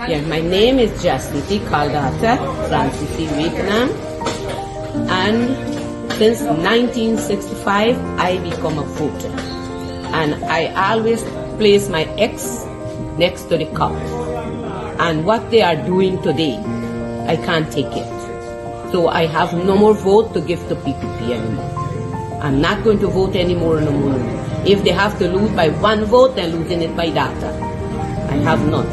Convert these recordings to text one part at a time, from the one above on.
Yeah, my name is Jasmine Caldata Francis Vietnam, and since 1965 I become a voter, and I always place my X next to the cup. And what they are doing today, I can't take it. So I have no more vote to give to PPP anymore. I'm not going to vote anymore no more. If they have to lose by one vote, they're losing it by data. I have none.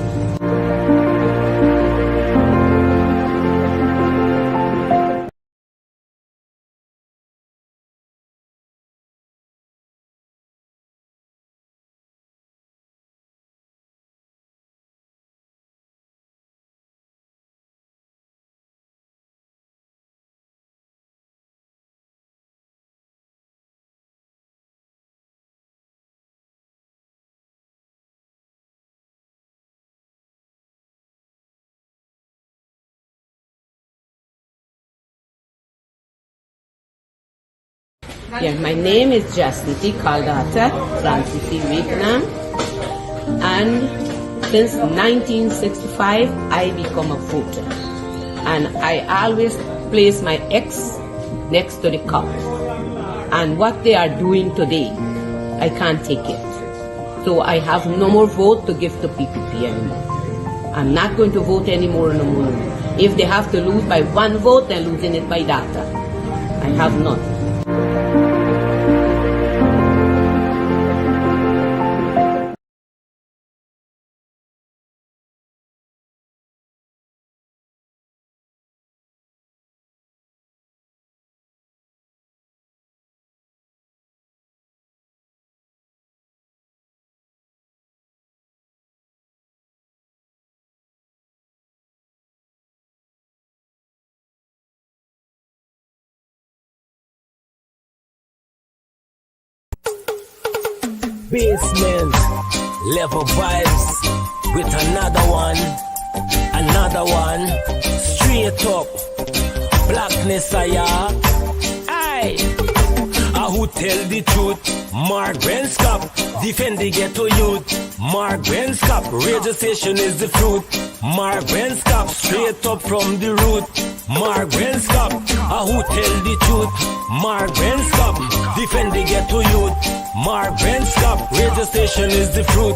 Yeah, my name is Jasmine Caldata Francis Vietnam, and since 1965 I become a voter, and I always place my X next to the cup. And what they are doing today, I can't take it. So I have no more vote to give to PPP anymore. I'm not going to vote anymore no more. If they have to lose by one vote, they're losing it by data. I have none. Basement level vibes with another one, straight up blackness. Aye, who tell the truth? Mark Scott, defend the ghetto youth. Mark Scott, radio station is the fruit. Mark Scott, straight up from the root. Mark Scott, who tell the truth? Mark Scott, defend the ghetto youth. Mark Scott, radio station is the fruit.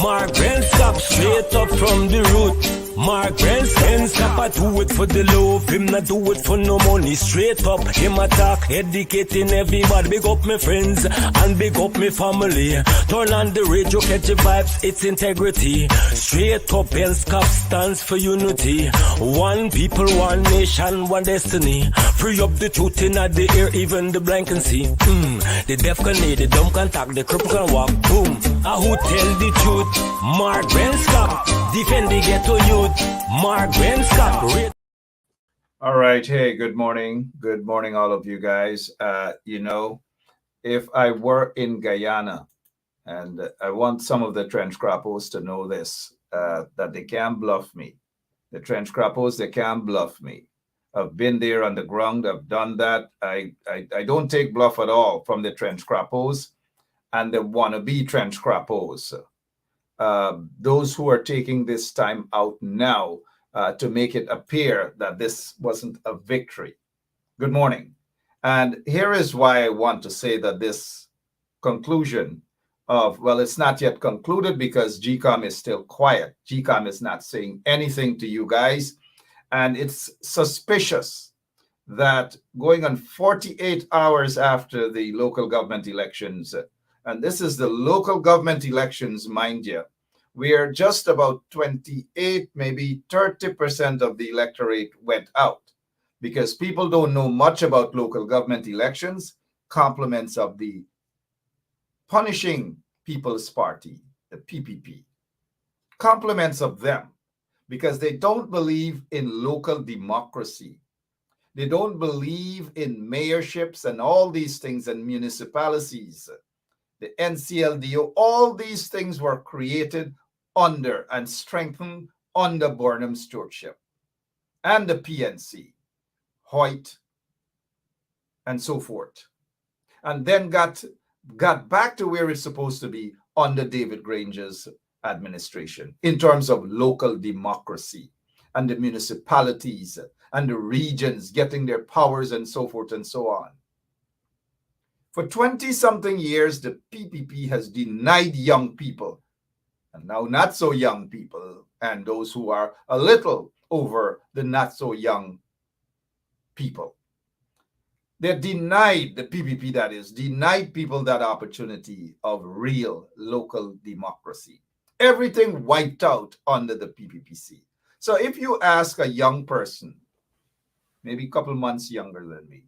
Mark Scott, straight up from the root. Mark Scott, I do it for the love, him not do it for no money. Straight up, him attack, educating everybody. Big up my friends and big up my family. Turn on the radio, catch the vibes, it's integrity. Straight up, Scott stands for unity. One people, one nation, one destiny. Free up the truth in the air, even the blind can see. The deaf can hear, the dumb can talk, the cripple can walk. Boom, who tell the truth? Mark Scott, defend the ghetto youth. Mark Scott. All right. Hey, good morning. Good morning, all of you guys. If I were in Guyana, and I want some of the trench crappos to know this, that they can't bluff me. The trench crappos, they can't bluff me. I've been there on the ground. I've done that. I don't take bluff at all from the trench crappos and the wannabe trench crappos. Those who are taking this time out now to make it appear that this wasn't a victory. Good morning. And here is why I want to say that this conclusion of, well, it's not yet concluded because GCOM is still quiet. GCOM is not saying anything to you guys. And it's suspicious that going on 48 hours after the local government elections, and this is the local government elections, mind you, we are just about 28, maybe 30% of the electorate went out because people don't know much about local government elections, compliments of the Punishing People's Party, the PPP, compliments of them because they don't believe in local democracy. They don't believe in mayorships and all these things and municipalities. The NCLDO, all these things were created under and strengthened under Burnham's stewardship and the PNC, Hoyt, and so forth. And then got back to where it's supposed to be under David Granger's administration in terms of local democracy and the municipalities and the regions getting their powers and so forth and so on. For 20 something years, the PPP has denied young people, and now not so young people, and those who are a little over the not so young people. They denied, the PPP that is, denied people that opportunity of real local democracy. Everything wiped out under the PPPC. So if you ask a young person, maybe a couple months younger than me,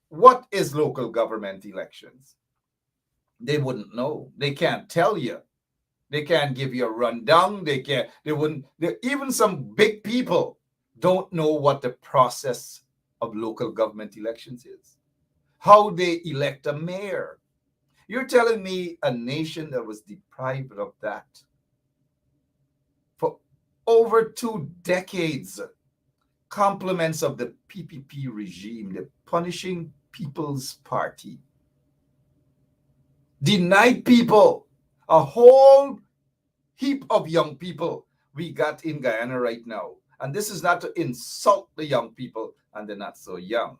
what is local government elections? They wouldn't know. They can't tell you. They can't give you a rundown. They wouldn't, even some big people don't know what the process of local government elections is, how they elect a mayor. You're telling me a nation that was deprived of that for over 2 decades, compliments of the PPP regime, the punishing People's Party, denied people, a whole heap of young people we got in Guyana right now. And this is not to insult the young people, and they're not so young,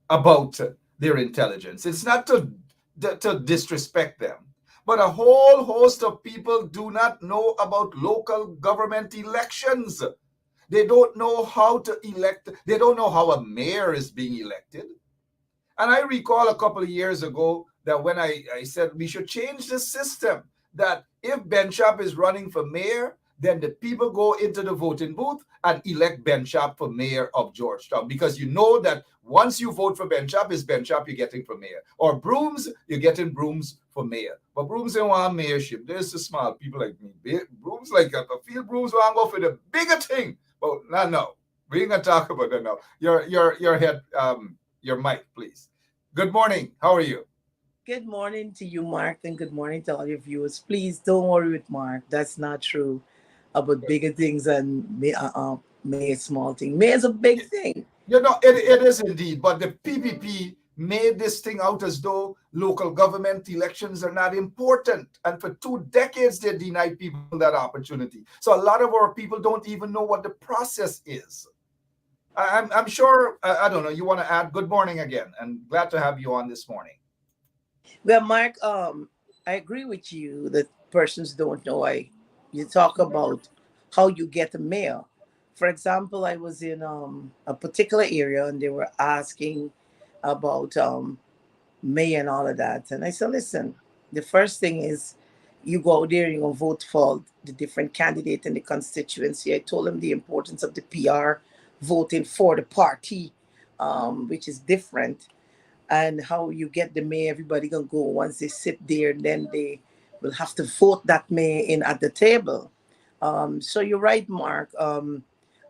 about their intelligence. It's not to disrespect them. But a whole host of people do not know about local government elections. They don't know how to elect. They don't know how a mayor is being elected. And I recall a couple of years ago that when I said we should change the system, that if Ben Sharp is running for mayor, then the people go into the voting booth and elect Ben Sharp for mayor of Georgetown, because you know that once you vote for Ben Sharp, it's Ben Sharp you're getting for mayor. Or Brooms, you're getting Brooms for mayor. But Brooms don't want mayorship. There's the smart people like me. Brooms like I feel Brooms want to go for the bigger thing. But no. We ain't gonna talk about that now. Your head, your mic, please. Good morning. How are you? Good morning to you, Mark, and good morning to all your viewers. Please don't worry with Mark. That's not true about bigger things and may a small thing. May is a big thing. It is indeed. But the PPP made this thing out as though local government elections are not important. And for 2 decades, they denied people that opportunity. So a lot of our people don't even know what the process is. I'm sure, I don't know, you want to add? Good morning again, and glad to have you on this morning. Well, Mark, I agree with you that persons don't know. You talk about how you get a mail. For example, I was in a particular area and they were asking about mayor and all of that. And I said, listen, the first thing is you go out there and you go vote for the different candidate in the constituency. I told them the importance of the PR, voting for the party, which is different, and how you get the mayor. Everybody gonna go once they sit there, and then they will have to vote that mayor in at the table. So you're right, Mark.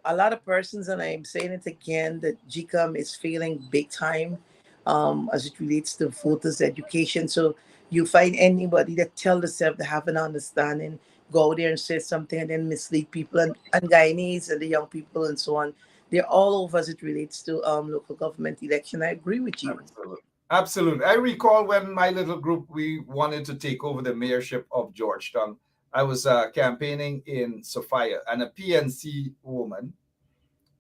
A lot of persons, and I'm saying it again, that GCOM is failing big time as it relates to voters' education. So you find anybody that tell themselves they have an understanding, go there and say something and then mislead people, and Guyanese and the young people and so on. They're all over as it relates to local government election. I agree with you. Absolutely. Absolutely. I recall when my little group, we wanted to take over the mayorship of Georgetown. I was campaigning in Sophia, and a PNC woman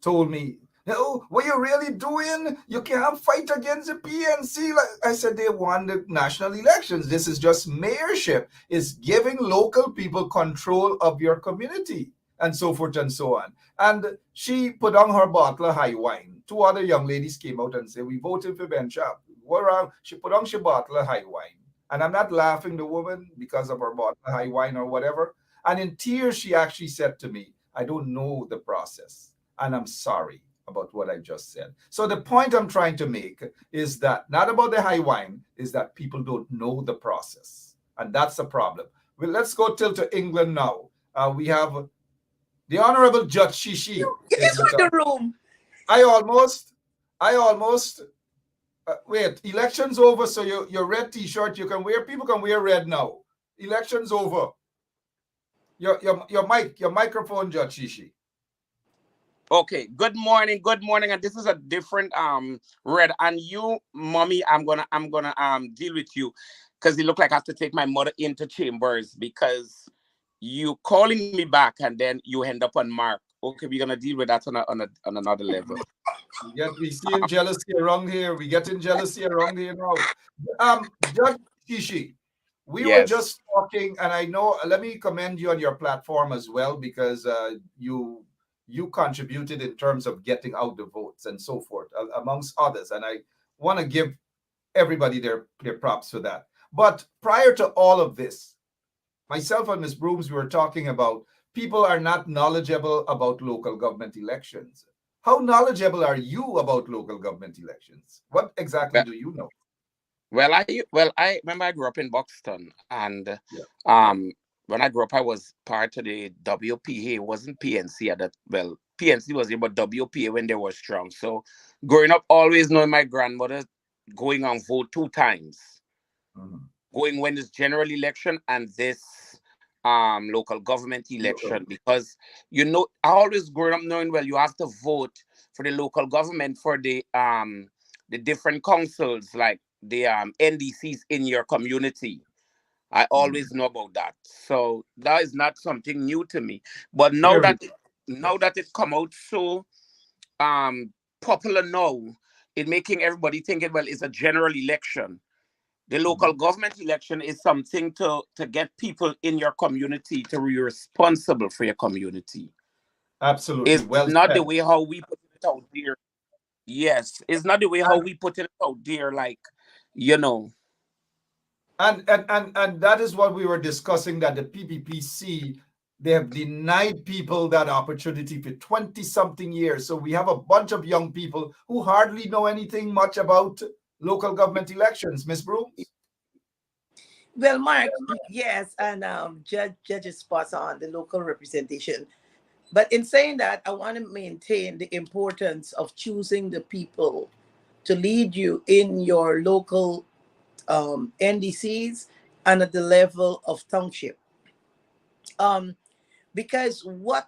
told me, "No, what you really doing? You can't fight against the PNC." Like I said, they won the national elections. This is just mayorship. It's giving local people control of your community, and so forth and so on. And she put on her bottle of high wine. 2 other young ladies came out and said, "We voted for Ben Sharp." She put on her bottle of high wine. And I'm not laughing the woman because of her bottle of high wine or whatever. And in tears, she actually said to me, "I don't know the process, and I'm sorry about what I just said." So the point I'm trying to make is that not about the high wine, is that people don't know the process. And that's the problem. Well, let's go to England now. We have the Honorable Judge Shishi. He's in the room. I almost, wait, election's over, so your red t-shirt you can wear. People can wear red now. Election's over. Your microphone, Judge Shishi. Okay, good morning, and this is a different red. And you, mommy, I'm gonna deal with you. because it looked like I have to take my mother into chambers because you calling me back and then you end up on Mark. Okay, we're gonna deal with that on another level. We seeing jealousy around here. We getting jealousy around here now. Judge Shishi, we were Yes. just talking, and I know. Let me commend you on your platform as well, because you contributed in terms of getting out the votes and so forth, amongst others. And I want to give everybody their props for that. But prior to all of this, myself and Ms. Brooms, we were talking about people are not knowledgeable about local government elections. How knowledgeable are you about local government elections? What exactly Well, do you know? I remember I grew up in Buxton, and Yeah. when I grew up, I was part of the WPA. It wasn't PNC at that. Well, PNC was here, but WPA when they were strong. So growing up, always knowing my grandmother going on vote 2 times, Mhm. going when it's general election and this local government election, Local. because I always growing up knowing, well, you have to vote for the local government for the different councils, like the NDCs in your community. I always Mhm. know about that. So that is not something new to me. But Very. now that it come out so um popular now, it making everybody thinking, well, it's a general election. The local Mhm. government election is something to get people in your community to be responsible for your community. Absolutely. It's Well not the said. way how we put it out there. Yes, it's not the way how And we put it out there. Like, you know, and that is what we were discussing, that the PPPC, they have denied people that opportunity for 20 something years. So we have a bunch of young people who hardly know anything much about local government elections. Miss Brooms? Well, Mark, yes, and Judge is spot on the local representation. But in saying that, I want to maintain the importance of choosing the people to lead you in your local NDCs and at the level of township. Um, because what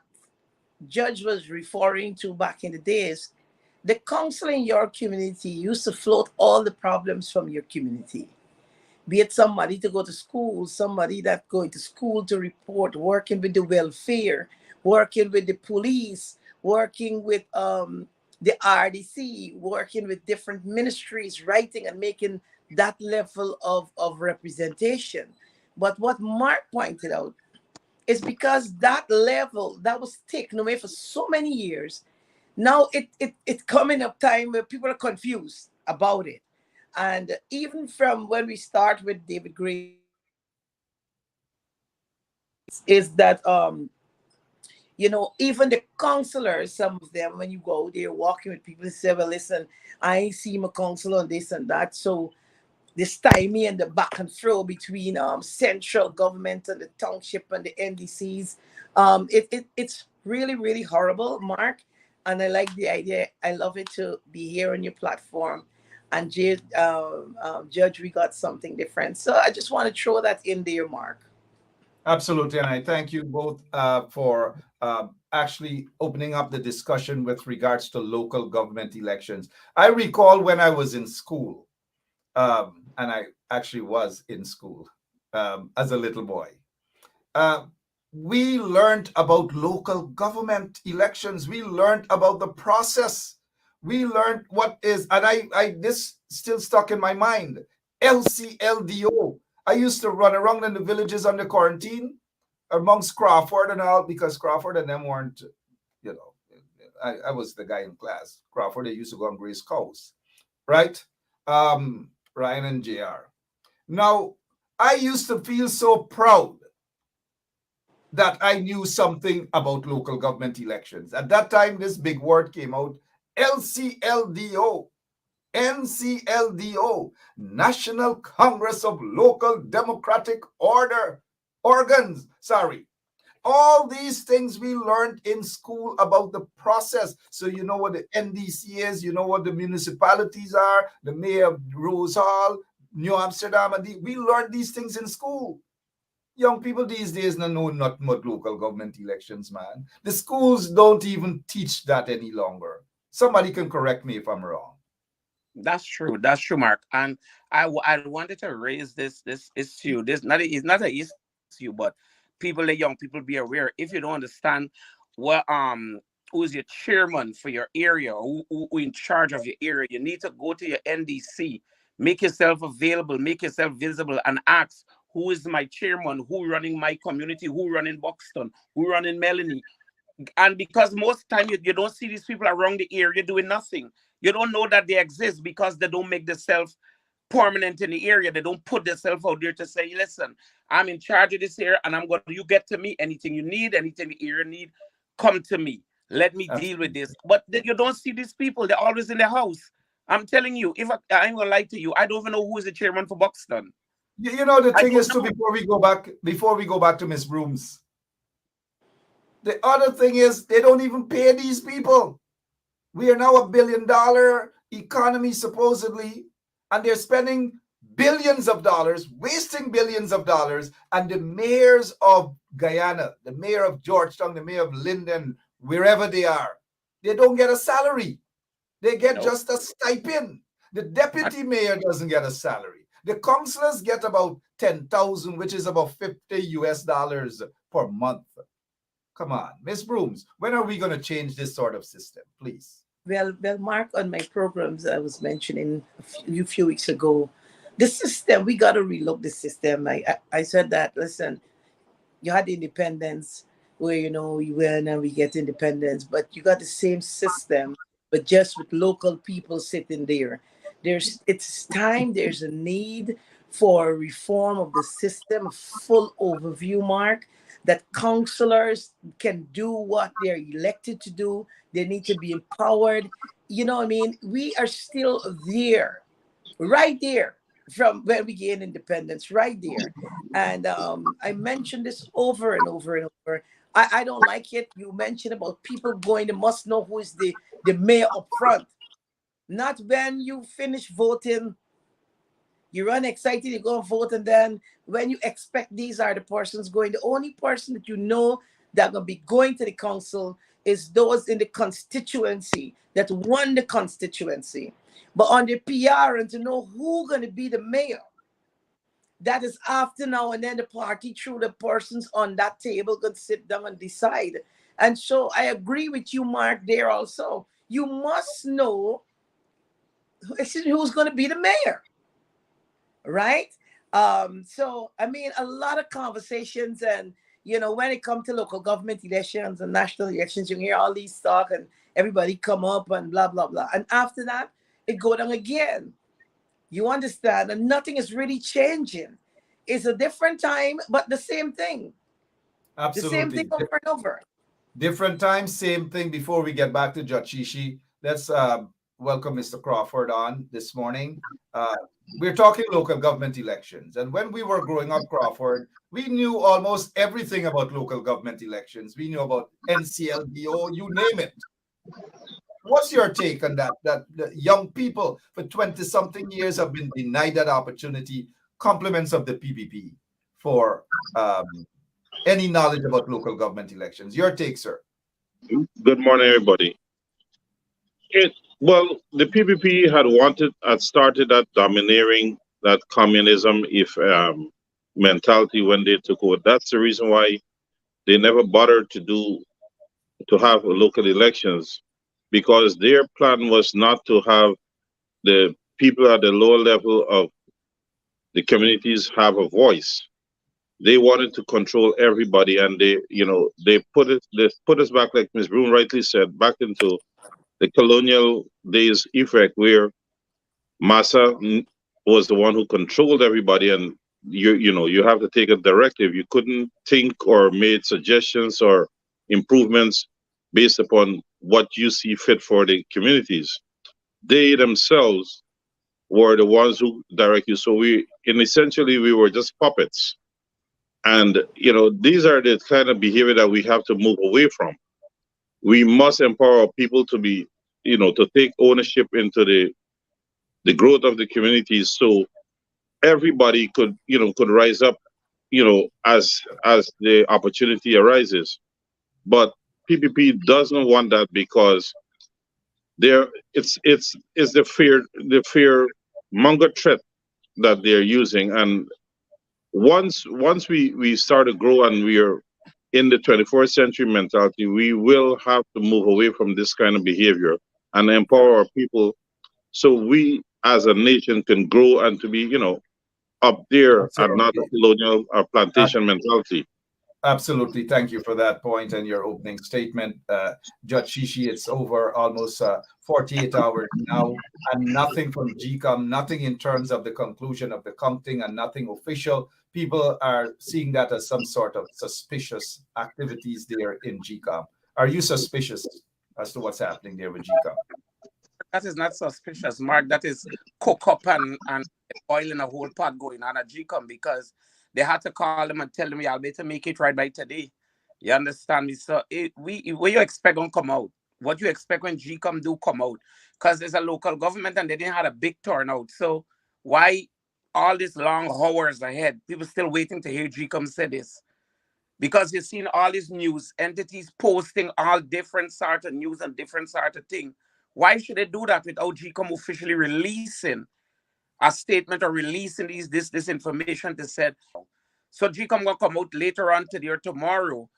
Judge was referring to back in the days, the council in your community used to float all the problems from your community, be it somebody to go to school, somebody that going to school to report, working with the welfare, working with the police, working with the RDC, working with different ministries, writing and making that level of representation. But what Mark pointed out is because that level that was taken away for so many years, now it's coming up time where people are confused about it. And even from when we start with David Gray, is that even the counselors, some of them, when you go there walking with people, they say, well, listen, I ain't see my counselor on this and that. So the stymie and the back and throw between central government and the township and the NDCs. It's really, really horrible, Mark. And I like the idea. I love it to be here on your platform. And Judge, we got something different. So I just want to throw that in there, Mark. Absolutely. And I thank you both for actually opening up the discussion with regards to local government elections. I recall when I was in school, and I actually was in school as a little boy. Uh, we learned about local government elections. We learned about the process. We learned what is, and I this still stuck in my mind. LCLDO. I used to run around in the villages under quarantine amongst Crawford and all, because Crawford and them weren't, you know, I was the guy in class. Crawford, they used to go on Grace Coast, right? Ryan and JR. Now, I used to feel so proud that I knew something about local government elections. At that time, this big word came out, LCLDO. NCLDO, National Congress of Local Democratic Organs. Sorry. All these things we learned in school about the process. So you know what the NDC is, you know what the municipalities are, the mayor of Rose Hall, New Amsterdam, and we learned these things in school. Young people these days don't know not much local government elections, man. The schools don't even teach that any longer. Somebody can correct me if I'm wrong. That's true. That's true, Mark. And I wanted to raise this issue. This not it's not an issue, but people, the young people, be aware. If you don't understand what who's your chairman for your area, who in charge of your area, you need to go to your NDC, make yourself available, make yourself visible, and ask who is my chairman, who running my community, who running Buxton, who running Melanie. And because most time you don't see these people around the area doing nothing. You don't know that they exist because they don't make themselves permanent in the area. They don't put themselves out there to say, listen, I'm in charge of this area and I'm going to, you get to me, anything you need, anything the area need, come to me. Let me deal with this. But you don't see these people. They're always in the house. I'm telling you, if I ain't going to lie to you, I don't even know who is the chairman for Buxton. You know, the I thing don't is too, know. before we go back to Miss Brooms, the other thing is they don't even pay these people. We are now $1 billion economy supposedly, and they're spending billions of dollars, wasting billions of dollars. And the mayors of Guyana, the mayor of Georgetown, the mayor of Linden, wherever they are, they don't get a salary. They get No. just a stipend. The deputy mayor doesn't get a salary. The councillors get about 10,000, which is about $50 per month. Come on, Miss Brooms, when are we going to change this sort of system, please? Well, Mark, on my programs I was mentioning a few weeks ago, the system, we got to relook the system. I said that, listen, you had independence where, you win and we get independence, but you got the same system, but just with local people sitting there. It's time, there's a need for reform of the system, full overview, Mark, that counselors can do what they're elected to do. They need to be empowered. You know what I mean? We are still there, right there from when we gained independence, right there. And I mentioned this over and over and over. I don't like it. You mentioned about people going, they must know who is the mayor up front. Not when you finish voting, you run excited, you go and vote, and then when you expect these are the persons going, the only person that you know that going to be going to the council is those in the constituency that won the constituency. But on the PR and to know who going to be the mayor, that is after now, and then the party through the persons on that table can sit down and decide. And so I agree with you, Mark, there also. You must know who's going to be the mayor, right? So I mean, a lot of conversations, and when it comes to local government elections and national elections, you hear all these talk and everybody come up and blah blah blah, and after that it go down again. You understand? And nothing is really changing. It's a different time, but the same thing. The same thing Absolutely. over and over. Different time, same thing. Before we get back to Jachishi, let's welcome Mr. Crawford on this morning. We're talking local government elections. And when we were growing up, Crawford, we knew almost everything about local government elections. We knew about NCLBO, you name it. What's your take on that? That the young people for 20-something years have been denied that opportunity, compliments of the PPP, for any knowledge about local government elections. Your take, sir. Good morning, everybody. Well, the PPP had started that domineering, that communism if mentality when they took over. That's the reason why they never bothered to have local elections, because their plan was not to have the people at the lower level of the communities have a voice. They wanted to control everybody, and they put us back, like Ms. Broom rightly said, back into the colonial days effect, where Massa was the one who controlled everybody, and you have to take a directive. You couldn't think or make suggestions or improvements based upon what you see fit for the communities. They themselves were the ones who direct you. So essentially we were just puppets. And these are the kind of behavior that we have to move away from. We must empower people to be, to take ownership into the growth of the communities, so everybody could rise up, as the opportunity arises. But PPP doesn't want that, because it's the fear monger threat that they're using. And once we start to grow and we are in the 21st century mentality, we will have to move away from this kind of behavior and empower our people so we as a nation can grow and to be, up there and not a Absolutely. colonial or plantation mentality. Absolutely. Thank you for that point and your opening statement. Judge Shishi, it's over almost 48 hours now, and nothing from GCOM, nothing in terms of the conclusion of the counting, and nothing official. People are seeing that as some sort of suspicious activities there in GCOM. Are you suspicious as to what's happening there with GCOM? That is not suspicious, Mark. That is cook up and boiling a whole pot going on at GCOM, because they had to call them and tell them, y'all better make it right by today. You understand me? So what you expect gonna come out? What you expect when GCOM do come out? Because there's a local government and they didn't have a big turnout. So why all these long hours ahead? People still waiting to hear GCOM say this. Because you've seen all these news entities posting all different sort of news and different sort of thing. Why should they do that without GCOM officially releasing a statement or releasing this information to said? So GCOM gonna come out later on today or tomorrow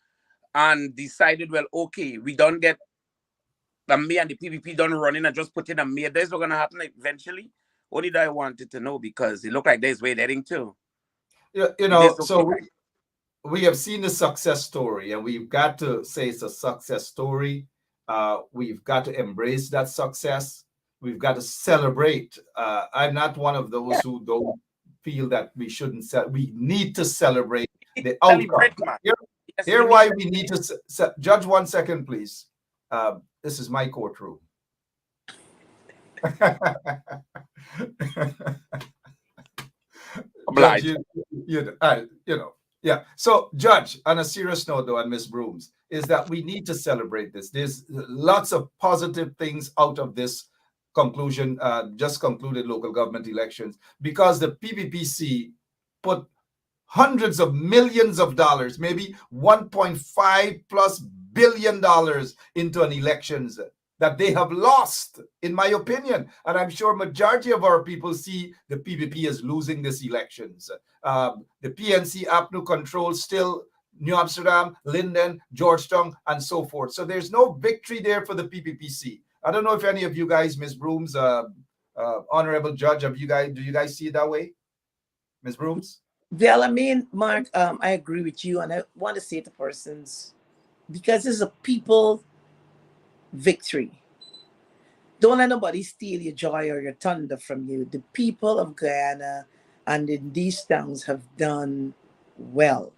and decided, well, okay, we don't get the me and the PPP done running and just put in a me. This is what's gonna happen eventually. Only that I wanted to know, because it looked like there's way heading too. Yeah, It is so looking like. we have seen the success story, and we've got to say it's a success story. We've got to embrace that success. We've got to celebrate. I'm not one of those who don't feel that we shouldn't. We need to celebrate the outcome. Celebrate, man. Here, Yes, here why we need to judge. 1 second, please. This is my courtroom. Judge, obliged. yeah. So, Judge, on a serious note, though, and Miss Brooms, is that we need to celebrate this. There's lots of positive things out of this conclusion, just concluded local government elections, because the PPPC put hundreds of millions of dollars, maybe 1.5 plus billion dollars into an elections that they have lost, in my opinion. And I'm sure majority of our people see the PPP as losing these elections. The PNC, APNU controls still New Amsterdam, Linden, Georgetown, and so forth. So there's no victory there for the PPPC. I don't know if any of you guys, Ms. Brooms, honorable judge, do you guys see it that way? Ms. Brooms? Well, I mean, Mark, I agree with you, and I want to say to persons, because this is a people victory. Don't let nobody steal your joy or your thunder from you. The people of Guyana and in these towns have done well.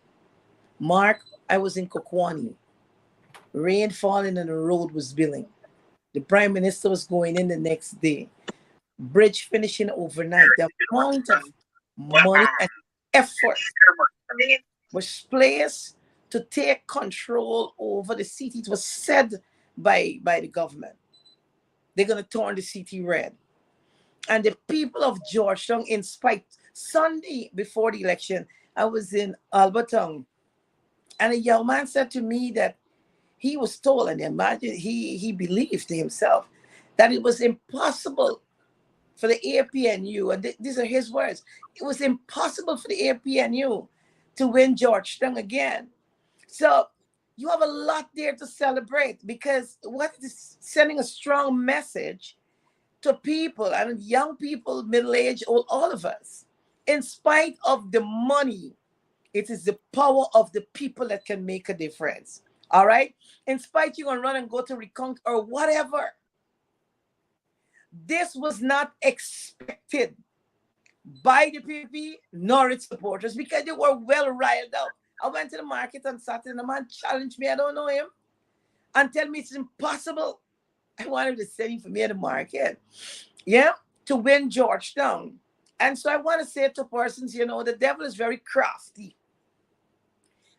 Mark, I was in Kokwani. Rain falling and the road was billing. The prime minister was going in the next day. Bridge finishing overnight. The amount of money and effort was placed to take control over the city. It was said by the government. They're going to turn the city red. And the people of Georgetown, in spite, Sunday before the election, I was in Albertown, and a young man said to me that he was told, and imagine he believed to himself, that it was impossible for the APNU, and these are his words, it was impossible for the APNU to win Georgetown again. So you have a lot there to celebrate, because what is sending a strong message to people, and young people, middle-aged, all of us. In spite of the money, it is the power of the people that can make a difference. All right? In spite you're going to run and go to recount or whatever. This was not expected by the PPP nor its supporters, because they were well riled up. I went to the market on Saturday and the man challenged me, I don't know him, and tell me it's impossible. I wanted to send him for me at the market, to win Georgetown. And so I want to say to persons, the devil is very crafty.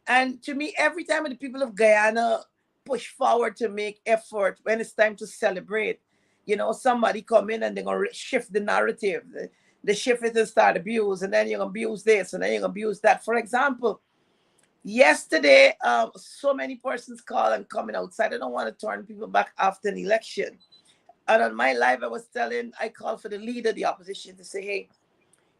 And to me, every time the people of Guyana push forward to make effort when it's time to celebrate, somebody come in and they're going to shift the narrative. They shift it and start abuse, and then you're going to abuse this, and then you're going to abuse that. For example, yesterday, so many persons call and coming outside. I don't want to turn people back after an election. And on my live, I called for the leader of the opposition to say, hey,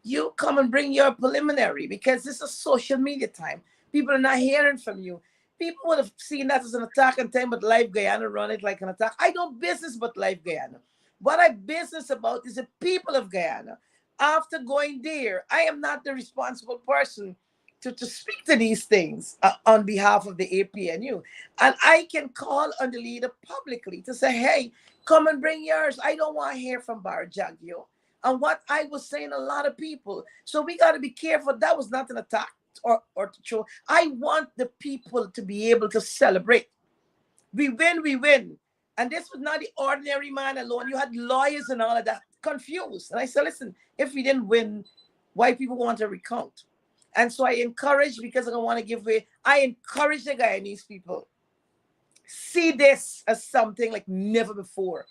you come and bring your preliminary, because this is social media time. People are not hearing from you. People would have seen that as an attack and time, but Live Guyana run it like an attack. I don't business but Live Guyana. What I business about is the people of Guyana. After going there, I am not the responsible person to speak to these things on behalf of the APNU. And I can call on the leader publicly to say, hey, come and bring yours. I don't want to hear from Barajagio. And what I was saying, a lot of people. So we got to be careful. That was not an attack or to show. I want the people to be able to celebrate. We win, we win. And this was not the ordinary man alone. You had lawyers and all of that confused. And I said, listen, if we didn't win, why people want to recount? And so I encourage, because I don't want to give way, I encourage the Guyanese people. See this as something like never before.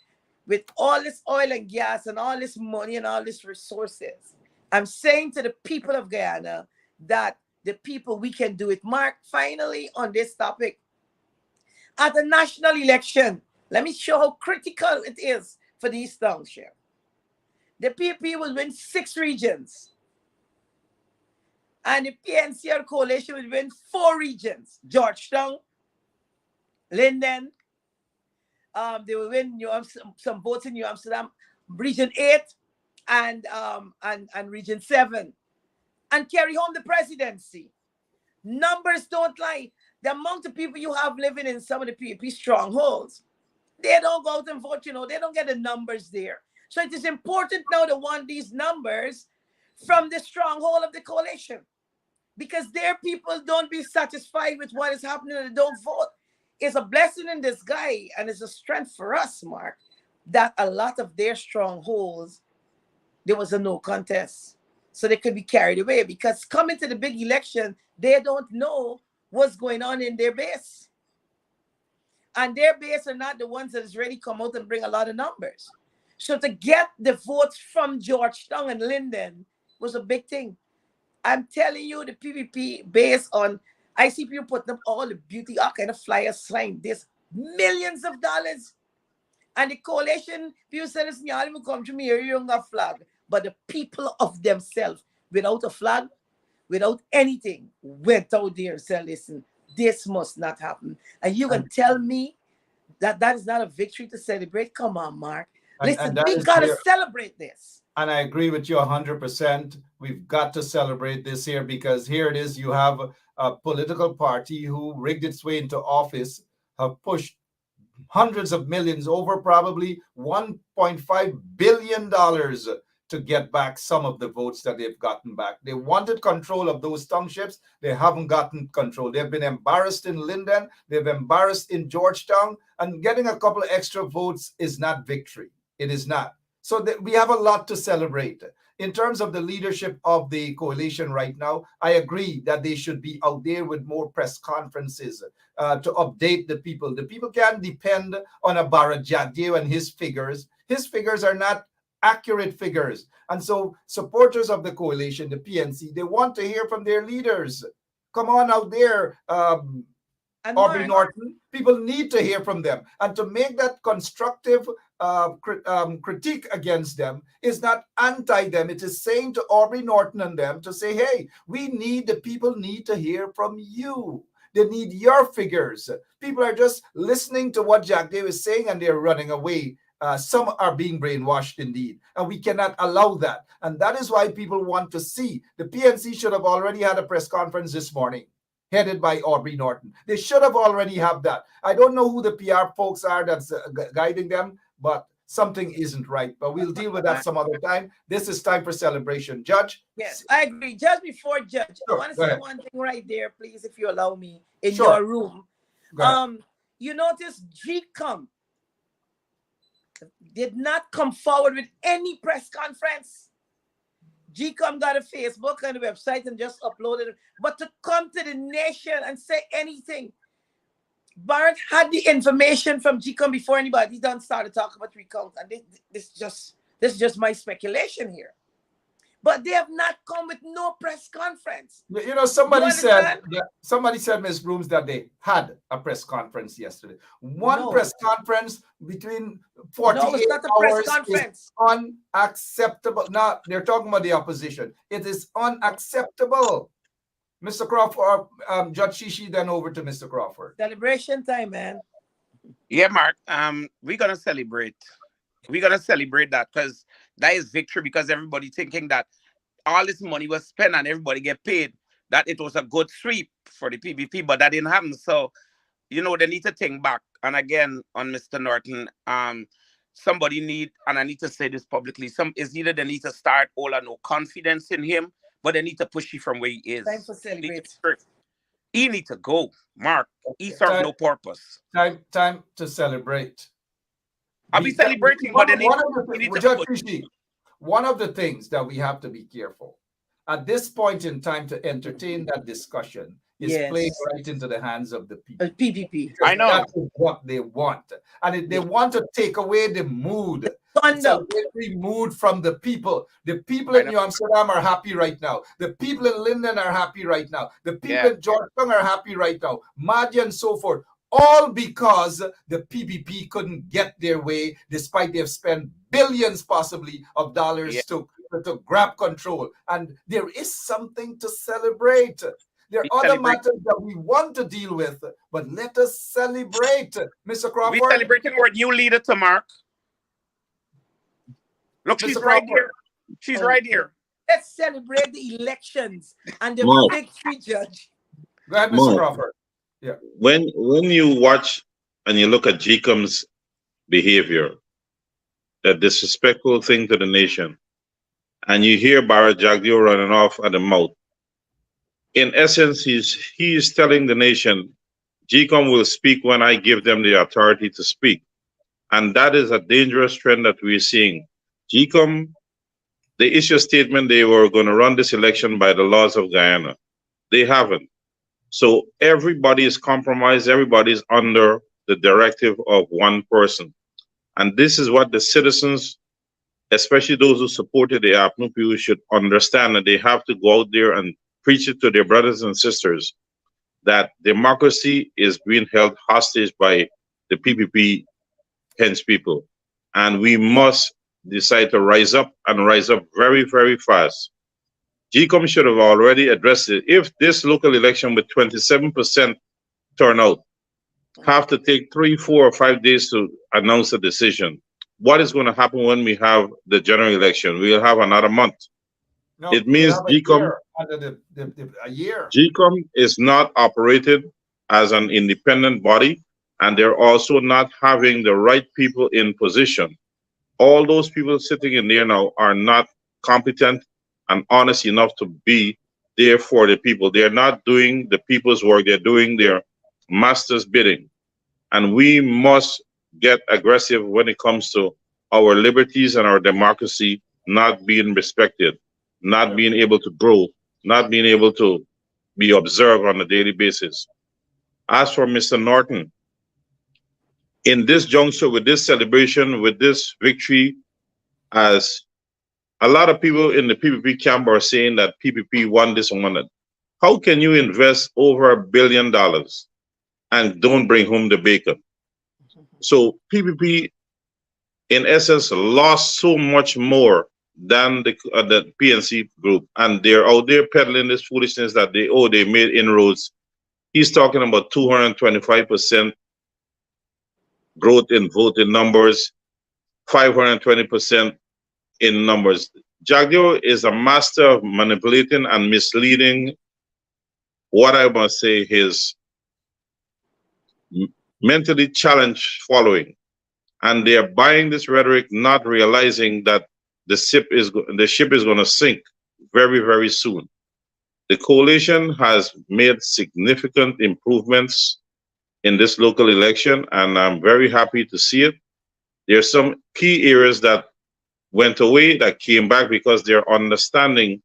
With all this oil and gas and all this money and all these resources, I'm saying to the people of Guyana that the people, we can do it. Mark, finally on this topic, at the national election, let me show how critical it is for the East Township. The PP will win 6 regions. And the PNC or coalition will win 4 regions. Georgetown, Linden, they will win some votes in New Amsterdam, Region 8 and Region 7, and carry home the presidency. Numbers don't lie. The amount of people you have living in some of the PAP strongholds, they don't go out and vote, they don't get the numbers there. So it is important now to want these numbers from the stronghold of the coalition, because their people don't be satisfied with what is happening and they don't vote. It's a blessing in disguise, and it's a strength for us, Mark, that a lot of their strongholds, there was a no contest. So they could be carried away, because coming to the big election, they don't know what's going on in their base. And their base are not the ones that is ready to come out and bring a lot of numbers. So to get the votes from Georgetown and Linden was a big thing. I'm telling you, the PPP based on, I see people putting up all the beauty, all kind of flyers, sign this, millions of dollars. And the coalition, people say, listen, y'all even come to me, you don't got flag. But the people of themselves, without a flag, without anything, went out there and said, listen, this must not happen. And you can tell me that that is not a victory to celebrate? Come on, Mark. Listen, we got to celebrate this. And I agree with you 100%. We've got to celebrate this here, because here it is. You have a political party who rigged its way into office, have pushed hundreds of millions, over probably $1.5 billion to get back some of the votes that they've gotten back. They wanted control of those townships. They haven't gotten control. They've been embarrassed in Linden. They've embarrassed in Georgetown. And getting a couple of extra votes is not victory. It is not. So we have a lot to celebrate. In terms of the leadership of the coalition right now, I agree that they should be out there with more press conferences to update the people. The people can't depend on a Barajagio and his figures. His figures are not accurate figures. And so supporters of the coalition, the PNC, they want to hear from their leaders. Come on out there, Aubrey Norton. People need to hear from them. And to make that constructive critique against them is not anti them. It is saying to Aubrey Norton and them to say, hey, the people need to hear from you. They need your figures. People are just listening to what Jack Davis is saying and they're running away. Some are being brainwashed indeed, and we cannot allow that. And that is why people want to see. The PNC should have already had a press conference this morning, headed by Aubrey Norton. They should have already have that. I don't know who the PR folks are that's guiding them, but something isn't right. But we'll deal with that some other time. This is time for celebration. Judge? Yes, I agree. Just before Judge, Sure, I want to say one thing right there, please, if you allow me, in Sure. your room. You notice GCOM did not come forward with any press conference. GCOM got a Facebook and a website and just uploaded it. But to come to the nation and say anything, Barrett had the information from GCOM before anybody done started talking about recount. And this is just my speculation here. but they have not come with no press conference. You know, somebody You said understand? Ms. Brooms, that they had a press conference yesterday. One No, press conference between no, it's 48 not a press hours is conference. unacceptable. Now they're talking about the opposition. It is unacceptable. Mr. Crawford, Judge Shishi, then over to Mr. Crawford. Celebration time, man. Yeah, Mark. We're gonna celebrate. We're gonna celebrate that because that is victory. Because everybody thinking that all this money was spent and everybody get paid, that it was a good sweep for the PVP, but that didn't happen. So, you know, they need to think back. And again, on Mr. Norton, somebody need, and I need to say this publicly, is either they need to start all or no confidence in him, but they need to push him from where he is. Time for celebrate. He need to go, Mark. He served no purpose. Time to celebrate. I'll be celebrating, but they need to push. One of the things that we have to be careful at this point in time to entertain that discussion is playing right into the hands of the people. PVP. I know. That is what they want. And if they want to take away the mood, the mood from the people. The people in New Amsterdam are happy right now. The people in Linden are happy right now. The people in Georgetown are happy right now. Madia and so forth. All because the PPP couldn't get their way, despite they've spent billions possibly of dollars to grab control. And there is something to celebrate. There are other matters that we want to deal with, but let us celebrate. Mr. Crawford? We're celebrating our new leader to Mark. Look, she's right here. She's right here. Let's celebrate the elections and the victory, Judge. Go ahead, Mr. Crawford. Yeah. When you watch and you look at GCOM's behavior, that disrespectful thing to the nation, and you hear Barra Jagdeo running off at the mouth, in essence, he is telling the nation, GCOM will speak when I give them the authority to speak. And that is a dangerous trend that we're seeing. GCOM, they issued a statement they were going to run this election by the laws of Guyana. They haven't. So everybody is compromised. Everybody is under the directive of one person. And this is what the citizens, especially those who supported the APNU people, should understand, that they have to go out there and preach it to their brothers and sisters, that democracy is being held hostage by the PPP hench people. And we must decide to rise up, and rise up very, very fast. GCOM should have already addressed it. If this local election with 27% turnout have to take 3, 4, or 5 days to announce a decision, what is going to happen when we have the general election? We'll have another month. No, it means GCOM, a year. GCOM is not operated as an independent body, and they're also not having the right people in position. All those people sitting in there now are not competent and honest enough to be there for the people. They're not doing the people's work. They're doing their master's bidding. And we must get aggressive when it comes to our liberties and our democracy not being respected, not being able to grow, not being able to be observed on a daily basis. As for Mr. Norton, in this juncture, with this celebration, with this victory, as a lot of people in the PPP camp are saying that PPP won this and won that. How can you invest over $1 billion and don't bring home the bacon? So PPP, in essence, lost so much more than the PNC group, and they're out there peddling this foolishness that they made inroads. He's talking about 225% growth in voting numbers, 520% in numbers. Jagdeo is a master of manipulating and misleading what I must say his mentally challenged following. And they are buying this rhetoric, not realizing that the ship is going to sink very, very soon. The coalition has made significant improvements in this local election, and I'm very happy to see it. There are some key areas that went away that came back because they're understanding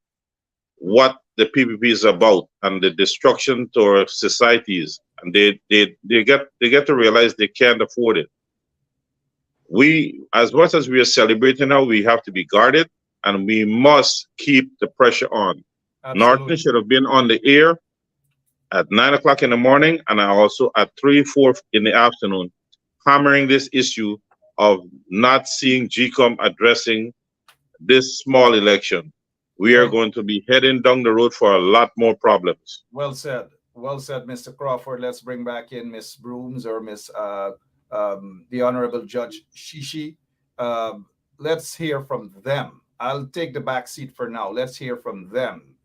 what the PPP is about and the destruction to our societies, and they get to realize they can't afford it. We, as much as we are celebrating now, we have to be guarded. and we must keep the pressure on. Absolutely. Norton should have been on the air at 9 o'clock in the morning, and also at 3, 4 in the afternoon, hammering this issue of not seeing GCOM addressing this small election. We are Well, going to be heading down the road for a lot more problems. well said. Well said, Mr. Crawford. Let's bring back in Miss Brooms or Miss the Honorable Judge Shishi. Let's hear from them. I'll take the back seat for now. Let's hear from them.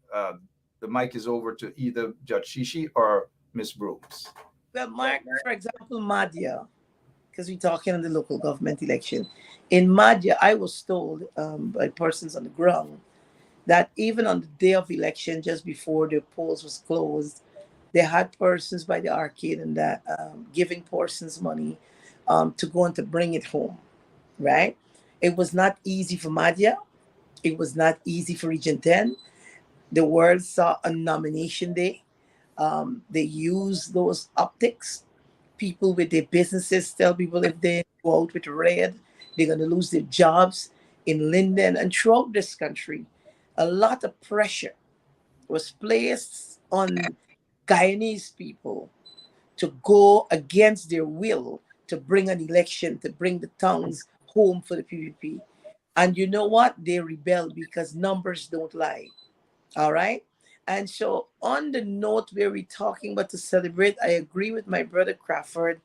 The mic is over to either Judge Shishi or Miss Brooms. Well, Mark, for example, Madhya, because we're talking on the local government election. In Madhya, I was told by persons on the ground that even on the day of election, just before the polls was closed, they had persons by the arcade and that giving persons money to go and to bring it home, right? It was not easy for Madhya. It was not easy for Region 10. The world saw a nomination day. They used those optics. People with their businesses tell people if they go out with red, they're going to lose their jobs in Linden and throughout this country. A lot of pressure was placed on Guyanese people to go against their will to bring an election, to bring the towns home for the PPP. And you know what? They rebelled because numbers don't lie. All right. And so, on the note where we're talking about to celebrate, I agree with my brother Crawford.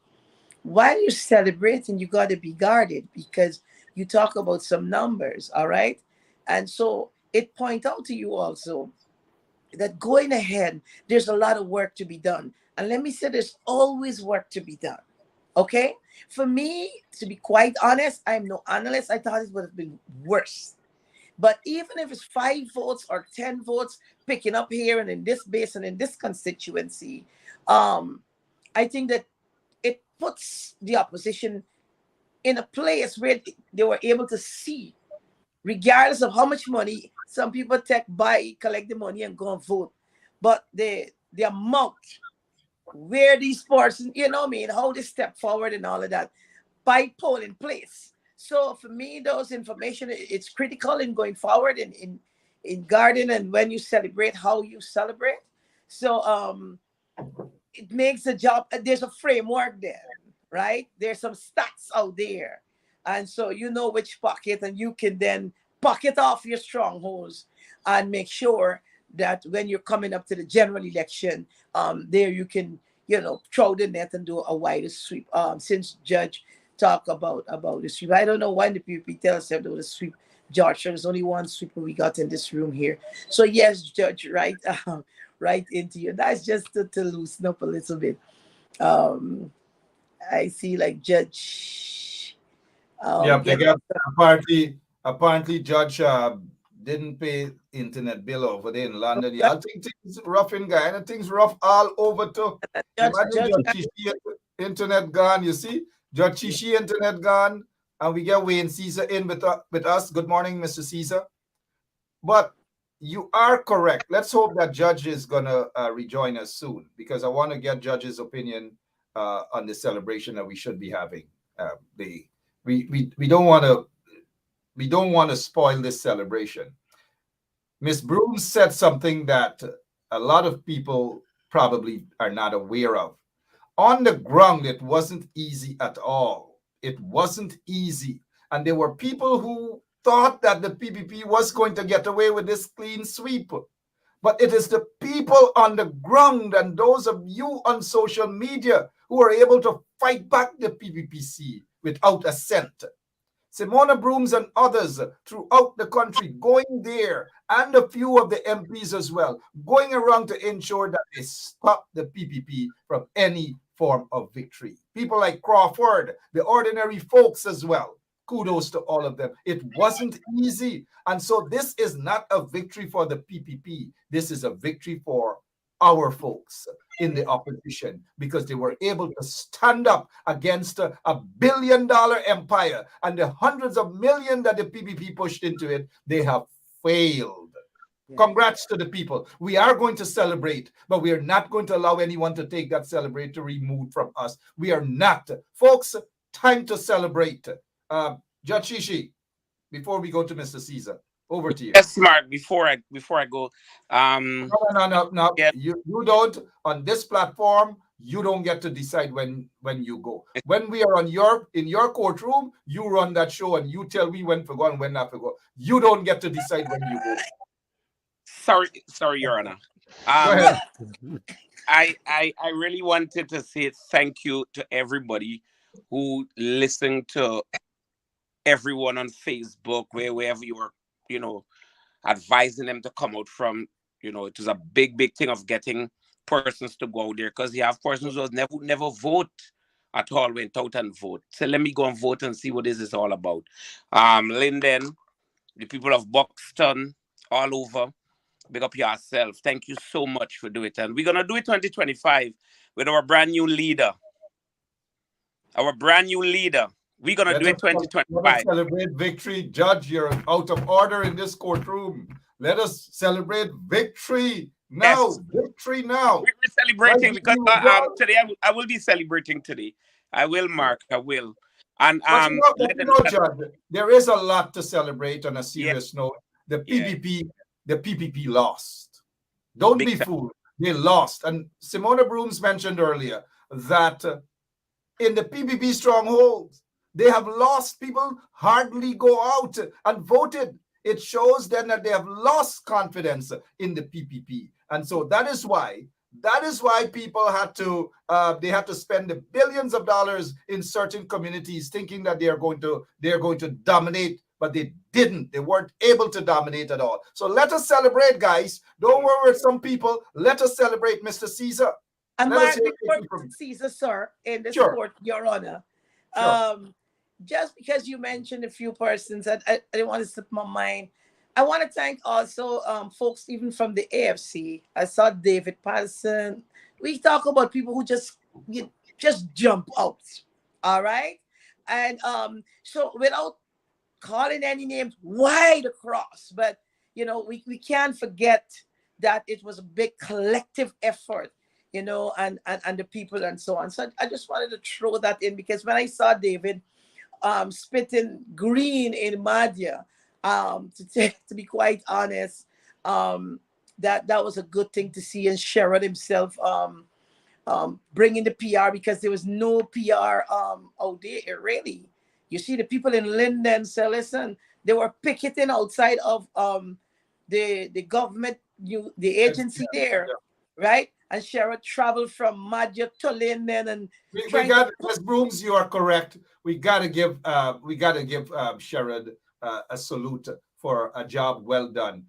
While you're celebrating, you got to be guarded because you talk about some numbers. All right. And so, it point out to you also that going ahead, there's a lot of work to be done. And let me say, there's always work to be done. Okay. For me, to be quite honest, I'm no analyst. I thought it would have been worse. But even if it's 5 votes or 10 votes picking up here and in this basin, in this constituency, I think that it puts the opposition in a place where they were able to see, regardless of how much money some people take, buy, collect the money and go and vote. But the amount where these persons, you know what I mean, how they step forward and all of that by polling place. So for me, those information, it's critical in going forward in garden and when you celebrate, how you celebrate. So it makes the job, there's a framework there, right? There's some stats out there. And so you know which pocket, and you can then pocket off your strongholds and make sure that when you're coming up to the general election, there you can, throw the net and do a wider sweep. Since Judge talk about the sweep, I don't know why the people tell us that there was a sweep. Georgetown, there's only one sweeper we got in this room here. So yes, Judge, right, right into you. That's just to loosen up a little bit. I see like Judge. Yeah, they got apparently Judge didn't pay internet bill over there in London. Yeah, I think things rough in Guyana. Things rough all over too. Imagine Judge Chishi internet gone. You see, Judge Chishi internet gone, and we get Wayne Caesar in with us. Good morning, Mr. Caesar. But you are correct. Let's hope that Judge is gonna rejoin us soon, because I want to get Judge's opinion on the celebration that we should be having. We don't want to spoil this celebration. Miss Broom said something that a lot of people probably are not aware of. On the ground, it wasn't easy at all. It wasn't easy. And there were people who thought that the PPP was going to get away with this clean sweep. But it is the people on the ground and those of you on social media who are able to fight back the PPPC without a cent. Simona Brooms and others throughout the country going there, and a few of the MPs as well, going around to ensure that they stop the PPP from any form of victory. People like Crawford, the ordinary folks as well. Kudos to all of them. It wasn't easy. And so this is not a victory for the PPP. This is a victory for our folks in the opposition, because they were able to stand up against a billion-dollar empire, and the hundreds of millions that the PPP pushed into it, they have failed. Yeah. Congrats to the people. We are going to celebrate, but we are not going to allow anyone to take that celebratory mood from us. We are not. Folks, time to celebrate. Judge Shishi, before we go to Mr. Caesar, Over to you. Yes, Mark. Before I go, No. yeah, You don't, on this platform, you don't get to decide when you go. When we are in your courtroom, you run that show and you tell me when to go and when not to go. You don't get to decide when you go. sorry, Your Honor. Go Um, ahead. I really wanted to say thank you to everybody who listened to everyone on Facebook, wherever you were, you know, advising them to come out from. It was a big thing of getting persons to go out there because you have persons who never vote at all, went out and vote. So let me go and vote and see what this is all about. Linden, the people of Buxton, all over, big up yourself. Thank you so much for doing it. And we're gonna do it 2025 with our brand new leader. Our brand new leader. We're gonna do it Let us 2025. celebrate victory. Judge, you're out of order in this courtroom. Let us celebrate victory now. Yes. Victory now. We're Right, celebrating because John? today I will be celebrating today. I will, Mark. I will. And But you know, Judge, there is a lot to celebrate on a yeah, serious note. The yeah, PPP, the PPP lost. Don't big be time. fooled. They lost. And Simona Brooms mentioned earlier that in the PPP strongholds, they have lost. People hardly go out and voted. It shows then that they have lost confidence in the PPP, and so that is why people had to they had to spend the billions of dollars in certain communities, thinking that they are going to dominate, but they didn't. They weren't able to dominate at all. So let us celebrate, guys. Don't worry with some people. Let us celebrate, Mr. Caesar. And Let us Mark, hear before it from you. Caesar, sir, in this Sure, court, Your Honor, sure. um, just because you mentioned a few persons, I didn't want to slip my mind. I want to thank also folks even from the AFC. I saw David Patterson. We talk about people who just jump out. All right. And so without calling any names wide across, but we can't forget that it was a big collective effort, and the people and so on. So I just wanted to throw that in because when I saw David spitting green in Madhya, to be quite honest, that was a good thing to see, and Sherrod himself bringing the PR because there was no PR out there really. You see the people in Linden, so listen, they were picketing outside of the government, the agency there, Yeah. right? And Sherrod traveled from Madhya to Linden and We trying to got Ms. Brooms. You are correct. We gotta give Sherrod a salute for a job well done.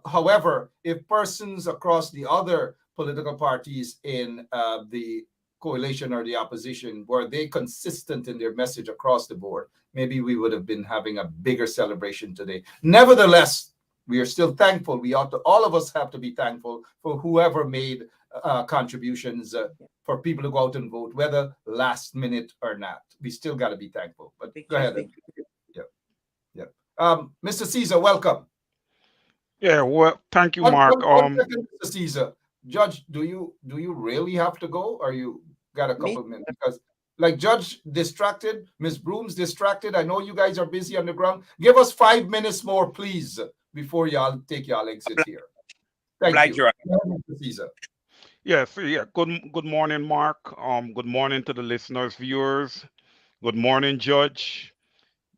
However, if persons across the other political parties in the coalition or the opposition were they consistent in their message across the board, maybe we would have been having a bigger celebration today. Nevertheless, we are still thankful. All of us have to be thankful for whoever made contributions for people to go out and vote, whether last minute or not. We still got to be thankful. But go victory, ahead. victory. Yeah, yeah. Mr. Caesar, welcome. Yeah, well, thank you, One, Mark. one, one second, Mr. Caesar. Judge, do you really have to go, or you got a Me, couple of minutes? Because like Judge distracted, Miss Broom's distracted. I know you guys are busy on the ground. Give us 5 minutes more, please, before y'all take y'all exit here. Thank Oblige, you. Your Go ahead, Mr. Caesar. Yeah. Good morning, Mark. Good morning to the listeners, viewers. Good morning, Judge.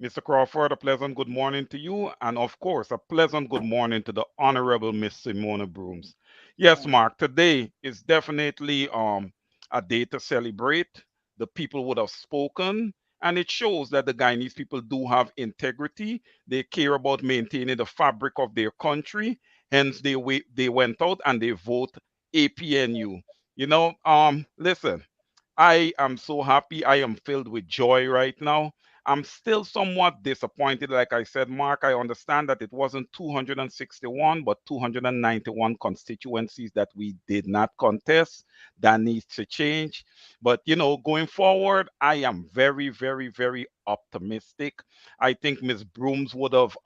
Mr. Crawford, a pleasant good morning to you, and of course, a pleasant good morning to the Honorable Miss Simona Brooms. Yes, honor. Mark, today is definitely a day to celebrate. The people would have spoken, and it shows that the Guyanese people do have integrity. They care about maintaining the fabric of their country. Hence, they went out and they vote APNU. Listen, I am so happy. I am filled with joy right now. I'm still somewhat disappointed. Like I said, Mark, I understand that it wasn't 261, but 291 constituencies that we did not contest. That needs to change. But, going forward, I am very, very, very optimistic. I think Ms. Brooms would have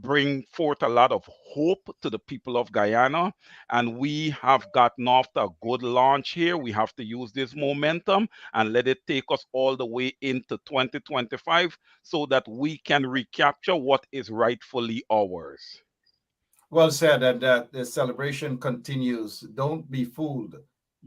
bring forth a lot of hope to the people of Guyana. And we have gotten off to a good launch here. We have to use this momentum and let it take us all the way into 2025 so that we can recapture what is rightfully ours. Well said, and the celebration continues. Don't be fooled.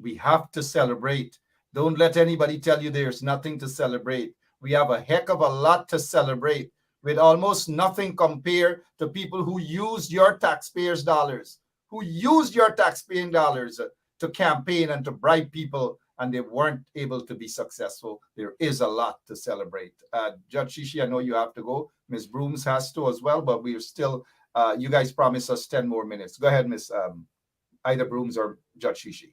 We have to celebrate. Don't let anybody tell you there's nothing to celebrate. We have a heck of a lot to celebrate with almost nothing compared to people who used your taxpayers' dollars, to campaign and to bribe people, and they weren't able to be successful. There is a lot to celebrate. Judge Shishi, I know you have to go. Ms. Brooms has to as well, but we're still you guys promised us 10 more minutes. Go ahead, Miss either Brooms or Judge Shishi.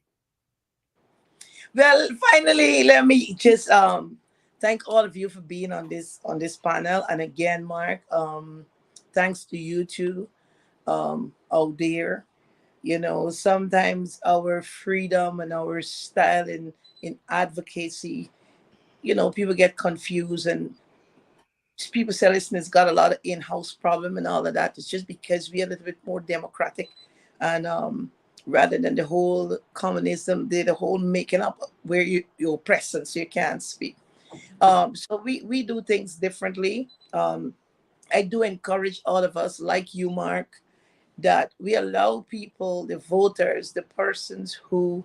Well, finally, let me just thank all of you for being on this panel. And again, Mark, thanks to you too out there. You know, sometimes our freedom and our style in advocacy, you know, people get confused and people say, listen, it's got a lot of in-house problem and all of that. It's just because we're a little bit more democratic, and rather than the whole communism, the whole making up where you're present so you can't speak. So we do things differently. I do encourage all of us, like you, Mark, that we allow people, the voters, the persons who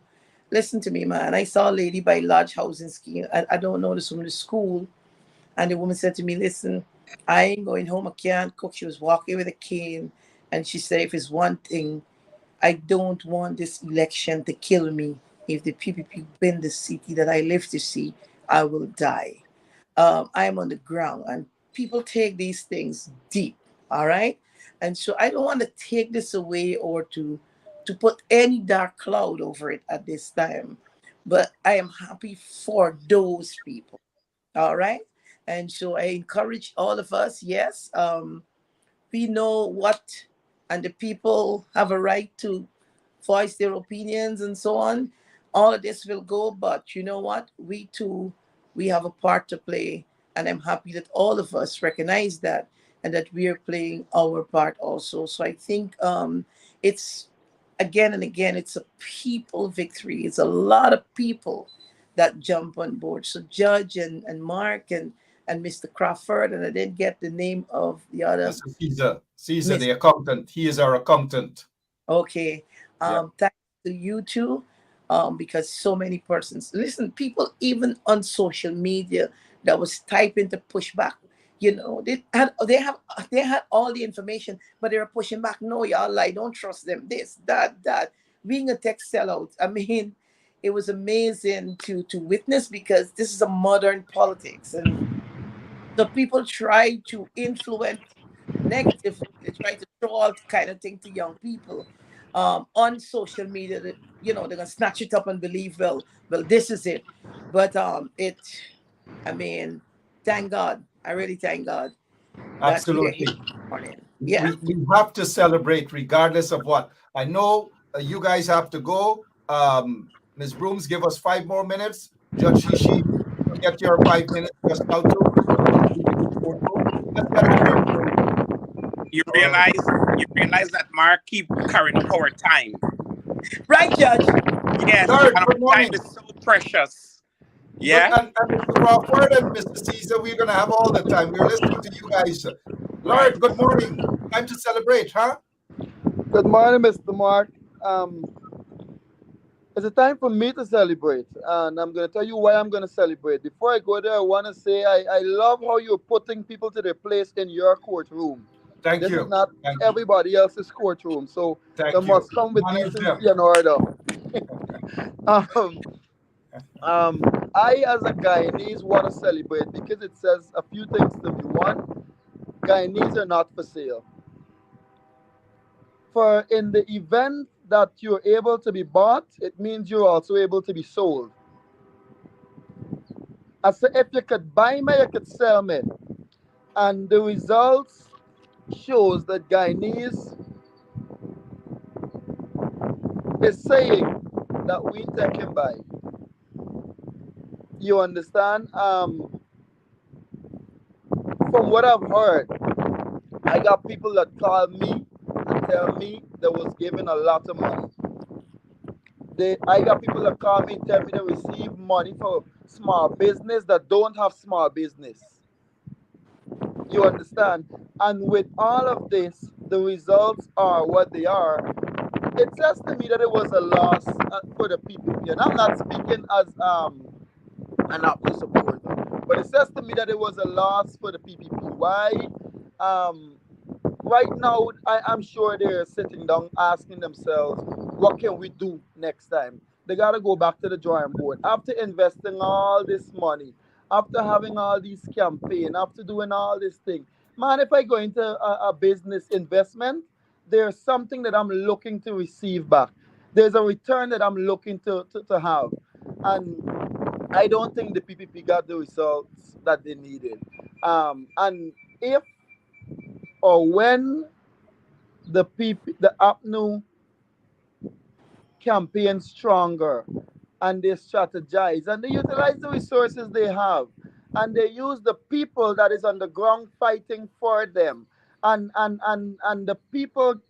listen to me, man. I saw a lady by Lodge Housing Scheme. I don't know this from the school, and the woman said to me, listen, I ain't going home. I can't cook. She was walking with a cane. And she said, if it's one thing, I don't want this election to kill me. If the PPP win the city that I live to see, I will die. I'm on the ground. And people take these things deep. All right. And so I don't want to take this away or to put any dark cloud over it at this time. But I am happy for those people. All right. And so I encourage all of us, yes, we know what, and the people have a right to voice their opinions and so on. All of this will go, but you know what? We too, we have a part to play. And I'm happy that all of us recognize that and that we are playing our part also. So I think it's again and again, it's a people victory. It's a lot of people that jump on board. So Judge and Mark and Mr. Crawford, and I didn't get the name of the other Mr. Caesar, Miss. the accountant. He is our accountant. Okay. Yeah, Thanks to you too, because so many persons listen, people even on social media that was typing to push back. You know, they had all the information, but they were pushing back. No, y'all lie, don't trust them. This, that. Being a tech sellout. I mean, it was amazing to witness because this is a modern politics, and so people try to influence negatively. They try to show all kind of thing to young people on social media. That, you know, they're gonna snatch it up and believe, well, this is it. But it, I mean, thank God. I really thank God that we are here absolutely. this morning. Yeah. We have to celebrate regardless of what. I know you guys have to go. Ms. Brooms, give us 5 more minutes. Judge Shishi, you get your 5 minutes just now too. We'll give you the photo. Let's get out of here, bro. You All right. realize that Mark keep carrying up our time. Right, Judge. Yes, Lord, and good our time morning. is so precious. Good, Yeah, and Mr. Crawford and Mr. Caesar, we're going to have all the time. We're listening to you guys. right. Lord, good morning. Time to celebrate, huh? Good morning, Mr. Mark. Um, it's a time for me to celebrate, and I'm going to tell you why I'm going to celebrate. Before I go there, I want to say I love how you're putting people to their place in your courtroom. Thank This is you. not Thank you. everybody else's courtroom, so they Thank you. must come with None of them. decency and order. Um, I, as a Guyanese, want to celebrate because it says a few things to me. One, Guyanese are not for sale. For in the event that you're able to be bought, it means you're also able to be sold. I said, if you could buy me, you could sell me. And the results shows that Guyanese is saying that we take him by. You understand? From what I've heard, I got people that call me and tell me they was given a lot of money. I got people that call me and tell me they receive money for small business that don't have small business. You understand? And with all of this, the results are what they are. It says to me that it was a loss for the people. And I'm not speaking as an Apple supporter, but it says to me that it was a loss for the PPP. Why? Um, right now, I'm sure they're sitting down asking themselves, what can we do next time? They got to go back to the drawing board. After investing all this money, after having all these campaign, after doing all this thing, man, if I go into a business investment, there's something that I'm looking to receive back. There's a return that I'm looking to have. And I don't think the PPP got the results that they needed. And if or when the APNU campaign stronger and they strategize and they utilize the resources they have and they use the people that is on the ground fighting for them and the people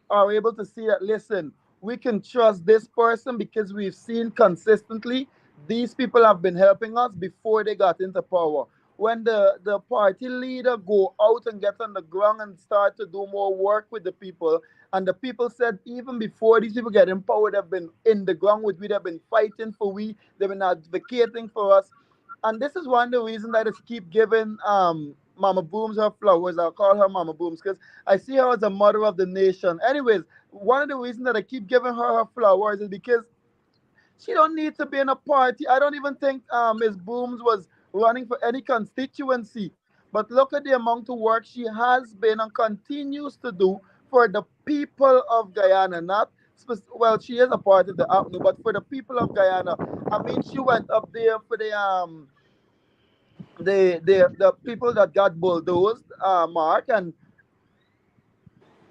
are able to see that, listen, we can trust this person because we've seen consistently these people have been helping us before they got into power. When the party leader go out and get on the ground and start to do more work with the people, and the people said even before these people get in power, they've been in the ground with we, they've been fighting for we, they've been advocating for us. And this is one of the reasons that I just keep giving Mama Booms her flowers. I'll call her Mama Booms because I see her as a mother of the nation. Anyways, one of the reasons that I keep giving her flowers is because she don't need to be in a party. I don't even think Ms. Booms was running for any constituency. But look at the amount of work she has been and continues to do for the people of Guyana. Not well, she is a part of the APNU, but for the people of Guyana. I mean, she went up there for the people that got bulldozed, Mark, and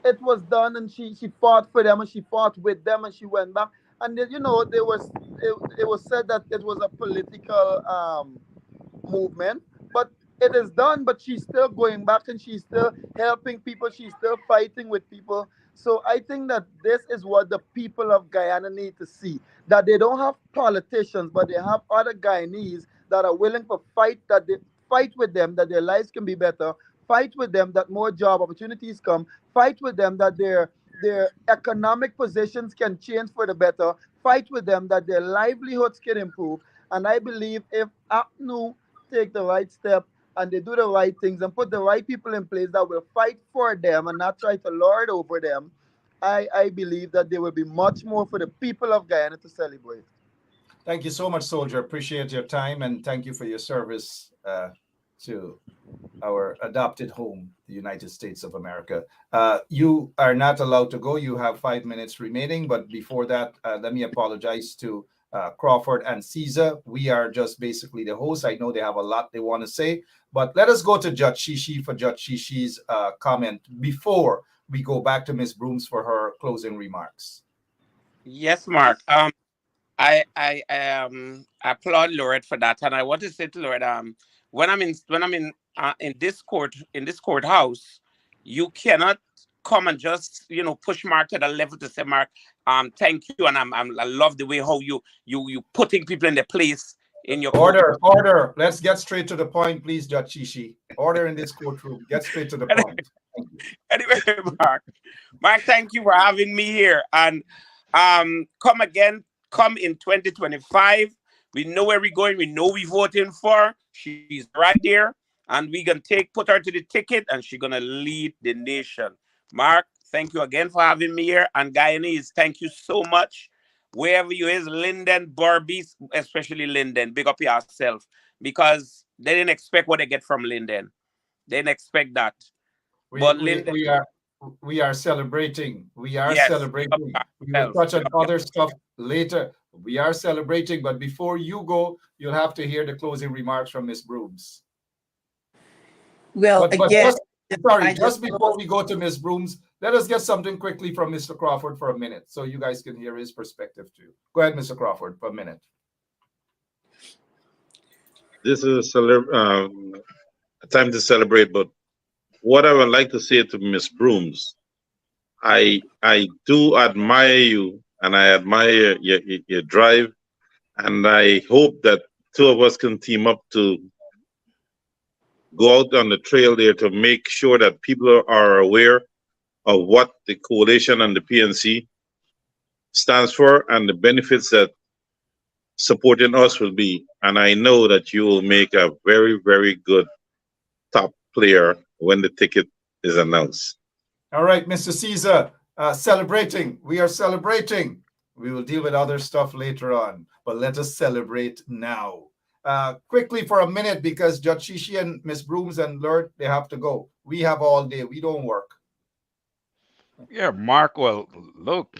it was done, and she fought for them and she fought with them and she went back. And then, it was said that it was a political movement, but it is done. But she's still going back and she's still helping people, she's still fighting with people. So I think that this is what the people of Guyana need to see, that they don't have politicians, but they have other Guyanese that are willing to fight, that they fight with them, that their lives can be better, fight with them that more job opportunities come, fight with them that their economic positions can change for the better, fight with them that their livelihoods can improve. And I believe if APNU take the right step and they do the right things and put the right people in place that will fight for them and not try to lord over them, I believe that there will be much more for the people of Guyana to celebrate. Thank you so much, Soldier. Appreciate your time and thank you for your service to our adopted home, the United States of America. You are not allowed to go. You have 5 minutes remaining. But before that, let me apologize to Crawford and Caesar. We are just basically the hosts. I know they have a lot they want to say, but let us go to Judge Shishi for Judge Shishi's comment before we go back to Ms. Brooms for her closing remarks. Yes, Mark. I applaud Lorette for that, and I want to say to Lorette, when I'm in this courthouse, you cannot come and just push Mark to the level to say, Mark, thank you, and I love the way how you putting people in their place in your order. Let's get straight to the point, please, Judge Shishi. Order in this courtroom. Get straight to the point. Anyway, Mark, thank you for having me here, and come again. Come in 2025. We know where we're going. We know we're voting for. She's right there. And we can put her to the ticket and she's going to lead the nation. Mark, thank you again for having me here. And Guyanese, thank you so much. Wherever you is, Linden, Barbies, especially Linden, big up yourself. Because they didn't expect what they get from Linden. They didn't expect that. We are celebrating. We are celebrating. We will touch on other stuff later. We are celebrating, but before you go, you'll have to hear the closing remarks from Ms. Brooms. Well, just before we go to Ms. Brooms, let us get something quickly from Mr. Crawford for a minute, so you guys can hear his perspective too. Go ahead, Mr. Crawford, for a minute. This is a time to celebrate, but what I would like to say to Miss Brooms, I do admire you, and I admire your drive, and I hope that two of us can team up to go out on the trail there to make sure that people are aware of what the coalition and the PNC stands for and the benefits that supporting us will be. And I know that you will make a very, very good top player when the ticket is announced. All right, Mr. Caesar, celebrating. We are celebrating. We will deal with other stuff later on, but let us celebrate now. Quickly for a minute, because Judge Shishi and Miss Brooms and Lord, they have to go. We have all day. We don't work. Yeah, Mark, well, look,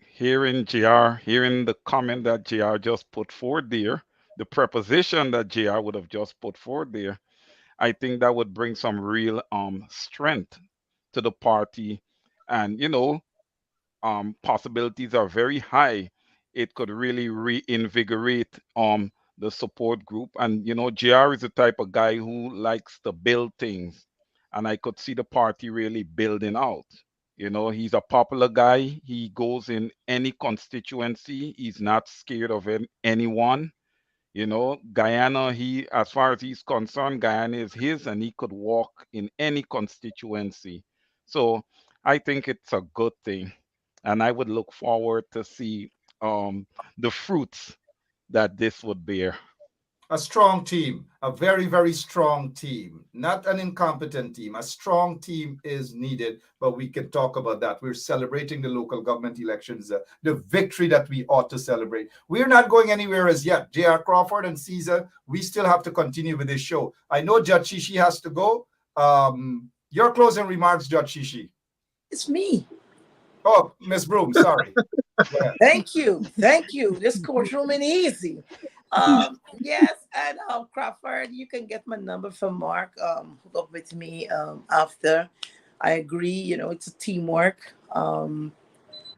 hearing the comment that JR just put forward there, the preposition that JR would have just put forward there, I think that would bring some real strength to the party. And possibilities are very high. It could really reinvigorate the support group. And JR is the type of guy who likes to build things. And I could see the party really building out. He's a popular guy. He goes in any constituency. He's not scared of anyone. Guyana, as far as he's concerned, Guyana is his, and he could walk in any constituency. So I think it's a good thing, and I would look forward to see the fruits that this would bear. A strong team, a very, very strong team, not an incompetent team. A strong team is needed, but we can talk about that. We're celebrating the local government elections, the victory that we ought to celebrate. We're not going anywhere as yet. J.R. Crawford and Caesar, we still have to continue with this show. I know Judge Shishi has to go. Your closing remarks, Judge Shishi. It's me. Oh, Miss Broom, sorry. Thank you. This courtroom ain't easy. Yes, and Crawford, you can get my number from Mark. Hook up with me after. I agree. It's a teamwork.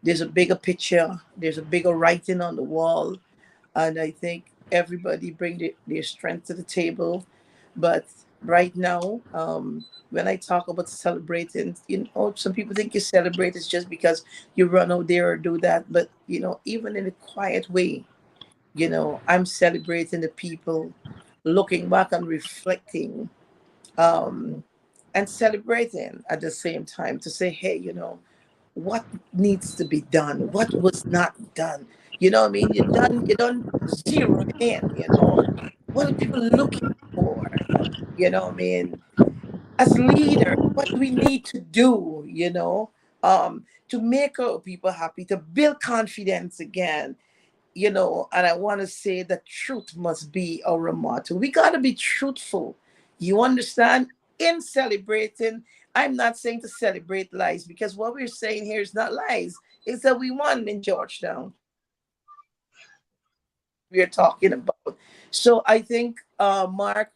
There's a bigger picture. There's a bigger writing on the wall, and I think everybody bring their strength to the table. But right now, when I talk about celebrating, some people think you celebrate is just because you run out there or do that. But even in a quiet way, I'm celebrating the people, looking back and reflecting, and celebrating at the same time to say, hey, what needs to be done, what was not done. What I mean? You done zero in, what are people looking for? What I mean? As leaders, what do we need to do, to make our people happy, to build confidence again, and I want to say that truth must be our motto. We got to be truthful. You understand? In celebrating, I'm not saying to celebrate lies, because what we're saying here is not lies. It's that we won in Georgetown. We're talking about. So I think, Mark,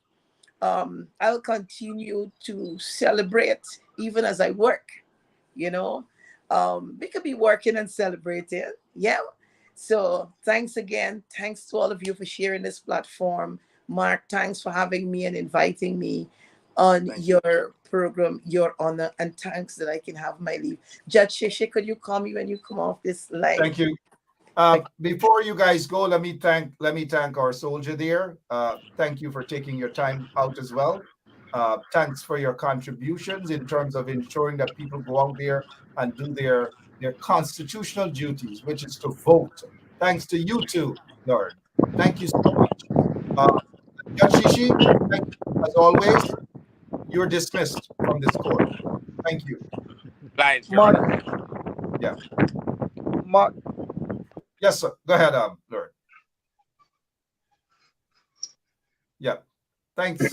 I'll continue to celebrate even as I work. You know, we could be working and celebrating. Yeah. So thanks again. Thanks to all of you for sharing this platform. Mark, thanks for having me and inviting me on your program, your honor, and thanks that I can have my leave. Judge Shishi, could you call me when you come off this line? Thank you. Before you guys go, let me thank our soldier there. Thank you for taking your time out as well. Thanks for your contributions in terms of ensuring that people go out there and do their constitutional duties, which is to vote. Thanks to you too, Lord. Thank you so much. Judge Shishi, thank you as always. You're dismissed from this court. Thank you. Lines, Your Mark, Honor. Yeah. Mark, Yes, sir. Go ahead, Lord. Yeah. Thanks.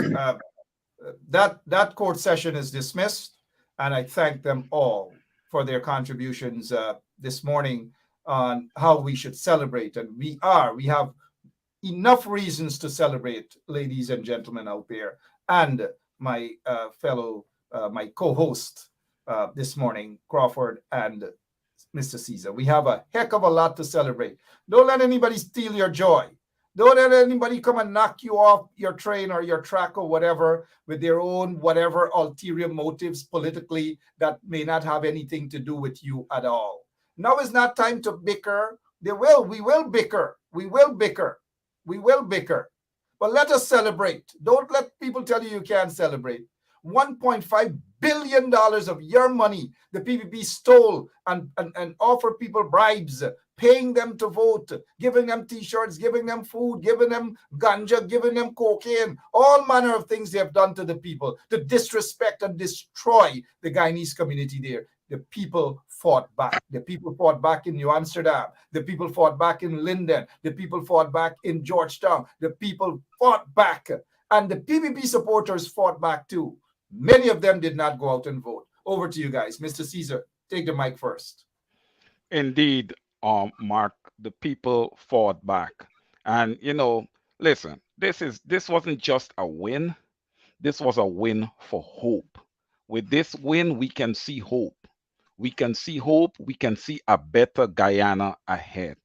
That court session is dismissed, and I thank them all for their contributions this morning on how we should celebrate. And we have enough reasons to celebrate, ladies and gentlemen out there, and my my co-host this morning, Crawford and Mr. Caesar. We have a heck of a lot to celebrate. Don't let anybody steal your joy. Don't let anybody come and knock you off your train or your track or whatever with their own whatever ulterior motives politically that may not have anything to do with you at all. Now is not time to bicker. We will bicker. We will bicker. We will bicker. But let us celebrate. Don't let people tell you you can't celebrate. $1.5 billion of your money the PPP stole and offered people bribes, paying them to vote, giving them t-shirts, giving them food, giving them ganja, giving them cocaine, all manner of things they have done to the people to disrespect and destroy the Guyanese community there. The people fought back. The people fought back in New Amsterdam. The people fought back in Linden. The people fought back in Georgetown. The people fought back. And the PPP supporters fought back too. Many of them did not go out and vote. Over to you guys. Mr. Caesar, take the mic first. Indeed, Mark, the people fought back. And listen, this wasn't just a win. This was a win for hope. With this win, we can see hope. We can see hope. We can see a better Guyana ahead.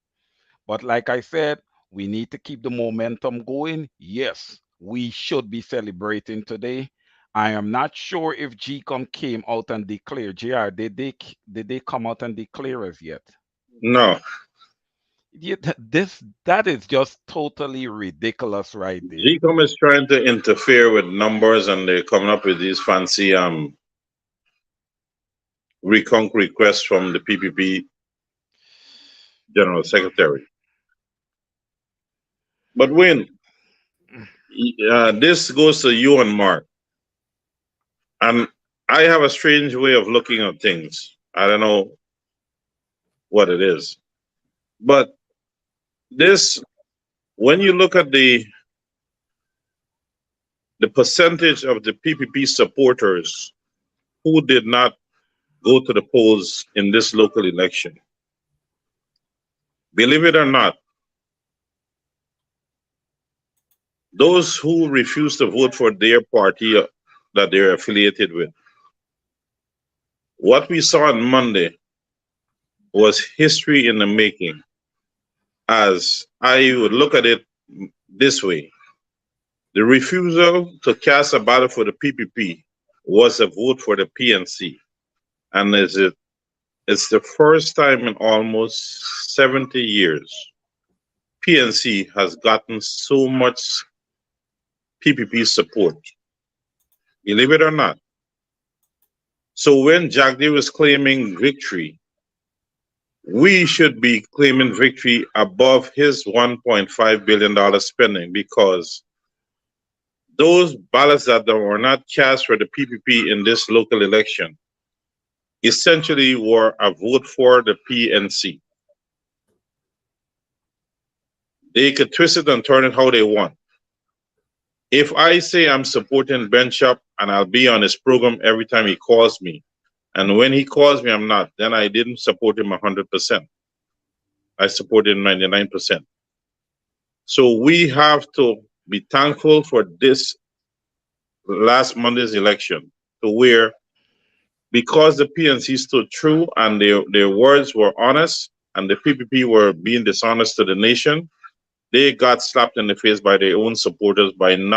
But like I said, we need to keep the momentum going. Yes, we should be celebrating today. I am not sure if GCOM came out and declared. JR, did they come out and declare as yet? No, Yeah, that is just totally ridiculous right there. GCOM is trying to interfere with numbers, and they're coming up with these fancy reconk requests from the PPP General Secretary. But Wayne, this goes to you and Mark. And I have a strange way of looking at things. I don't know what it is. But this, when you look at the percentage of the PPP supporters who did not go to the polls in this local election, believe it or not, those who refused to vote for their party that they're affiliated with, what we saw on Monday was history in the making. As I would look at it this way, the refusal to cast a ballot for the PPP was a vote for the PNC. And it's the first time in almost 70 years PNC has gotten so much PPP support. Believe it or not. So when Jack Day was claiming victory, we should be claiming victory above his $1.5 billion spending, because those ballots that were not cast for the PPP in this local election essentially were a vote for the PNC. They could twist it and turn it how they want. If I say I'm supporting Ben Shop and I'll be on his program every time he calls me, and when he calls me I'm not, then I didn't support him 100%. I supported him 99%. So we have to be thankful for this last Monday's election, to where, because the PNC stood true and their words were honest and the PPP were being dishonest to the nation, they got slapped in the face by their own supporters by them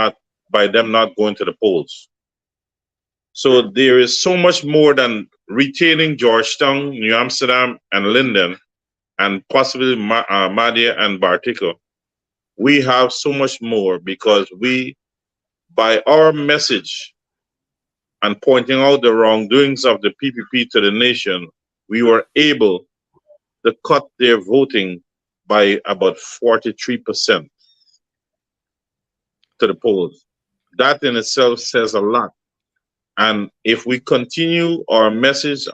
not going to the polls. So there is so much more than retaining Georgetown, New Amsterdam, and Linden, and possibly Madia and Bartico. We have so much more because we, by our message and pointing out the wrongdoings of the PPP to the nation, we were able to cut their voting by about 43% to the polls. That in itself says a lot. And if we continue our message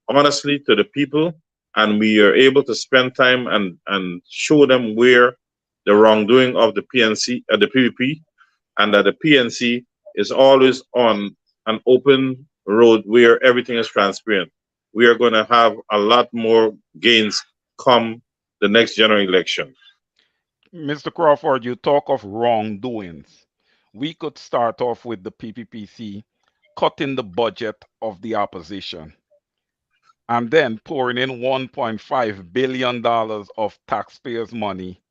honestly to the people, and we are able to spend time and show them where the wrongdoing of the PNC, the PPP, and that the PNC is always on an open road where everything is transparent, we are going to have a lot more gains come the next general election. Mr. Crawford, you talk of wrongdoings. We could start off with the PPPC cutting the budget of the opposition and then pouring in $1.5 billion of taxpayers' money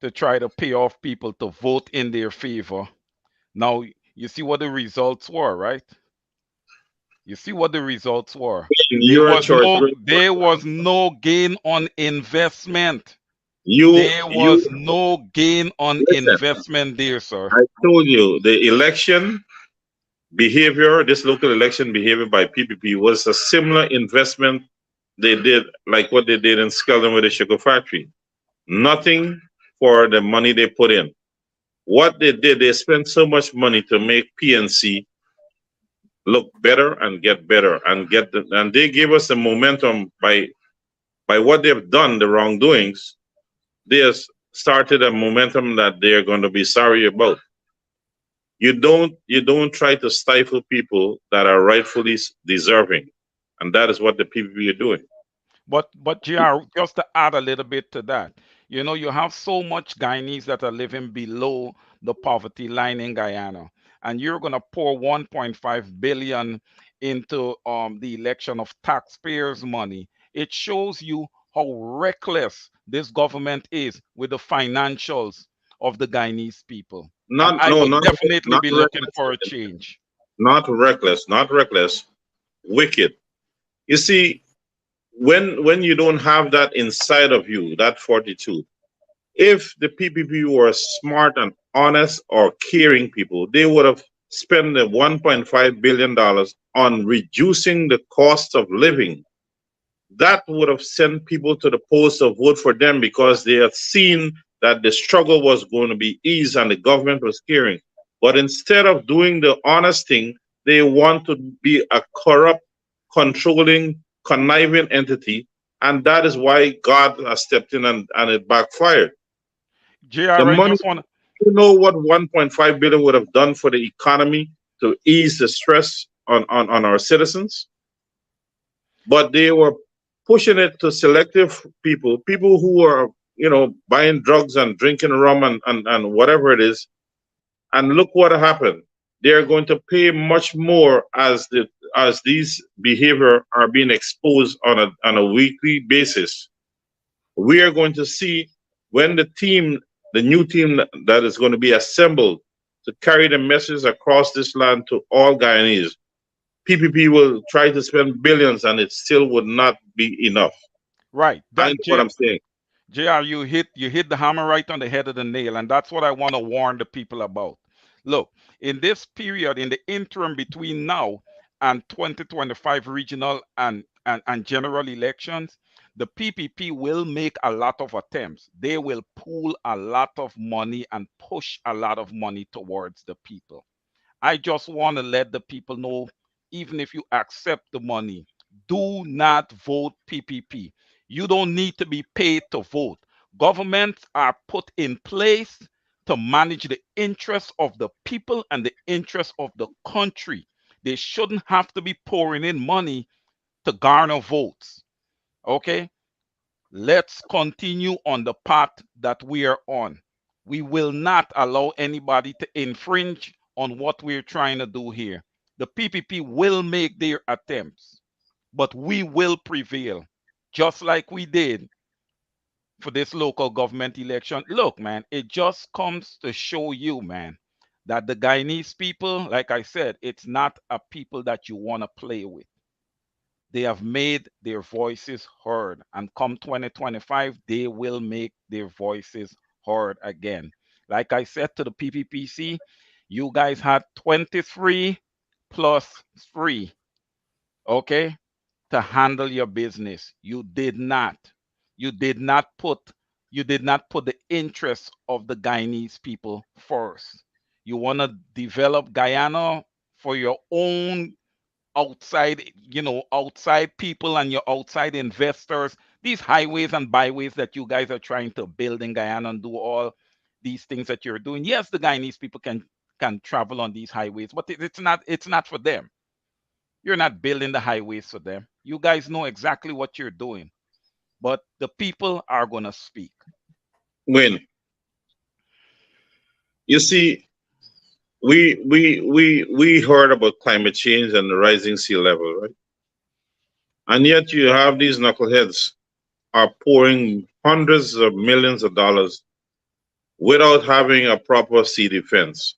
to try to pay off people to vote in their favor. Now, you see what the results were, right? You see what the results were. There You're a was church. no gain on investment. You There you was no gain on listen. investment there, sir. I told you the election behavior, this local election behavior by PPP was a similar investment they did, like what they did in Skeldon with the sugar factory. Nothing for the money they put in. What they did, they spent so much money to make PNC look better and get better and they gave us the momentum by what they've done, the wrongdoings. They have started a momentum that they're going to be sorry about. You don't try to stifle people that are rightfully deserving, and that is what the PPP are doing. But GR, just to add a little bit to that, you know, you have so much Guyanese that are living below the poverty line in Guyana, and you're gonna pour 1.5 billion into the election of taxpayers' money. It shows you how reckless this government is with the financials of the Guyanese people. And Not I no, would not definitely not be looking reckless, for a change. not reckless, wicked. You see, when you don't have that inside of you, that fortitude. If the PPP were smart and honest or caring people, they would have spent the $1.5 billion on reducing the cost of living. That would have sent people to the polls to vote for them because they had seen that the struggle was going to be eased and the government was caring. But instead of doing the honest thing, they want to be a corrupt, controlling, conniving entity. And that is why God has stepped in and it backfired. The GR, I money, just want you know what 1.5 billion would have done for the economy to ease the stress on our citizens? But they were pushing it to selective people who are, buying drugs and drinking rum and whatever it is. And look what happened. They're going to pay much more as these behavior are being exposed on a weekly basis. We are going to see when the new team that is going to be assembled to carry the message across this land to all Guyanese. PPP will try to spend billions and it still would not be enough. right. I know That what I'm saying. JR, you hit the hammer right on the head of the nail, and that's what I want to warn the people about. Look, in this period, in the interim between now and 2025 regional and general elections, the PPP will make a lot of attempts. They will pool a lot of money and push a lot of money towards the people. I just want to let the people know, even if you accept the money, do not vote PPP. You don't need to be paid to vote. Governments are put in place to manage the interests of the people and the interests of the country. They shouldn't have to be pouring in money to garner votes. Okay? Let's continue on the path that we are on. We will not allow anybody to infringe on what we're trying to do here. The PPP will make their attempts, but we will prevail, just like we did for this local government election. Look, man, it just comes to show you, man, that the Guyanese people, like I said, it's not a people that you want to play with. They have made their voices heard, and come 2025 they will make their voices heard again. Like I said to the PPPC, you guys had 23 plus 3, okay, to handle your business. You did not put the interests of the Guyanese people first. You want to develop Guyana for your own outside people and your outside investors. These highways and byways that you guys are trying to build in Guyana and do all these things that you're doing. Yes, the Guyanese people can travel on these highways, but it's not for them. You're not building the highways for them. You guys know exactly what you're doing, but the people are gonna speak. When you see, we heard about climate change and the rising sea level, right? And yet you have these knuckleheads are pouring hundreds of millions of dollars without having a proper sea defense.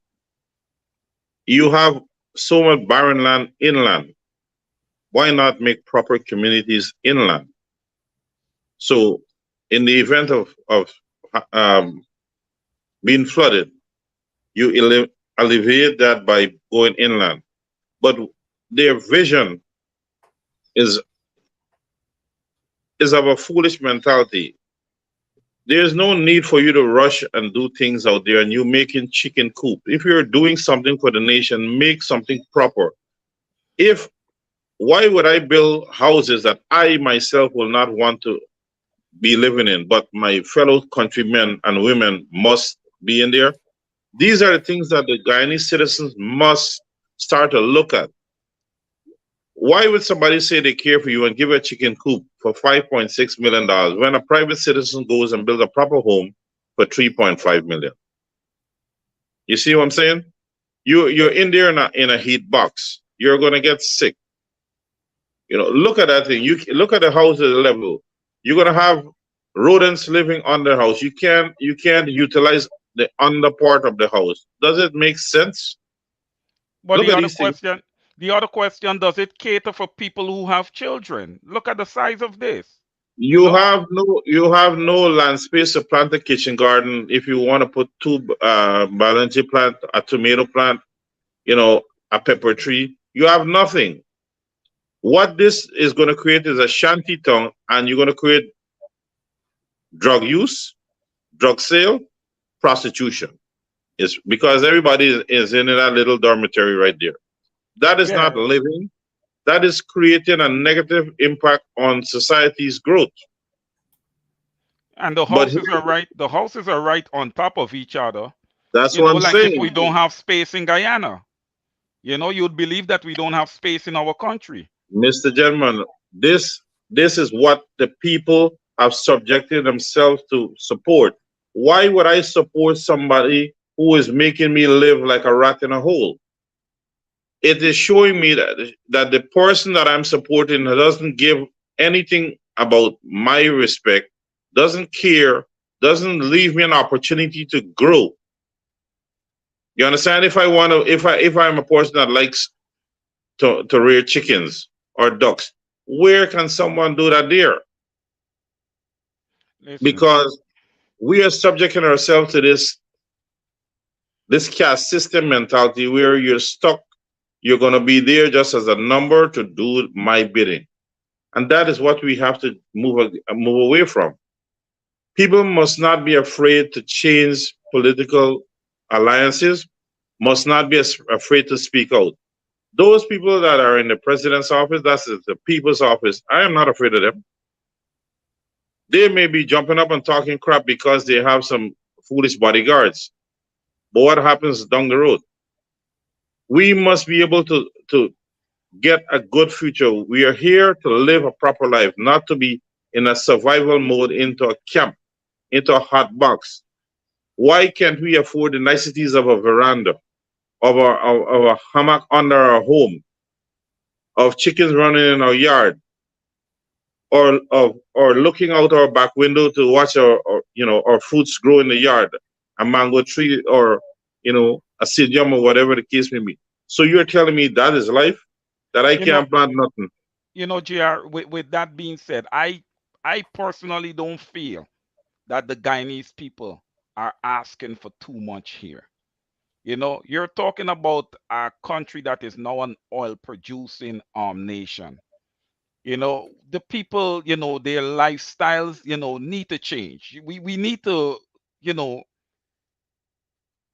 You have so much barren land inland. Why not make proper communities inland? So, in the event of um, being flooded, you alleviate that by going inland. But their vision is of a foolish mentality. There's no need for you to rush and do things out there and you making chicken coop. If you're doing something for the nation, make something proper. If Why would I build houses that I myself will not want to be living in, but my fellow countrymen and women must be in there? These are the things that the Guyanese citizens must start to look at. Why would somebody say they care for you and give a chicken coop for $5.6 million when a private citizen goes and builds a proper home for $3.5 million? You see what I'm saying? You're in there in a heat box. You're going to get sick. Look at that thing. You look at the house at the level. You're going to have rodents living on the house. You can't utilize the under part of the house. Does it make sense? But Look at these things. The other question, does it cater for people who have children? Look at the size of this. You have no land space to plant a kitchen garden. If you want to put two balanji plant, a tomato plant, a pepper tree, you have nothing. What this is going to create is a shanty town, and you're going to create drug use, drug sale, prostitution. It's because everybody is in that little dormitory right there. That is not living. That is creating a negative impact on society's growth. And the houses are right. The houses are right on top of each other. That's what I'm saying. If we don't have space in Guyana, you'd believe that we don't have space in our country. Mr. Gentleman, this is what the people have subjected themselves to support. Why would I support somebody who is making me live like a rat in a hole? It is showing me that the person that I'm supporting doesn't give anything about my respect, doesn't care, doesn't leave me an opportunity to grow. You understand? If I'm a person that likes to rear chickens or ducks, where can someone do that there? Listen. Because we are subjecting ourselves to this caste system mentality where you're stuck. You're going to be there just as a number to do my bidding. And that is what we have to move away from. People must not be afraid to change political alliances, must not be afraid to speak out. Those people that are in the president's office, that's the people's office, I am not afraid of them. They may be jumping up and talking crap because they have some foolish bodyguards. But what happens down the road? We must be able to get a good future. We are here to live a proper life, not to be in a survival mode into a camp, into a hot box. Why can't we afford the niceties of a veranda, of a hammock under our home, of chickens running in our yard, or looking out our back window to watch our fruits grow in the yard, a mango tree or a psyllium or whatever the case may be. So you're telling me that is life? That I can't plant nothing? JR, with that being said, I personally don't feel that the Guyanese people are asking for too much here. You're talking about a country that is now an oil producing nation. The people, their lifestyles, need to change. We need to,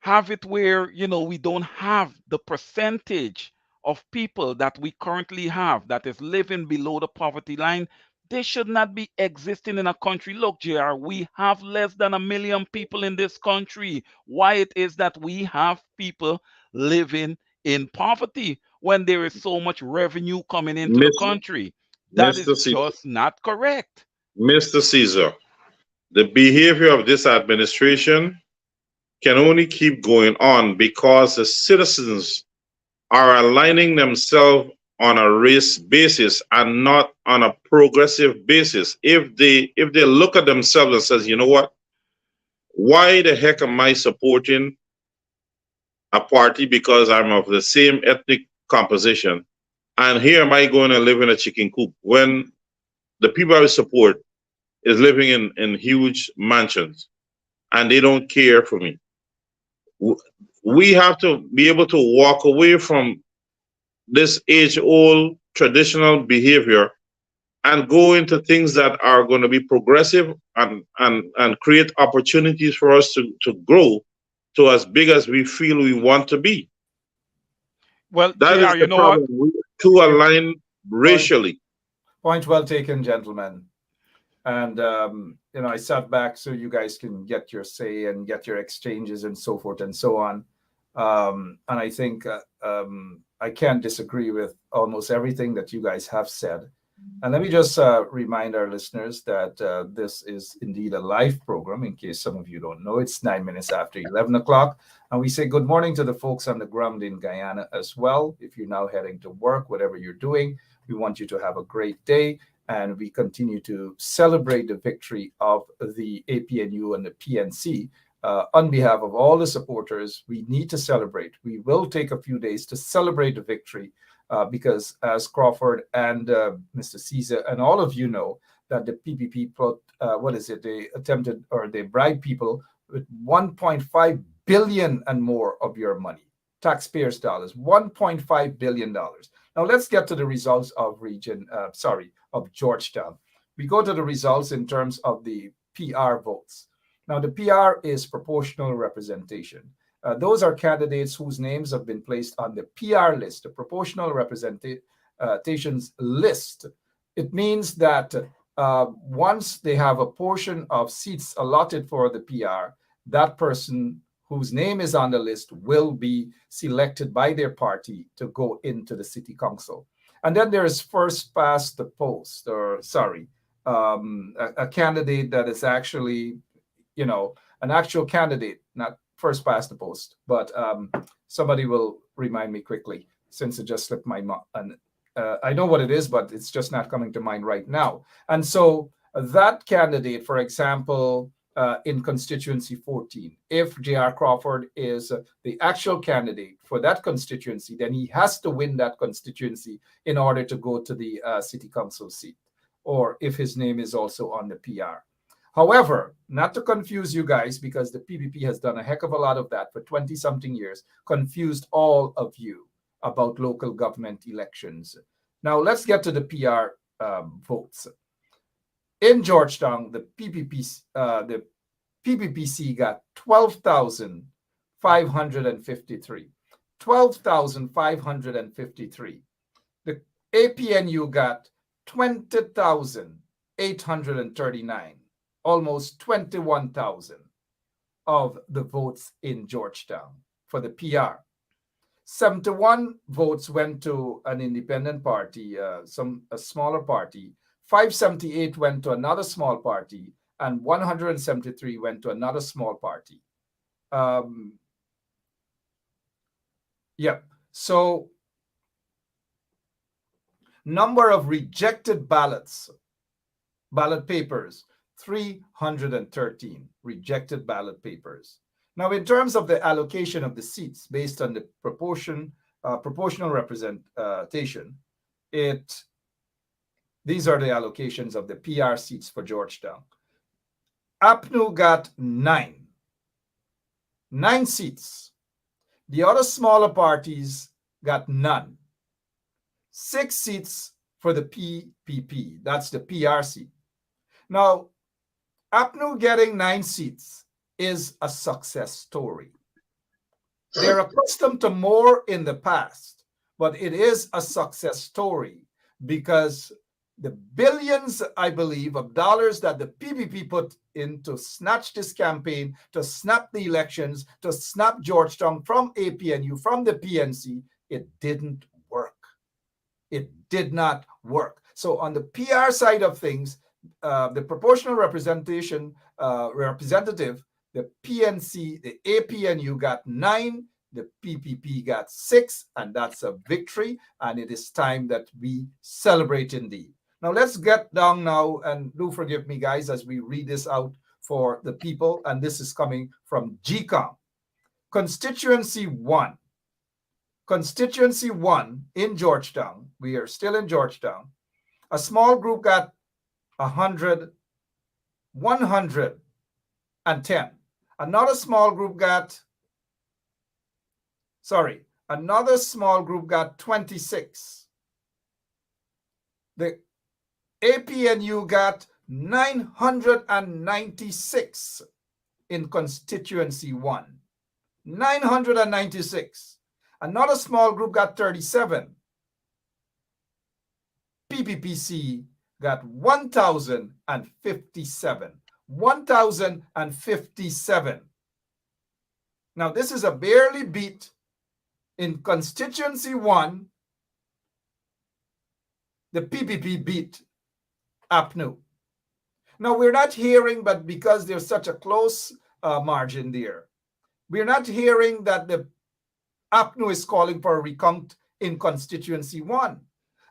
have it where, we don't have the percentage of people that we currently have that is living below the poverty line. They should not be existing in a country. Look, JR, we have less than 1 million people in this country. Why it is that we have people living in poverty when there is so much revenue coming into the country? That is just not correct. Mr. Caesar, the behavior of this administration can only keep going on because the citizens are aligning themselves on a race basis and not on a progressive basis. If they look at themselves and says, you know what, why the heck am I supporting a party because I'm of the same ethnic composition? And here am I going to live in a chicken coop when the people I support is living in huge mansions and they don't care for me. We have to be able to walk away from this age old traditional behavior and go into things that are going to be progressive and create opportunities for us to grow to as big as we feel we want to be. Well, That is JR, you the know what? problem. We too align Point, racially. point well taken, gentlemen. And I sat back so you guys can get your say and get your exchanges and so forth and so on. And I think I can't disagree with almost everything that you guys have said. And let me just remind our listeners that this is indeed a live program. In case some of you don't know, it's 9 minutes after 11 o'clock. And we say good morning to the folks on the ground in Guyana as well. If you're now heading to work, whatever you're doing, we want you to have a great day. And we continue to celebrate the victory of the APNU and the PNC. On behalf of all the supporters, we need to celebrate. We will take a few days to celebrate the victory because, as Crawford and Mr. Caesar and all of you know, that the PPP put, they attempted or they bribed people with 1.5 billion and more of your money, taxpayers' dollars, $1.5 billion. Now let's get to the results of of Georgetown. We go to the results in terms of the PR votes. Now the PR is proportional representation. Those are candidates whose names have been placed on the PR list, the proportional representations list. It means that once they have a portion of seats allotted for the PR, that person whose name is on the list will be selected by their party to go into the city council. And then there's first past the post, a candidate that is actually, an actual candidate, not first past the post, but somebody will remind me quickly since it just slipped my mind. And I know what it is, but it's just not coming to mind right now. And so that candidate, for example, in constituency 14, if J.R. Crawford is the actual candidate for that constituency, then he has to win that constituency in order to go to the city council seat, or if his name is also on the PR. However, not to confuse you guys, because the PPP has done a heck of a lot of that for 20-something years, confused all of you about local government elections. Now, let's get to the PR votes. In Georgetown, the PPPC got 12,553. 12,553. The APNU got 20,839. Almost 21,000 of the votes in Georgetown for the PR. 71 votes went to an independent party, a smaller party. 578 went to another small party, and 173 went to another small party. So number of rejected ballot papers, 313 rejected ballot papers. Now, in terms of the allocation of the seats based on the proportional representation, these are the allocations of the PR seats for Georgetown. APNU got 9 seats. The other smaller parties got none. 6 seats for the PPP, that's the PR seat. Now, APNU getting 9 seats is a success story. They're accustomed to more in the past, but it is a success story because the billions, I believe, of dollars that the PPP put in to snatch this campaign, to snap the elections, to snap Georgetown from APNU, from the PNC, it didn't work. It did not work. So on the PR side of things, the proportional representation representative, the PNC, the APNU got 9, the PPP got 6, and that's a victory. And it is time that we celebrate indeed. Now let's get down now, and do forgive me, guys, as we read this out for the people, and this is coming from GCOM. Constituency 1. Constituency 1 in Georgetown. We are still in Georgetown. A small group got 100, 110. Another small group got, another small group got 26. The APNU got 996 in constituency 1. 996. Another small group got 37. PPPC got 1,057. 1,057. Now, this is a barely beat in constituency 1. The PPP beat APNU. Now, we're not hearing, but because there's such a close margin there, we're not hearing that the APNU is calling for a recount in constituency 1.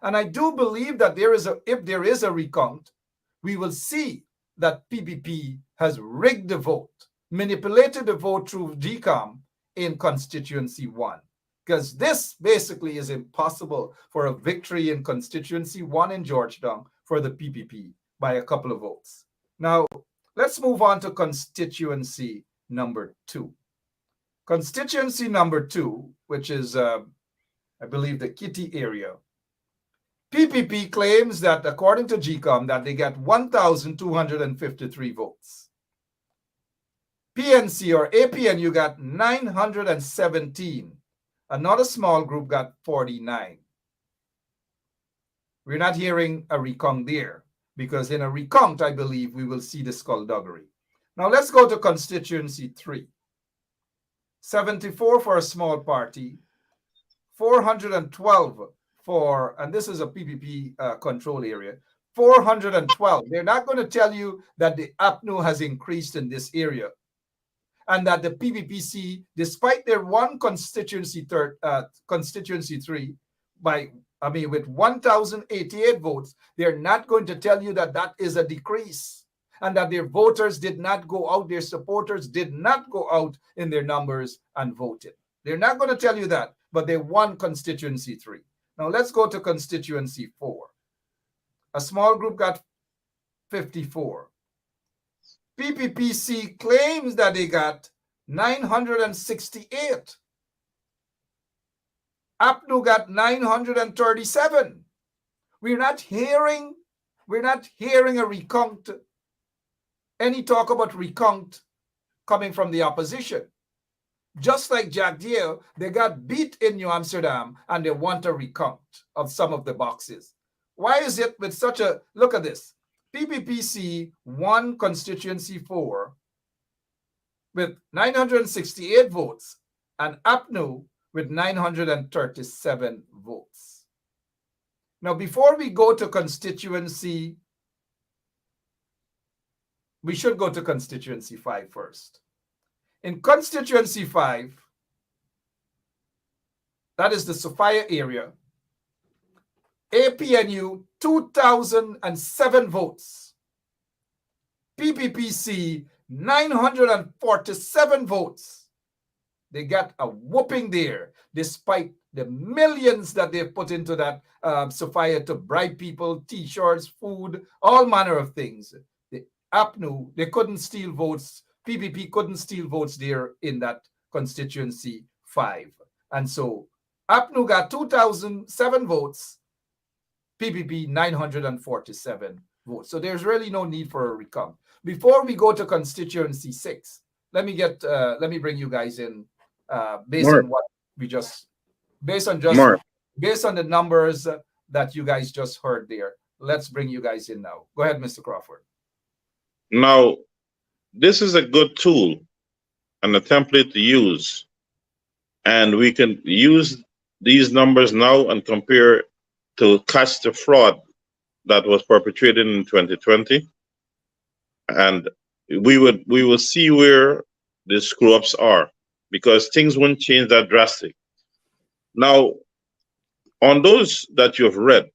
And I do believe that if there is a recount, we will see that PPP has rigged the vote, manipulated the vote through GCOM in constituency 1. Because this basically is impossible for a victory in constituency 1 in Georgetown for the PPP by a couple of votes. Now, let's move on to constituency number 2. Constituency number 2, which is, I believe, the Kitty area. PPP claims that, according to GCOM, that they got 1,253 votes. PNC or APNU got 917. Another small group got 49. We're not hearing a recount there, because in a recount, I believe, we will see the skullduggery. Now, let's go to constituency 3. 74 for a small party, 412 for, and this is a PPP control area, 412. They're not going to tell you that the APNU has increased in this area, and that the PPPC, despite their one constituency 3, with 1,088 votes, they're not going to tell you that that is a decrease, and that their voters did not go out, their supporters did not go out in their numbers and voted. They're not going to tell you that, but they won constituency 3. Now let's go to constituency 4. A small group got 54. PPPC claims that they got 968. APNU got 937. We're not hearing a recount, any talk about recount coming from the opposition. Just like Jack Deere, they got beat in New Amsterdam and they want a recount of some of the boxes. Why is it with such a, look at this, PPPC won constituency 4 with 968 votes and APNU with 937 votes. Now, before we go to constituency, we should go to constituency 5 first. In constituency 5, that is the Sophia area, APNU 2,007 votes. PPPC 947 votes. They got a whooping there, despite the millions that they've put into that Sophia to bribe people, t-shirts, food, all manner of things. The APNU, they couldn't steal votes. PPP couldn't steal votes there in that constituency 5. And so APNU got 2,007 votes, PPP 947 votes. So there's really no need for a recount. Before we go to constituency 6, let me bring you guys in based on what we just, based on the numbers that you guys just heard there. Let's bring you guys in now. Go ahead, Mr. Crawford. Now, this is a good tool and a template to use. And we can use these numbers now and compare to catch the fraud that was perpetrated in 2020. And we will see where the screw-ups are, because things won't change that drastic. Now, on those that you have read,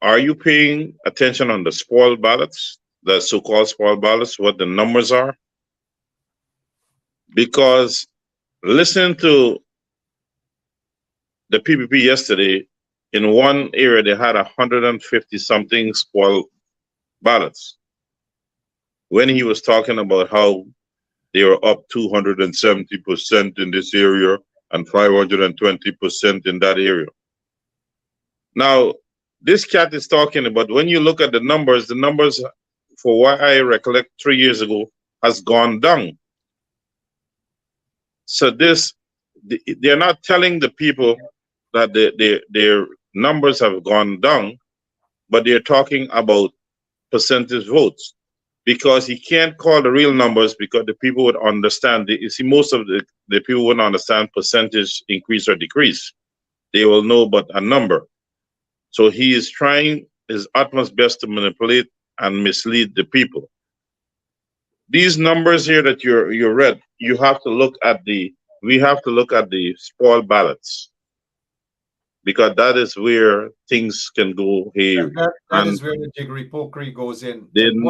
are you paying attention on the spoiled ballots? the so-called spoil ballots, what the numbers are? Because listening to the PPP yesterday, in one area they had 150 something spoil ballots. When he was talking about how they were up 270% in this area and 520% in that area. Now, this cat is talking about, when you look at the numbers, for what I recollect 3 years ago, has gone down. So they're not telling the people that their numbers have gone down, but they're talking about percentage votes, because he can't call the real numbers, because the people would understand. You see, most of the people wouldn't understand percentage increase or decrease. They will know but a number. So he is trying his utmost best to manipulate and mislead the people. These numbers here that you read, we have to look at the spoil ballots, because that is where things can go haywire. That is where the jiggery pokery goes in. Then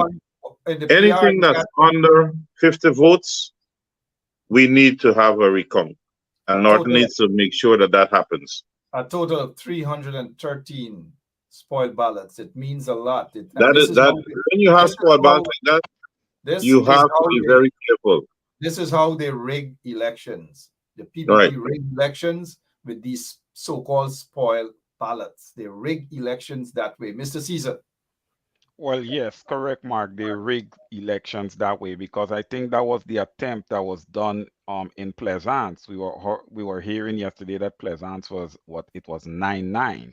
In the PR, anything that's under 50 votes, we need to have a recount. And Norton needs to make sure that happens. A total of 313 spoiled ballots. It means a lot. When you have spoiled ballots like that, you have to be very careful. This is how they rig elections. The PPP rig elections with these so-called spoiled ballots. They rig elections that way. Mr. Caesar. Well, yes, correct, Mark. They rigged elections that way, because I think that was the attempt that was done in Plaisance. We were hearing yesterday that Plaisance was 9-9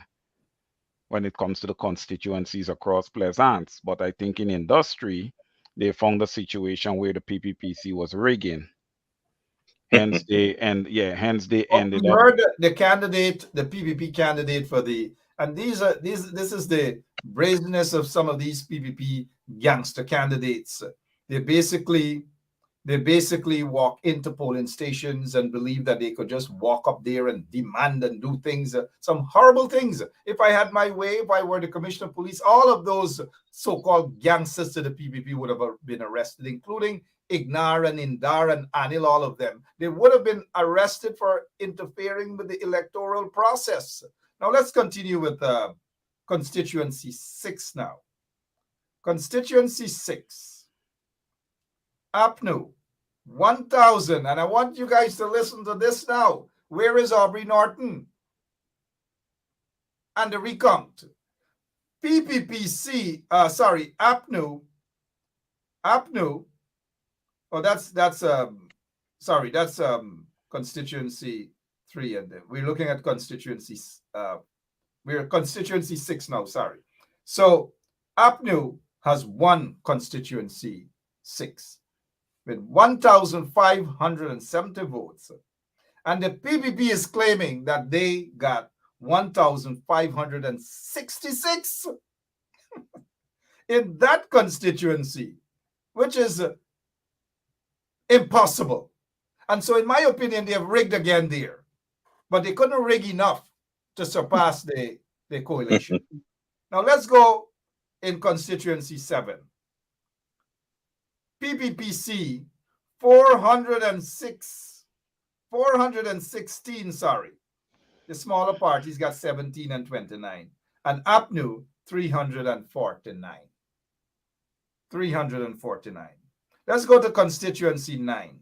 when it comes to the constituencies across Plaisance. But I think in industry, they found a situation where the PPPC was rigging. Hence they ended We up. heard the candidate, the PPP candidate for the, and this is the brazenness of some of these PPP gangster candidates. They basically walk into polling stations and believe that they could just walk up there and demand and do things, some horrible things. If I had my way, if I were the commissioner of police, all of those so-called gangsters to the PPP would have been arrested, including Ignar and Indar and Anil, all of them. They would have been arrested for interfering with the electoral process. Now let's continue with constituency 6 now. Constituency 6. Apnu, 1,000. And I want you guys to listen to this now. Where is Aubrey Norton? And the recount. PPPC, Apnu. Oh, that's constituency 3, and we're looking at constituencies. We're constituency 6 now. Sorry. So Apnu has one constituency 6 with 1,570 votes, and the PPP is claiming that they got 1,566 in that constituency, which is impossible. And so in my opinion, they have rigged again there, but they couldn't rig enough to surpass the coalition. Now let's go in constituency 7. PPPC 416, the smaller parties got 17 and 29, and Apnu 349. Let's go to constituency 9.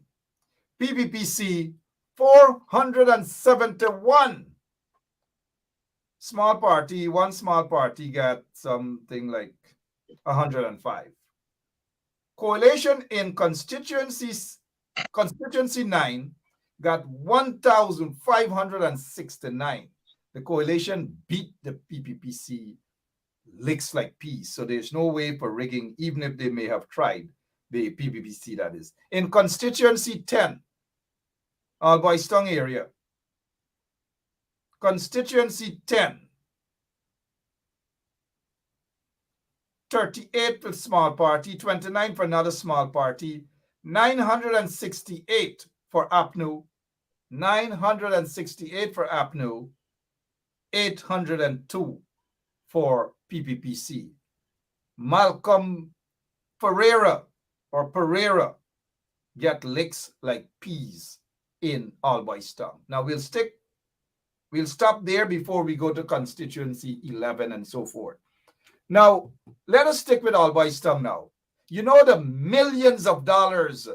PPPC 471. One small party got something like 105. Coalition in constituency 9 got 1,569. The coalition beat the PPPC licks like peas. So there's no way for rigging, even if they may have tried, the PPPC, that is. In constituency 10, Alboiston area, constituency 10, 38 for small party, 29 for another small party, 968 for Apnu, 802 for PPPC. Malcolm Ferreira or Pereira get licks like peas in Alboiston. Now we'll stop there before we go to constituency 11 and so forth. Now, let us stick with Alboiston now. You know the millions of dollars,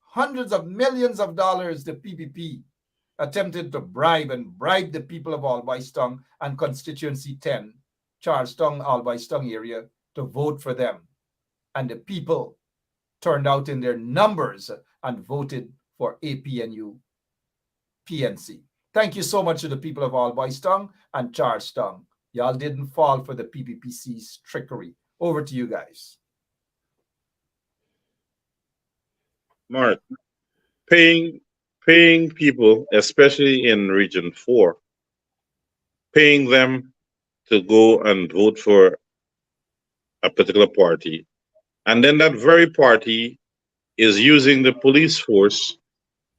hundreds of millions of dollars the PPP attempted to bribe the people of Alboiston and constituency 10, Charlestown, Alboiston area, to vote for them. And the people turned out in their numbers and voted for APNU PNC. Thank you so much to the people of Alboiston and Charlestown. Y'all didn't fall for the PPPC's trickery. Over to you guys. Mark, paying people, especially in Region 4, paying them to go and vote for a particular party, and then that very party is using the police force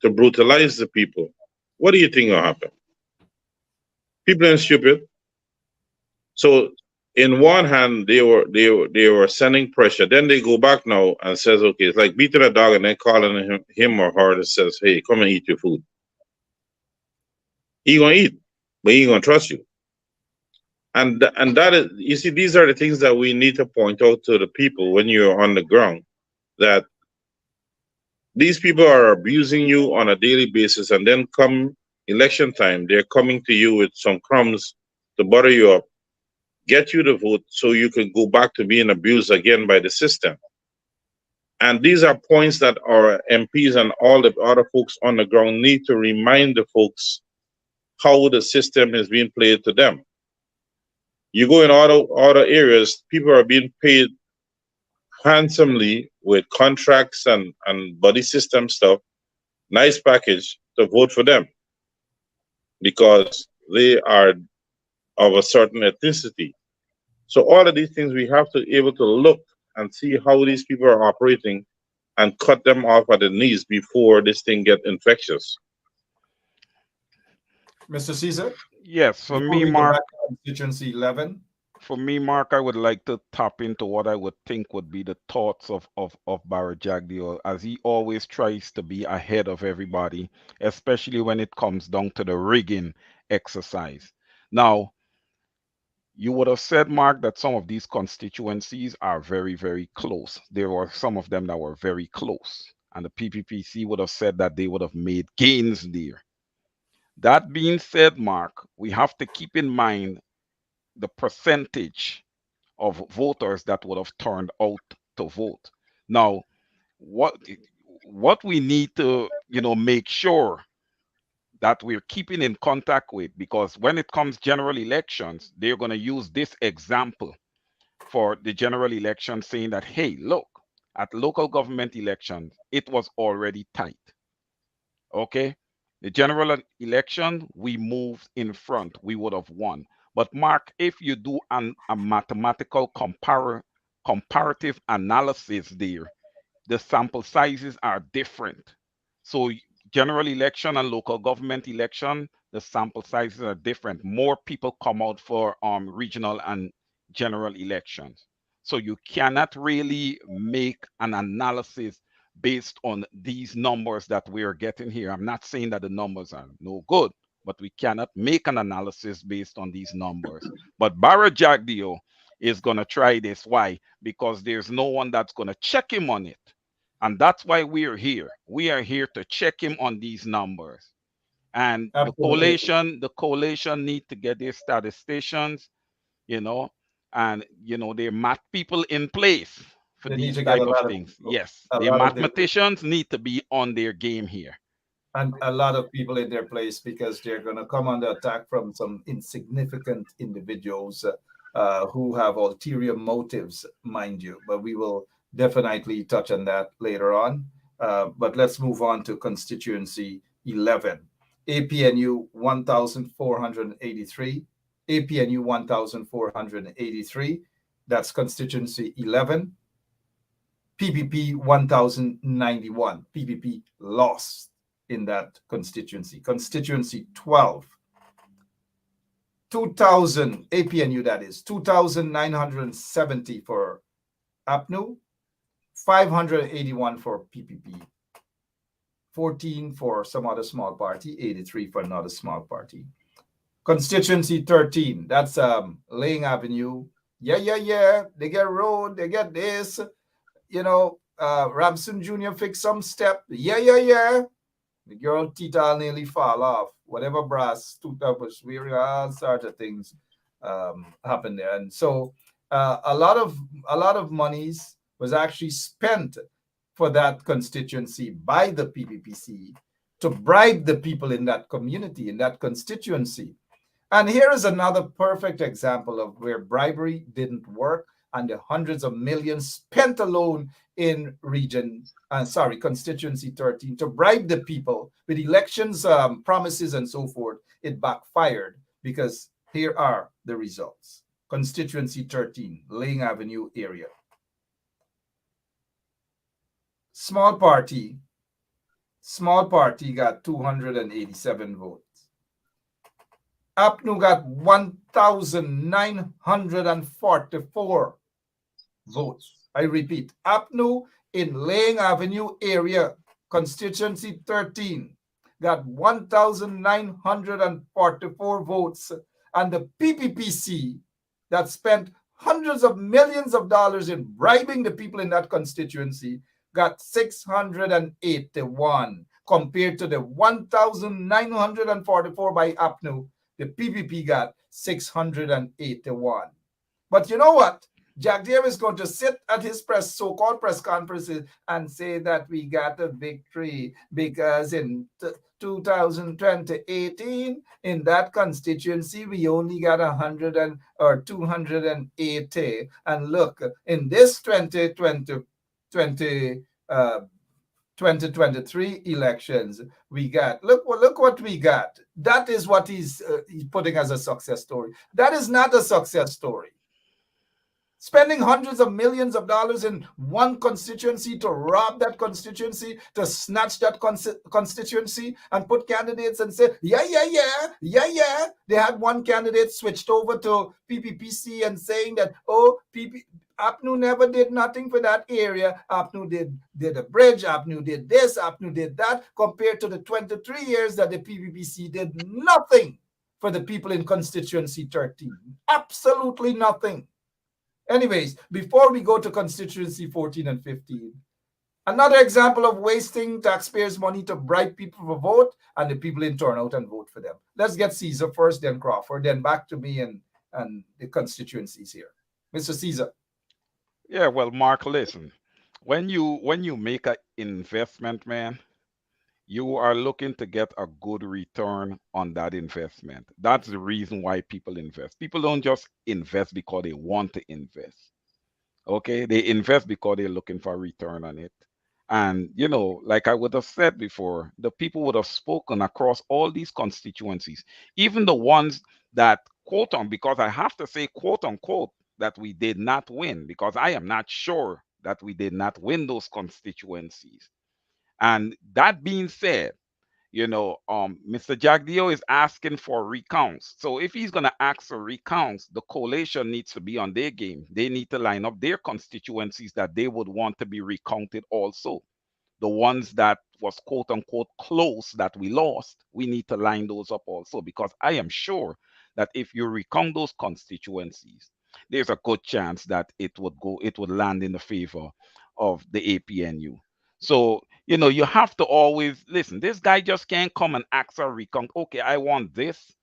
to brutalize the people. What do you think will happen? People are stupid. So in one hand, they were sending pressure. Then they go back now and says, okay, it's like beating a dog and then calling him or her and says, hey, come and eat your food. He gonna eat, but he gonna trust you. And that is, you see, these are the things that we need to point out to the people when you're on the ground, that these people are abusing you on a daily basis, and then come election time, they're coming to you with some crumbs to butter you up, get you to vote so you can go back to being abused again by the system. And these are points that our MPs and all the other folks on the ground need to remind the folks how the system is being played to them. You go in other areas, people are being paid handsomely with contracts and buddy system stuff, nice package to vote for them because they are of a certain ethnicity. So all of these things we have to be able to look and see how these people are operating and cut them off at the knees before this thing get infectious. Mr. Caesar? Yes, for Before me, we go Mark. back to constituency 11. For me, Mark, I would like to tap into what I would think would be the thoughts of Barra Jagdeo, as he always tries to be ahead of everybody, especially when it comes down to the rigging exercise. Now, you would have said, Mark, that some of these constituencies are very, very close. There were some of them that were very close. And the PPPC would have said that they would have made gains there. That being said, Mark, we have to keep in mind the percentage of voters that would have turned out to vote. Now, what we need to make sure that we're keeping in contact with, because when it comes general elections, they're going to use this example for the general election, saying that, hey, look, at local government elections, it was already tight. Okay, the general election, we moved in front, we would have won. But Mark, if you do a mathematical comparative analysis there, the sample sizes are different. So general election and local government election, the sample sizes are different. More people come out for regional and general elections. So you cannot really make an analysis based on these numbers that we are getting here. I'm not saying that the numbers are no good, but we cannot make an analysis based on these numbers. But Barra Jagdeo is going to try this. Why? Because there's no one that's going to check him on it. And that's why we are here. We are here to check him on these numbers. And Absolutely. the coalition need to get their statisticians, and their math people in place for They need these to get type of things. Yes, the mathematicians need to be on their game here. And a lot of people in their place, because they're going to come under attack from some insignificant individuals who have ulterior motives, mind you. But we will definitely touch on that later on. But let's move on to constituency 11. APNU 1,483. APNU 1,483. That's constituency 11. PPP 1,091. PPP lost in that constituency. Constituency 12. 2,000 APNU, that is 2,970 for APNU, 581 for PPP, 14 for some other small party, 83 for another small party. Constituency 13, that's Laying Avenue. Yeah. They get road, they get this. Ramson Jr. fixed some step. Yeah. The girl Tita nearly fall off. Whatever brass, tooth up was weary, all sorts of things happen there. And so a lot of monies was actually spent for that constituency by the PPPC to bribe the people in that community, in that constituency. And here is another perfect example of where bribery didn't work and the hundreds of millions spent alone in constituency 13 to bribe the people with elections promises and so forth. It backfired because here are the results. Constituency 13, Laying Avenue area. Small party got 287 votes. APNU got 1,944 votes. I repeat, APNU in Laying Avenue area, constituency 13, got 1,944 votes. And the PPPC that spent hundreds of millions of dollars in bribing the people in that constituency got 681 compared to the 1,944 by APNU. The PPP got 681. But you know what? Jack Deere is going to sit at his so-called press conferences and say that we got a victory because in 2018, in that constituency, we only got 280. And look, in this 2023 elections, we got look what we got. That is what he's putting as a success story. That is not a success story. Spending hundreds of millions of dollars in one constituency to rob that constituency, to snatch that constituency and put candidates and say, yeah. They had one candidate switched over to PPPC and saying that, APNU never did nothing for that area. APNU did a bridge. APNU did this. APNU did that. Compared to the 23 years that the PPPC did nothing for the people in constituency 13. Absolutely nothing. Anyways, before we go to constituency 14 and 15, another example of wasting taxpayers' money to bribe people for vote and the people in turn out and vote for them. Let's get Caesar first, then Crawford, then back to me and the constituencies here. Mr. Caesar. Yeah, well, Mark, listen. When you make an investment, man, you are looking to get a good return on that investment. That's the reason why people invest. People don't just invest because they want to invest. Okay, they invest because they're looking for a return on it. And like I would have said before, the people would have spoken across all these constituencies, even the ones that quote on, because I have to say quote unquote that we did not win, because I am not sure that we did not win those constituencies. And that being said, Mr. Jagdeo is asking for recounts. So if he's going to ask for recounts, the coalition needs to be on their game. They need to line up their constituencies that they would want to be recounted also. The ones that was quote unquote close that we lost, we need to line those up also, because I am sure that if you recount those constituencies, there's a good chance that it would land in the favor of the APNU. So, you have to always listen. This guy just can't come and ask a recount. Okay, I want this,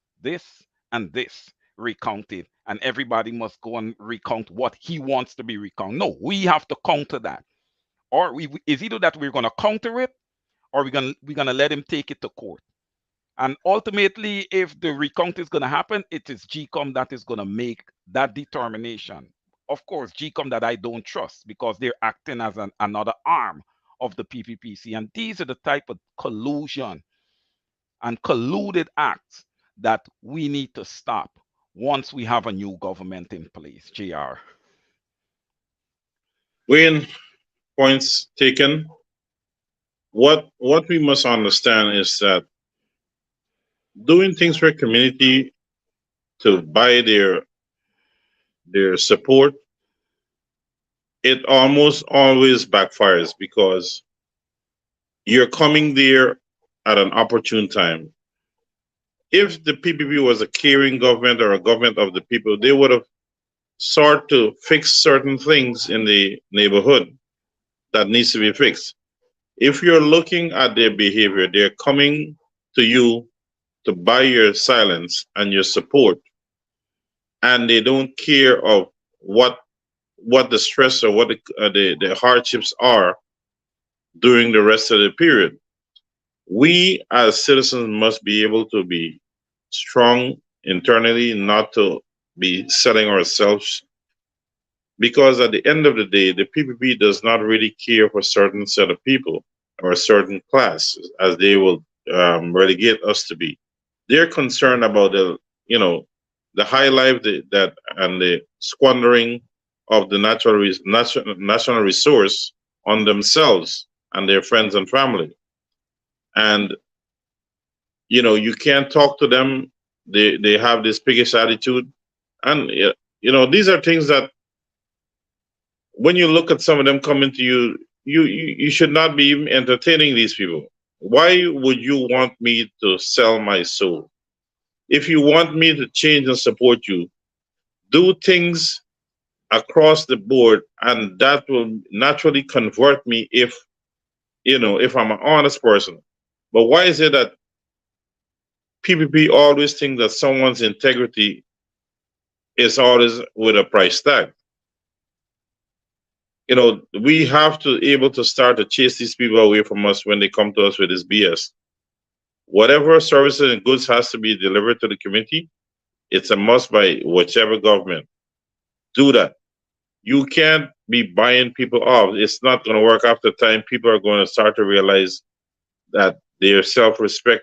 and this recounted, and everybody must go and recount what he wants to be recounted. No, we have to counter that. Or is either that we're going to counter it, or we're gonna let him take it to court. And ultimately, if the recount is going to happen, it is GCOM that is going to make that determination. Of course, GCOM that I don't trust, because they're acting as another arm of the PPPC. And these are the type of collusion and colluded acts that we need to stop once we have a new government in place. JR. Wayne, points taken. What we must understand is that doing things for community to buy their support it almost always backfires because you're coming there at an opportune time. If the PPP was a caring government or a government of the people, they would have sought to fix certain things in the neighborhood that needs to be fixed. If you're looking at their behavior, they're coming to you to buy your silence and your support, and they don't care of what the stress or what the hardships are during the rest of the period. We as citizens must be able to be strong internally, not to be selling ourselves, because at the end of the day, the PPP does not really care for a certain set of people or a certain class, as they will relegate us to be. They're concerned about the high life that and the squandering of the national resource on themselves and their friends and family. And you can't talk to them. They have this piggish attitude, and these are things that when you look at some of them coming to you, you should not be even entertaining these people. Why would you want me to sell my soul? If you want me to change and support you, do things across the board, and that will naturally convert me if I'm an honest person. But why is it that PPP always think that someone's integrity is always with a price tag? We have to able to start to chase these people away from us when they come to us with this BS. Whatever services and goods has to be delivered to the community, it's a must by whichever government. Do that. You can't be buying people off. It's not going to work after time. People are going to start to realize that their self-respect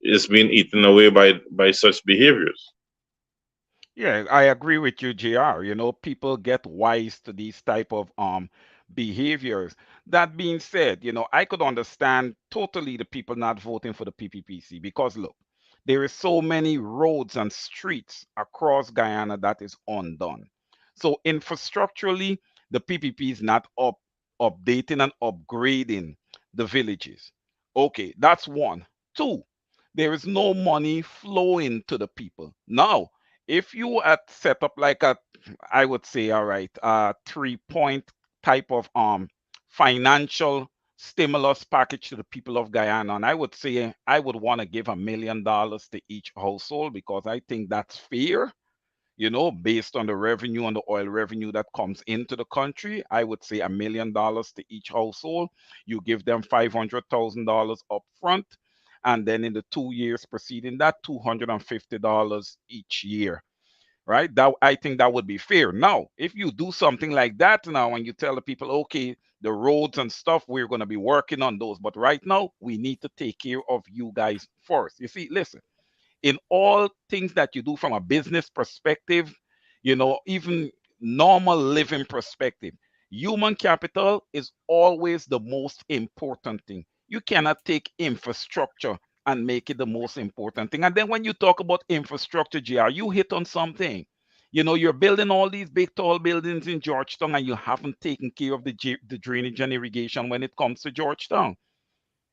is being eaten away by such behaviors. Yeah, I agree with you, JR. People get wise to these type of behaviors. That being said, I could understand totally the people not voting for the PPPC because look, there is so many roads and streets across Guyana that is undone. So infrastructurally, the PPP is not updating and upgrading the villages. Okay, that's one. Two, there is no money flowing to the people. Now, if you had set up like I would say, all right, 3 point type of financial stimulus package to the people of Guyana, and I would say I would want to give $1 million to each household because I think that's fair. Based on the revenue and the oil revenue that comes into the country, I would say $1 million to each household. You give them $500,000 up front, and then in the 2 years preceding that, $250 each year. Right? That I think that would be fair. Now, if you do something like that now and you tell the people, okay, the roads and stuff, we're going to be working on those. But right now, we need to take care of you guys first. You see, listen, in all things that you do from a business perspective, even normal living perspective, human capital is always the most important thing. You cannot take infrastructure and make it the most important thing. And then when you talk about infrastructure, GR, you hit on something. You're building all these big tall buildings in Georgetown and you haven't taken care of the drainage and irrigation when it comes to Georgetown.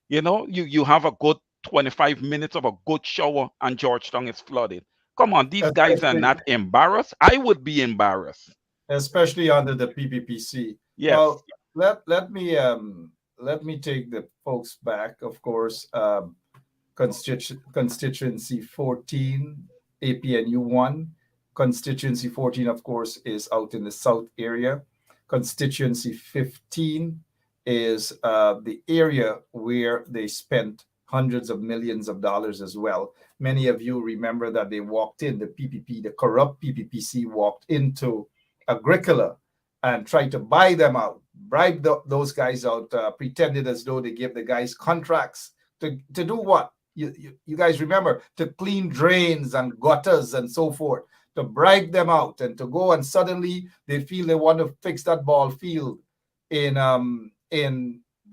You have a good 25 minutes of a good shower and Georgetown is flooded. Come on, these guys are especially not embarrassed. I would be embarrassed. especially under the PPPC. Yes. Well, let me take the folks back. Of course, constituency 14, APNU 1. Constituency 14, of course, is out in the south area. Constituency 15 is the area where they spent hundreds of millions of dollars as well. Many of you remember that they walked in, the PPP, the corrupt PPPC walked into Agricola and tried to buy them out, bribe those guys out, pretended as though they give the guys contracts to do what? You guys remember, to clean drains and gutters and so forth, to bribe them out and to go, and suddenly they feel they want to fix that ball field in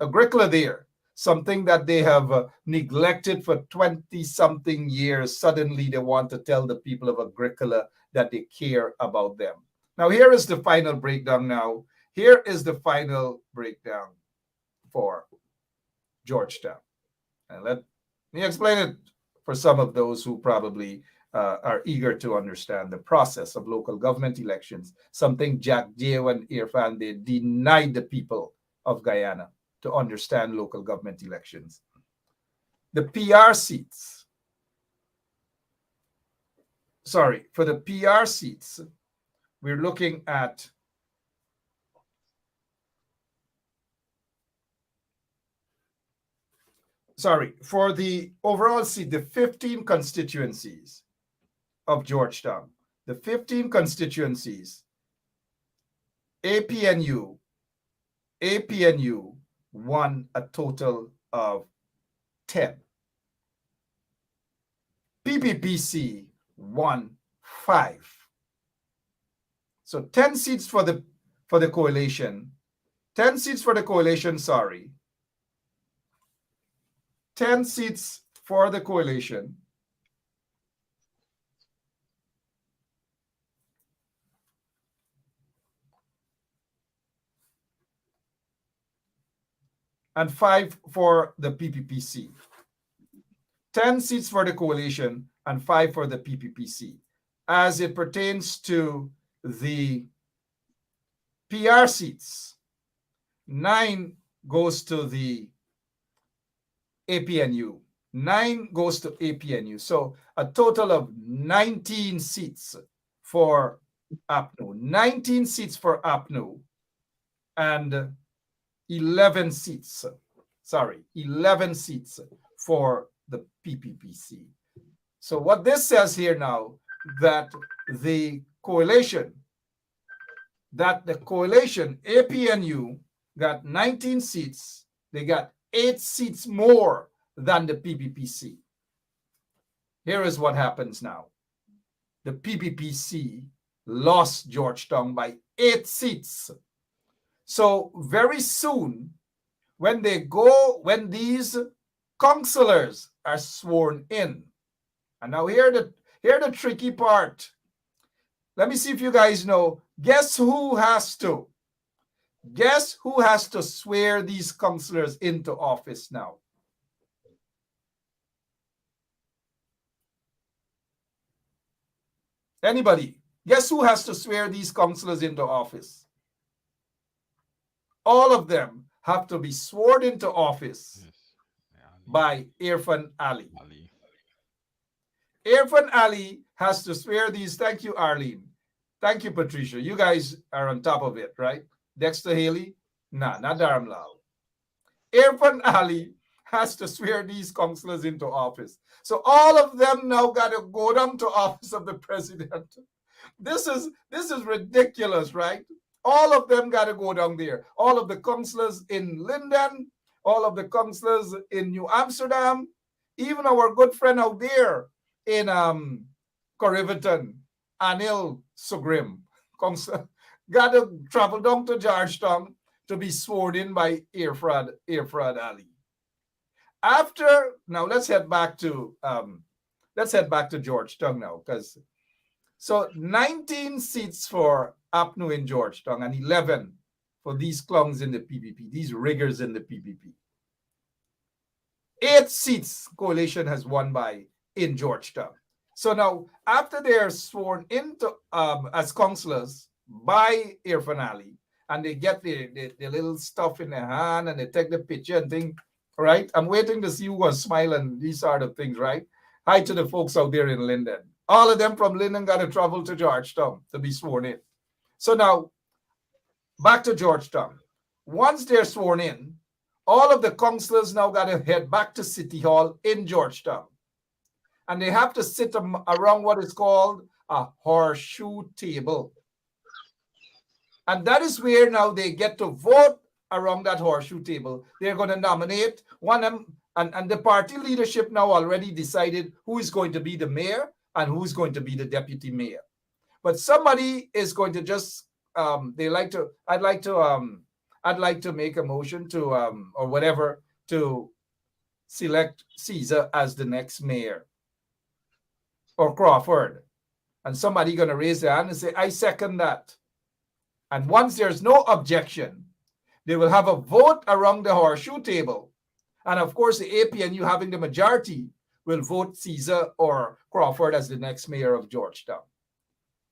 Agricola there, something that they have neglected for 20 something years. Suddenly they want to tell the people of Agricola that they care about them. Now here is the final breakdown now, Here is the final breakdown for Georgetown. And let me explain it for some of those who probably are eager to understand the process of local government elections, something Jack Dio and Irfan, they denied the people of Guyana to understand local government elections. The PR seats, for the PR seats, we're looking at for the overall seat, the 15 constituencies of Georgetown, the 15 constituencies, APNU won a total of 10. PPPC won 5. So 10 seats for the coalition. 10 seats for the coalition, 10 seats for the coalition. And 5 for the PPPC. 10 seats for the coalition and 5 for the PPPC. As it pertains to the PR seats, 9 goes to the APNU. 9 goes to APNU. So a total of 19 seats for APNU. 19 seats for APNU and 11 seats for the PPPC. So what this says here now, that the coalition, APNU got 19 seats, they got 8 seats more than the PPPC. Here is what happens now. The PPPC lost Georgetown by 8 seats. So very soon, when these councillors are sworn in, and now here the tricky part. Let me see if you guys know. Guess who has to swear these councillors into office now? Anybody? Guess who has to swear these councillors into office? All of them have to be sworn into office by Irfan Ali. Irfan Ali has to swear these. Thank you, Arlene. Thank you, Patricia. You guys are on top of it, right? Dexter Haley? Nah, not Dharamlal. Irfan Ali has to swear these councillors into office. So all of them now got to go down to office of the president. This is ridiculous, right? All of them got to go down there. All of the councillors in Linden, all of the councillors in New Amsterdam, even our good friend out there in Corriverton, Anil Sugrim, got to travel down to Georgetown to be sworn in by Irfan Ali. Now let's head back to Georgetown now, because so 19 seats for APNU in Georgetown and 11 for these clowns in the PPP, these riggers in the PPP. 8 seats coalition has won by in Georgetown. So now, after they are sworn into as councillors by Irfan Ali, and they get the little stuff in their hand and they take the picture and thing, right? I'm waiting to see who was smiling, these sort of things, right? Hi to the folks out there in Linden. All of them from Linden got to travel to Georgetown to be sworn in. So now, back to Georgetown. Once they're sworn in, all of the councillors now got to head back to City Hall in Georgetown. And they have to sit around what is called a horseshoe table. And that is where now they get to vote around that horseshoe table. They're going to nominate one of them, and the party leadership now already decided who is going to be the mayor and who's going to be the deputy mayor. But somebody is going to just I'd like to make a motion to or whatever to select Caesar as the next mayor, or Crawford, and somebody gonna raise their hand and say, I second that. And once there's no objection, they will have a vote around the horseshoe table. And of course, the APNU having the majority will vote Caesar or Crawford as the next mayor of Georgetown.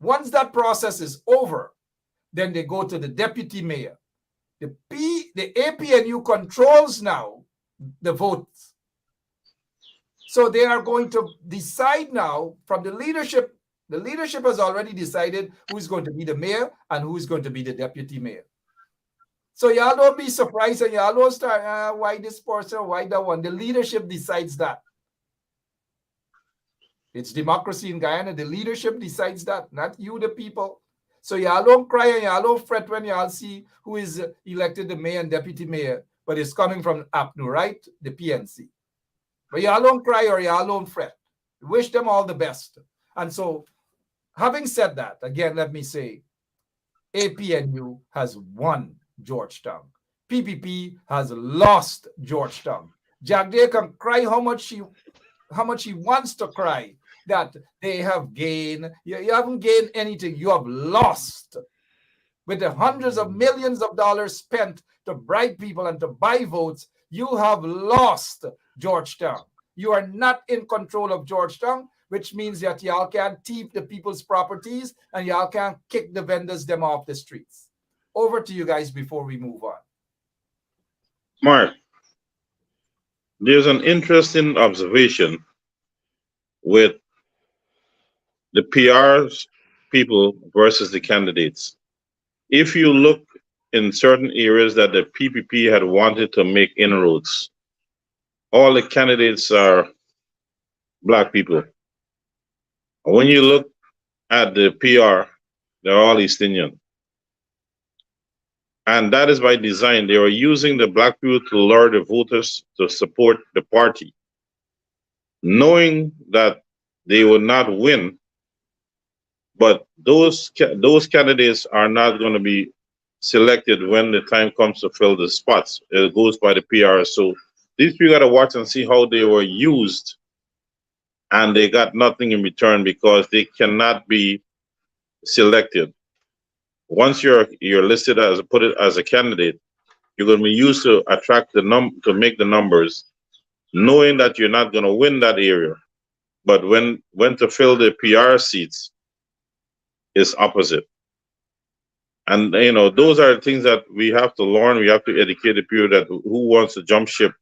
Once that process is over, then they go to the deputy mayor. The APNU controls now the votes. So they are going to decide now from the leadership. The leadership has already decided who is going to be the mayor and who is going to be the deputy mayor. So y'all don't be surprised and y'all don't start, why this person, why that one. The leadership decides that. It's democracy in Guyana. The leadership decides that, not you, the people. So y'all don't cry and y'all don't fret when y'all see who is elected the mayor and deputy mayor, but it's coming from APNU, right? The PNC. But y'all don't cry or y'all don't fret. Wish them all the best. And so, having said that, again, let me say, APNU has won Georgetown. PPP has lost Georgetown. Jack Day can cry how much he wants to cry that they have gained. You haven't gained anything. You have lost. With the hundreds of millions of dollars spent to bribe people and to buy votes, you have lost Georgetown. You are not in control of Georgetown, which means that y'all can't thief the people's properties and y'all can't kick the vendors them off the streets. Over to you guys before we move on. Mark, there's an interesting observation with the PR's people versus the candidates. If you look in certain areas that the PPP had wanted to make inroads, all the candidates are Black people. When you look at the PR, they're all East Indian. And that is by design. They are using the Black people to lure the voters to support the party, knowing that they will not win. But those candidates are not going to be selected when the time comes to fill the spots. It goes by the PR. So these people got to watch and see how they were used, and they got nothing in return because they cannot be selected. Once you're listed as a candidate, you're going to be used to attract to make the numbers, knowing that you're not going to win that area. But when to fill the PR seats is opposite. And those are the things that we have to learn. We have to educate the people that who wants to jump ship,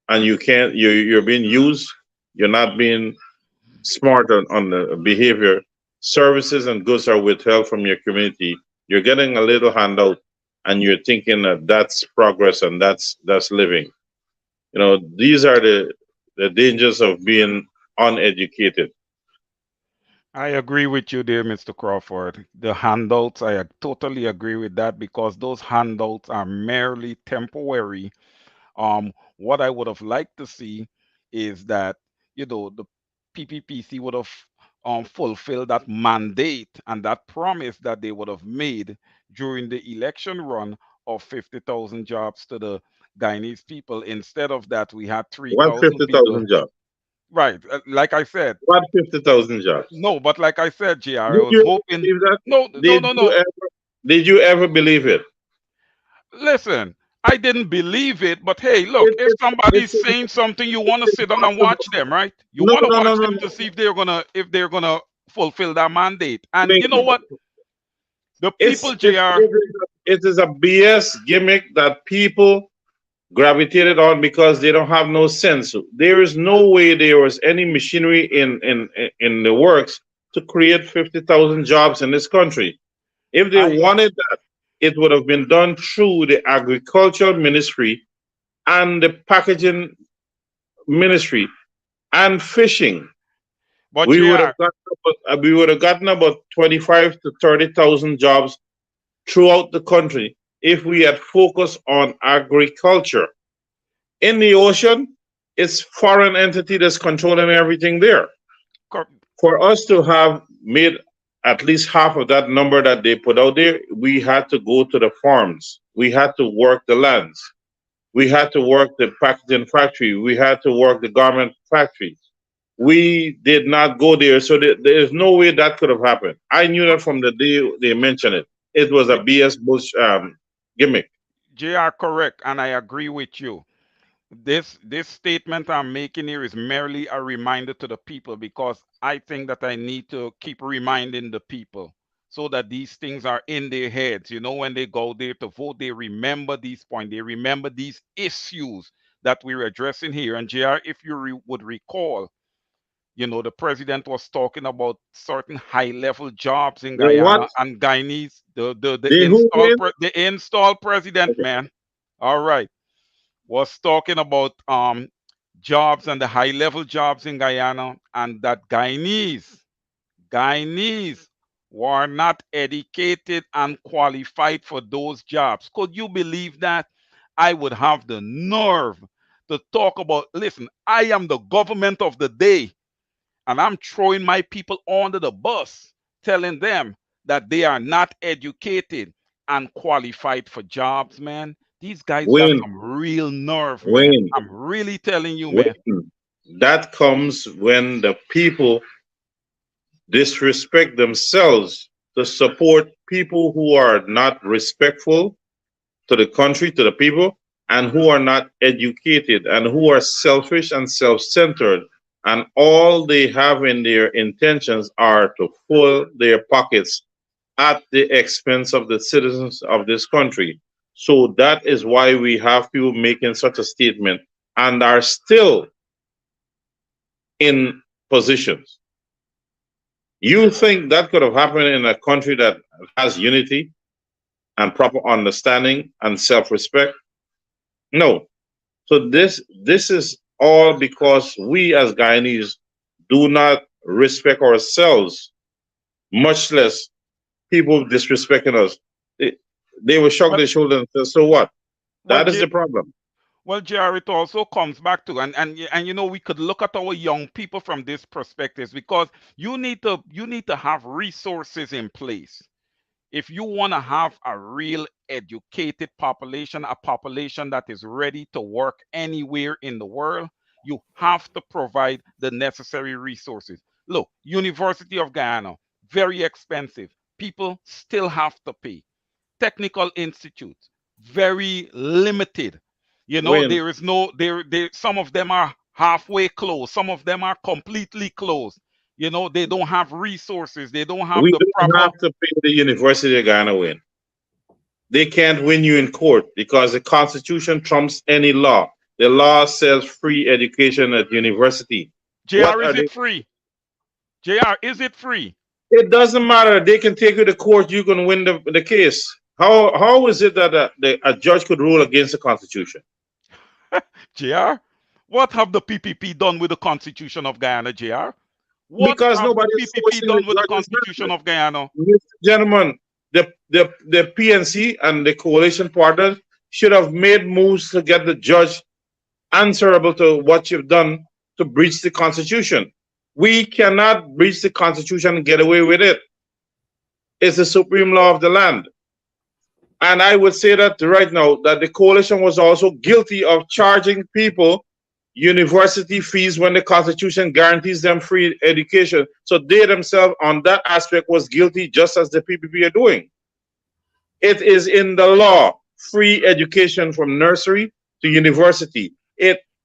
and you can't. You're being used. You're not being smart on the behavior. Services and goods are withheld from your community. You're getting a little handout, and you're thinking that that's progress and that's living. These are the dangers of being uneducated. I agree with you there, Mr. Crawford. The handouts, I totally agree with that because those handouts are merely temporary. What I would have liked to see is that, the PPPC would have fulfilled that mandate and that promise that they would have made during the election run of 50,000 jobs to the Guyanese people. Instead of that, we had 3,000 people. 150,000 jobs. Right. Like I said. 150,000 jobs. No, but like I said, JR, I Did was you hoping. believe that? No. Did you ever believe it? Listen, I didn't believe it, but hey, look, if somebody's saying something, you want to sit down and watch them, right? You want to watch them to see if they're gonna fulfill that mandate. And you know what? The people, JR. It is a BS gimmick that people gravitated on because they don't have no sense. There is no way there was any machinery in the works to create 50,000 jobs in this country. If they wanted that, it would have been done through the agricultural ministry and the packaging ministry and fishing. But we would have gotten about 25 to 30,000 jobs throughout the country if we had focused on agriculture. In the ocean, it's foreign entity that's controlling everything there. For us to have made at least half of that number that they put out there, we had to go to the farms. We had to work the lands. We had to work the packaging factory. We had to work the garment factories. we did not go there. So there is no way that could have happened. I knew that from the day they mentioned it. It was a BS bush gimmick. JR, correct, and I agree with you. This statement I'm making here is merely a reminder to the people, because I think that I need to keep reminding the people so that these things are in their heads. You know, when they go there to vote, they remember these points, they remember these issues that we're addressing here. And JR, if you would recall, you know, the president was talking about certain high level jobs in The what? Guyana and Guyanese, They who again? the installed president, Okay. man. All right, was talking about jobs and the high level jobs in Guyana, and that Guyanese were not educated and qualified for those jobs. Could you believe that? I would have the nerve to talk about, listen, I am the government of the day, and I'm throwing my people under the bus, telling them that they are not educated and qualified for jobs, man. These guys got Wayne, some real nerve, man. Wayne, I'm really telling you, man. Wayne. That comes when the people disrespect themselves to support people who are not respectful to the country, to the people, and who are not educated and who are selfish and self centered. And all they have in their intentions are to fill their pockets at the expense of the citizens of this country. So that is why we have people making such a statement and are still in positions. You think that could have happened in a country that has unity and proper understanding and self-respect? No. So this is all because we as Guyanese do not respect ourselves, much less people disrespecting us. They will shrug Well, their shoulders and say, "So what?" well, That is the problem. well, JR, it also comes back to, and you know, we could look at our young people from this perspective, because you need to have resources in place. If you want to have a real educated population, a population that is ready to work anywhere in the world, you have to provide the necessary resources. Look, University of Guyana, very expensive. People still have to pay. Technical institute, very limited. You know, When there is no there some of them are halfway closed, some of them are completely closed. You know, they don't have resources, they don't have we the don't proper. have to pay the University of Ghana win. They can't win you in court because the Constitution trumps any law. The law says free education at university. JR, What are is they? it free? JR, is it free? It doesn't matter. They can take you to court. You can win the case. How is it that a judge could rule against the Constitution? JR, what have the PPP done with the Constitution of Guyana, JR? What Because have the nobody is PPP forcing the done with the judge's Constitution hand. of Guyana? Mr. Gentlemen, the PNC and the coalition partners should have made moves to get the judge answerable to what you've done to breach the Constitution. We cannot breach the Constitution and get away with it. It's the supreme law of the land. And I would say that right now that the coalition was also guilty of charging people university fees when the Constitution guarantees them free education. So they themselves on that aspect was guilty, just as the PPP are doing. It is in the law, free education from nursery to university.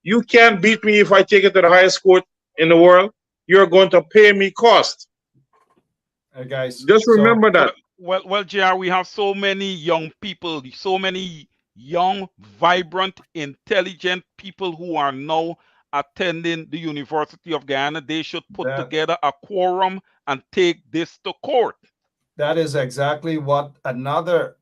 You can't beat me if I take it to the highest court in the world. You're going to pay me cost. Guys, Just so remember that. Well, JR, we have so many young people, so many young, vibrant, intelligent people who are now attending the University of Guyana. They should put that together a quorum and take this to court. that is exactly what another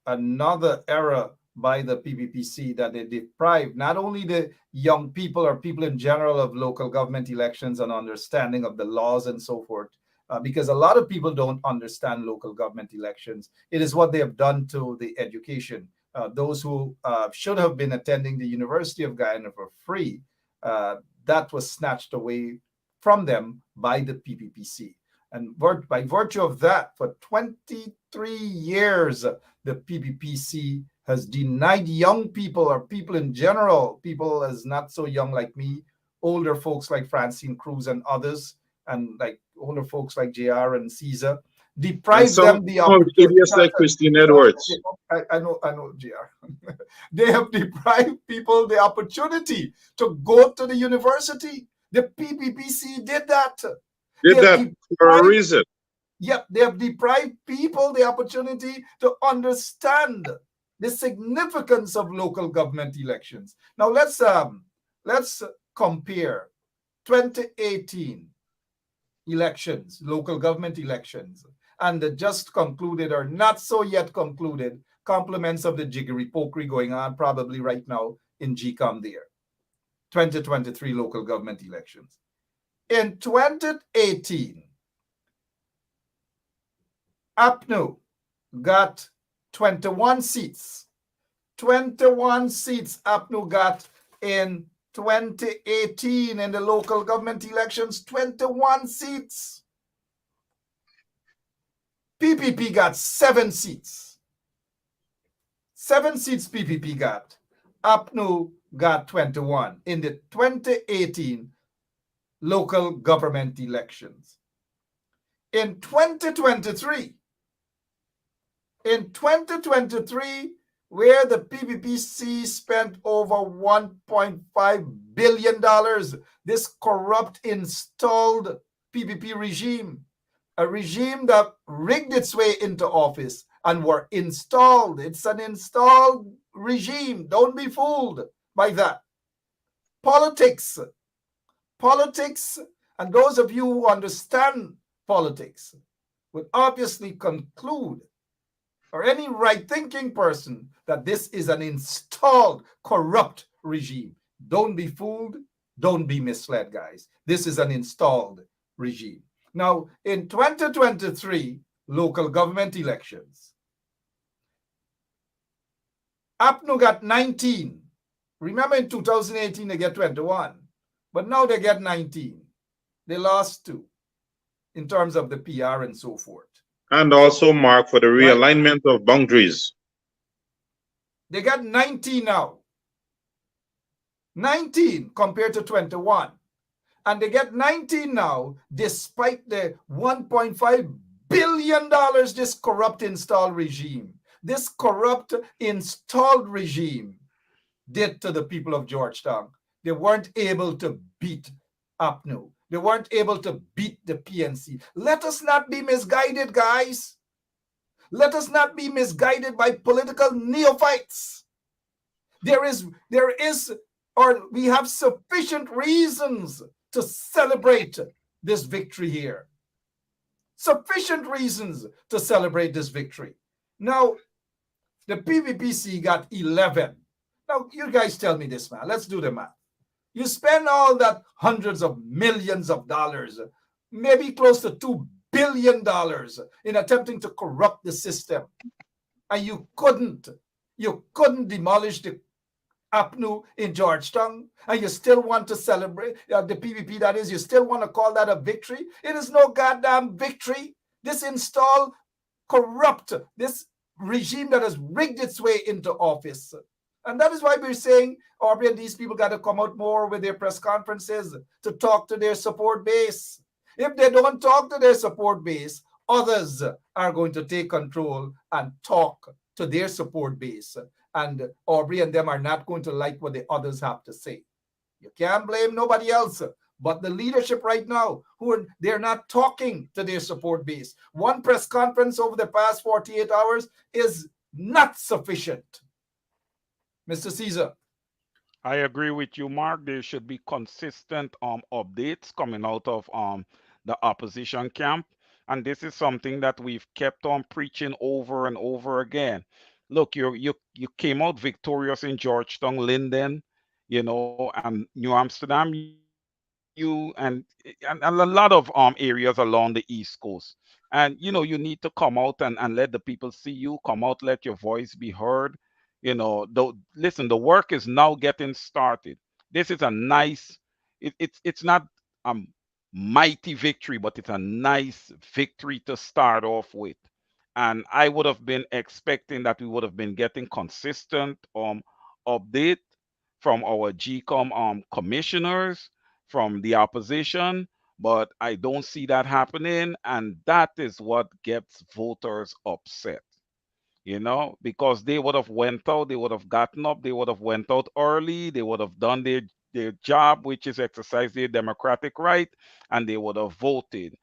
error by the PPPC, that they deprive not only the young people or people in general of local government elections and understanding of the laws and so forth, because a lot of people don't understand local government elections. It is what they have done to the education. Those who should have been attending the University of Guyana for free, that was snatched away from them by the PPPC. And by virtue of that, for 23 years, the PPPC has denied young people or people in general, people as not so young like me, older folks like Francine Cruz and others, and like older folks like JR and Caesar, And deprive some them the opportunity. idiots like Christine Edwards. I know, JR. They have deprived people the opportunity to go to the university. The PPPC did that. They Did have that for a deprived, reason. yep, they have deprived people the opportunity to understand the significance of local government elections. Now let's compare 2018 elections, local government elections, and the just concluded or not so yet concluded compliments of the jiggery pokery going on probably right now in GCOM there. 2023 local government elections. In 2018, APNU got 21 seats. 21 seats APNU got in 2018 in the local government elections. 21 seats. PPP got 7 seats. 7 seats PPP got. APNU got 21 in the 2018 local government elections. In 2023, where the PPPC spent over $1.5 billion, this corrupt installed PPP regime, a regime that rigged its way into office and were installed. It's an installed regime. Don't be fooled by that. Politics, and those of you who understand politics would obviously conclude, or any right-thinking person, that this is an installed corrupt regime. Don't be fooled. Don't be misled, guys. This is an installed regime. Now, in 2023 local government elections, APNU got 19. Remember in 2018 they get 21, but now they get 19. They lost 2 in terms of the PR and so forth. And also, Mark, for the realignment of boundaries. They got 19 now. 19 compared to 21. And they get 19 now despite the $1.5 billion this corrupt installed regime, this corrupt installed regime did to the people of Georgetown. They weren't able to beat APNU. They weren't able to beat the PNC. Let us not be misguided, guys. Let us not be misguided by political neophytes. We have sufficient reasons to celebrate this victory here. Sufficient reasons to celebrate this victory. Now, the PPPC got 11. Now, you guys tell me this, man. Let's do the math. You spend all that hundreds of millions of dollars, maybe close to $2 billion in attempting to corrupt the system. And you couldn't demolish the APNU in Georgetown, and you still want to celebrate the PPP, that is, you still want to call that a victory? It is no goddamn victory. This installed corrupt, this regime that has rigged its way into office. And that is why we're saying, Aubrey, and these people got to come out more with their press conferences to talk to their support base. If they don't talk to their support base, others are going to take control and talk to their support base. And Aubrey and them are not going to like what the others have to say. You can't blame nobody else but the leadership right now, they're not talking to their support base. One press conference over the past 48 hours is not sufficient. Mr. Caesar. I agree with you, Mark. There should be consistent updates coming out of the opposition camp. And this is something that we've kept on preaching over and over again. Look, you came out victorious in Georgetown, Linden, and New Amsterdam, and a lot of areas along the East Coast. And you need to come out and let the people see you. Come out, let your voice be heard. Listen, the work is now getting started. This is a nice, it's not a mighty victory, but it's a nice victory to start off with. And I would have been expecting that we would have been getting consistent update from our GCOM commissioners, from the opposition, but I don't see that happening, and that is what gets voters upset. Because they would have went out, they would have gotten up, they would have went out early, they would have done their job, which is exercise their democratic right, and they would have voted.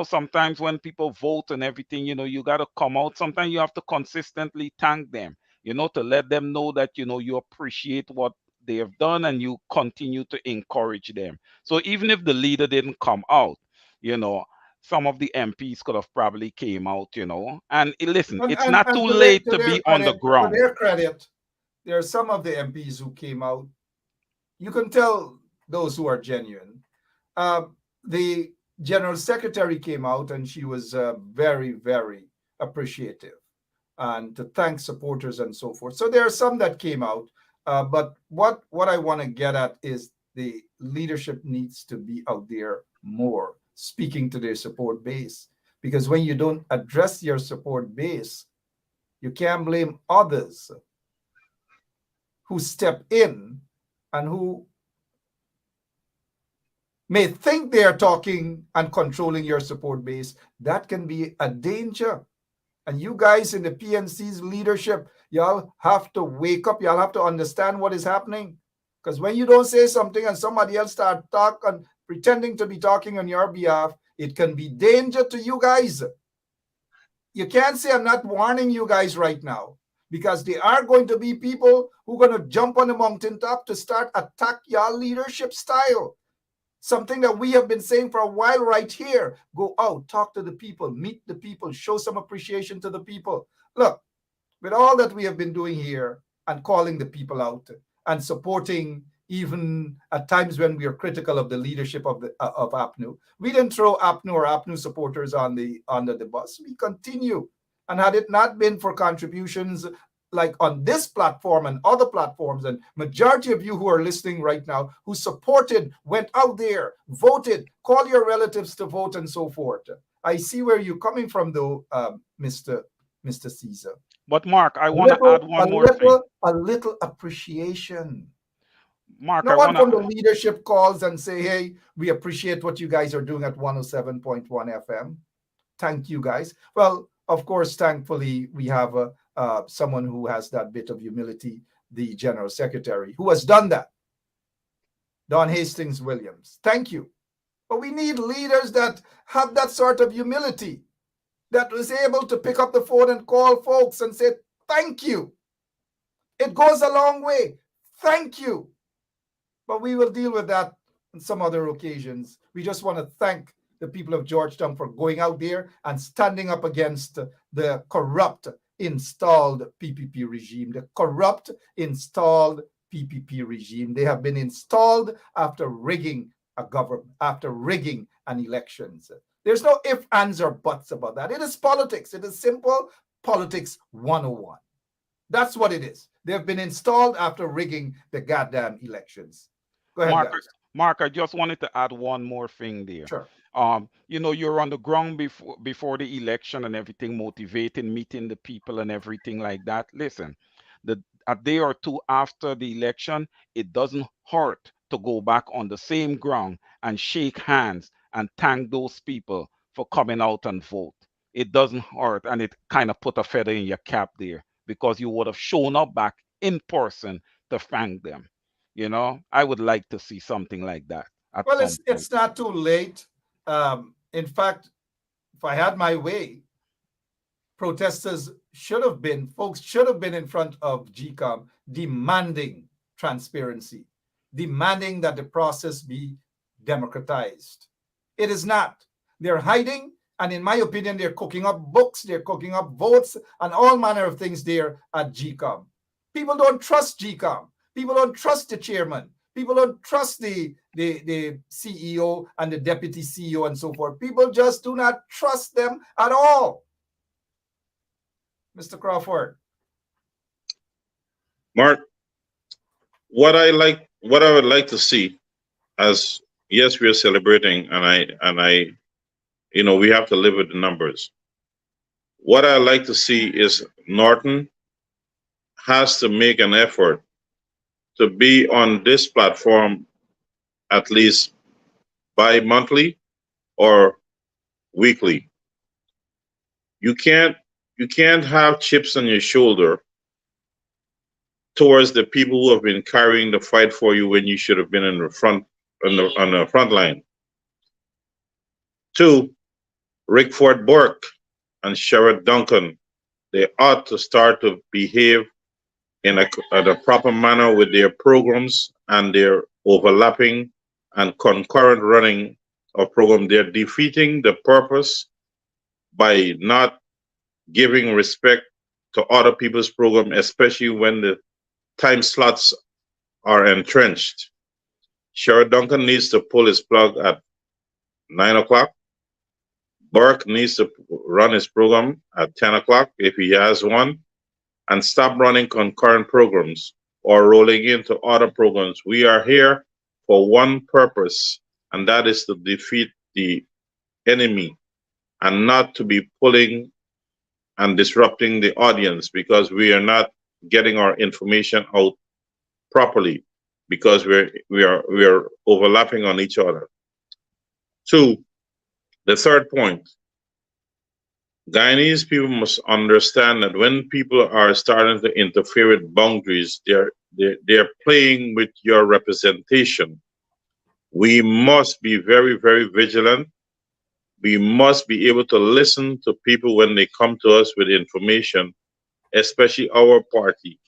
Sometimes when people vote and everything, you got to come out. Sometimes you have to consistently thank them, to let them know that, you appreciate what they have done and you continue to encourage them. So even if the leader didn't come out, you know, some of the MPs could have probably came out, And listen, And it's and, not too and late to to their be on the credit, ground. there are some of the MPs who came out. You can tell those who are genuine. Uh, the general secretary came out and she was very, very appreciative and to thank supporters and so forth. So there are some that came out, but what I want to get at is the leadership needs to be out there more, speaking to their support base. Because when you don't address your support base, you can't blame others who step in and who may think they are talking and controlling your support base. That can be a danger. And you guys in the PNC's leadership, y'all have to wake up. Y'all have to understand what is happening. Because when you don't say something and somebody else start talking, pretending to be talking on your behalf, it can be danger to you guys. You can't say I'm not warning you guys right now, because there are going to be people who are going to jump on the mountaintop to start attack your leadership style. Something that we have been saying for a while right here. Go out, talk to the people, meet the people, show some appreciation to the people. Look, with all that we have been doing here and calling the people out and supporting, even at times when we are critical of the leadership of APNU, we didn't throw APNU or APNU supporters under the bus. We continue. And had it not been for contributions like on this platform and other platforms, and majority of you who are listening right now who supported, went out there, voted, call your relatives to vote and so forth. I see where you're coming from though, Mr. Caesar. But Mark, I want to add one more thing. A little appreciation. Mark, No I one want to. from the leadership calls and say, hey, we appreciate what you guys are doing at 107.1 FM. Thank you guys. Well, of course, thankfully, we have someone who has that bit of humility, the General Secretary, who has done that. Don Hastings Williams. Thank you. But we need leaders that have that sort of humility, that was able to pick up the phone and call folks and say, thank you. It goes a long way. Thank you. But we will deal with that on some other occasions. We just want to thank the people of Georgetown for going out there and standing up against the corrupt installed PPP regime, the corrupt installed PPP regime. They have been installed after rigging a government, after rigging an elections. There's no ifs, ands, or buts about that. It is politics. It is simple politics 101. That's what it is. They've been installed after rigging the goddamn elections. Go ahead, guys. Mark, I just wanted to add one more thing there. Sure. You're on the ground before the election and everything, motivating, meeting the people and everything like that. Listen, a day or two after the election, it doesn't hurt to go back on the same ground and shake hands and thank those people for coming out and vote. It doesn't hurt, and it kind of put a feather in your cap there, because you would have shown up back in person to thank them. I would like to see something like that at some point. It's not too late. In fact, if I had my way, protesters folks should have been in front of GCOM demanding transparency, demanding that the process be democratized. It is not. They're hiding, and in my opinion, they're cooking up books, they're cooking up votes, and all manner of things there at GCOM. People don't trust GCOM. People don't trust the chairman. People don't trust the CEO and the deputy CEO and so forth. People just do not trust them at all. Mr. Crawford. Mark, what I would like to see, as yes, we are celebrating, and I, we have to live with the numbers. What I like to see is Norton has to make an effort to be on this platform at least bi-monthly or weekly. You can't have chips on your shoulder towards the people who have been carrying the fight for you when you should have been in the front on the front line. Two, Rickford Burke and Sherrod Duncan, they ought to start to behave in a proper manner with their programs and their overlapping and concurrent running of program. They're defeating the purpose by not giving respect to other people's program, especially when the time slots are entrenched. Sherrod Duncan needs to pull his plug at 9 o'clock. Burke needs to run his program at 10 o'clock if he has one, and stop running concurrent programs or rolling into other programs. We are here for one purpose, and that is to defeat the enemy and not to be pulling and disrupting the audience because we are not getting our information out properly because we are overlapping on each other. Two, the third point, Guyanese people must understand that when people are starting to interfere with boundaries, they're playing with your representation. We must be very, very vigilant. We must be able to listen to people when they come to us with information, especially our party.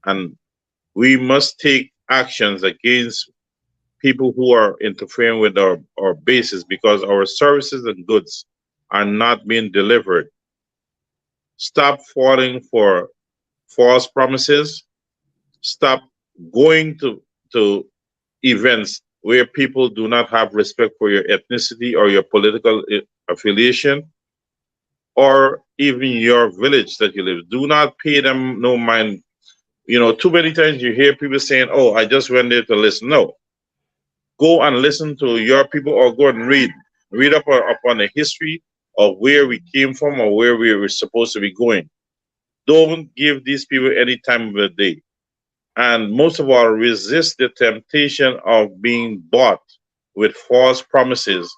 And we must take actions against people who are interfering with our bases because our services and goods are not being delivered. Stop falling for false promises. Stop going to events where people do not have respect for your ethnicity or your political affiliation or even your village that you live. Do not pay them no mind. You know, too many times you hear people saying, oh, I just went there to listen. No. Go and listen to your people or go and read. Read up upon the history of where we came from or where we were supposed to be going. Don't give these people any time of the day. And most of all, resist the temptation of being bought with false promises.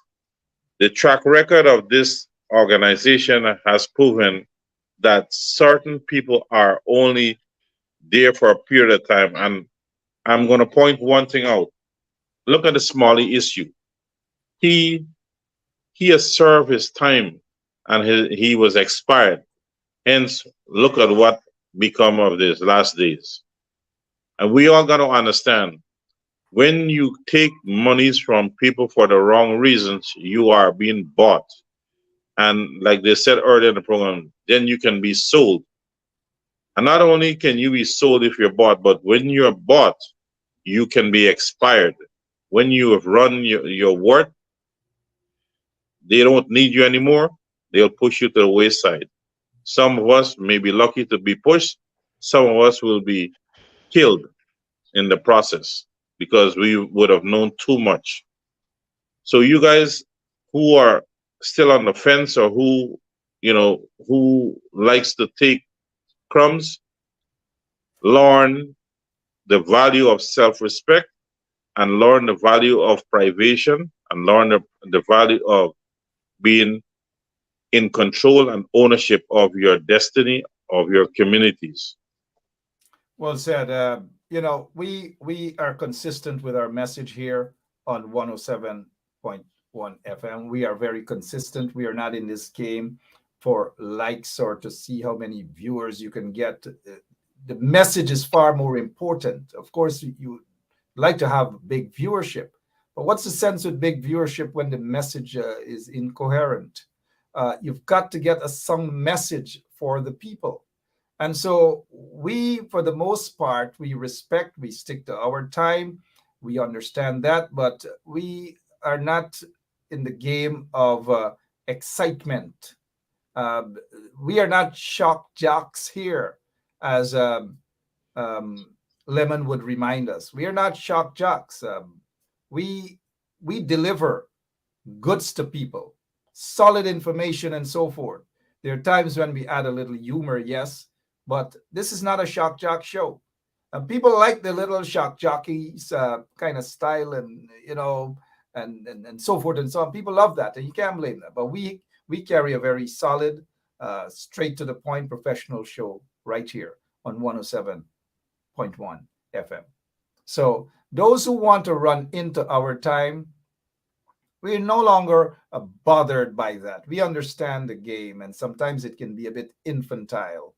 The track record of this organization has proven that certain people are only there for a period of time. And I'm going to point one thing out. Look at the Smalley issue. He has served his time and he was expired. Hence, look at what become of these last days. And we all got to understand, when you take monies from people for the wrong reasons, you are being bought. And like they said earlier in the program, then you can be sold. And not only can you be sold if you're bought, but when you're bought, you can be expired. When you have run your work, they don't need you anymore. They'll push you to the wayside. Some of us may be lucky to be pushed. Some of us will be killed in the process because we would have known too much. So you guys who are still on the fence or who likes to take crumbs, learn the value of self-respect and learn the value of privation and learn the value of being in control and ownership of your destiny, of your communities. Well said. We are consistent with our message here on 107.1 FM. We are very consistent. We are not in this game for likes or to see how many viewers you can get. The message is far more important. Of course, you like to have big viewership, but what's the sense with big viewership when the message is incoherent? You've got to get some message for the people. And so we, for the most part, we stick to our time. We understand that, but we are not in the game of excitement. We are not shock jocks here, as Lemon would remind us. We are not shock jocks. We deliver goods to people, solid information, and so forth. There are times when we add a little humor, yes, but this is not a shock jock show. People like the little shock jockeys kind of style, and and so forth and so on. People love that, and you can't blame them. But we carry a very solid, straight to the point, professional show right here on 107.1 FM. So those who want to run into our time, we're no longer bothered by that. We understand the game, and sometimes it can be a bit infantile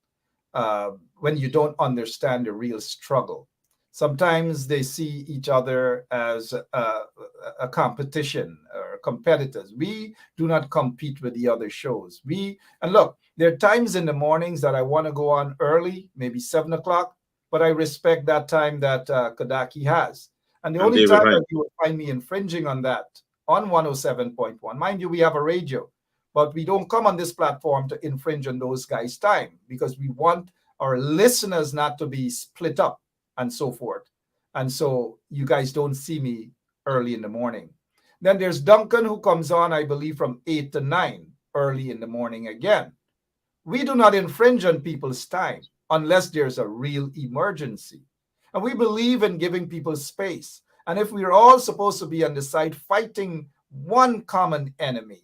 when you don't understand the real struggle. Sometimes they see each other as a competition or competitors. We do not compete with the other shows. And look, there are times in the mornings that I want to go on early, maybe 7 o'clock, but I respect that time that Kodaki has. And the And only David time Hyde. that you will find me infringing on that on 107.1, mind you, we have a radio, but we don't come on this platform to infringe on those guys' time because we want our listeners not to be split up and so forth. And so you guys don't see me early in the morning. Then there's Duncan, who comes on, I believe, from 8 to 9 early in the morning again. We do not infringe on people's time unless there's a real emergency. And we believe in giving people space. And if we're all supposed to be on the side fighting one common enemy,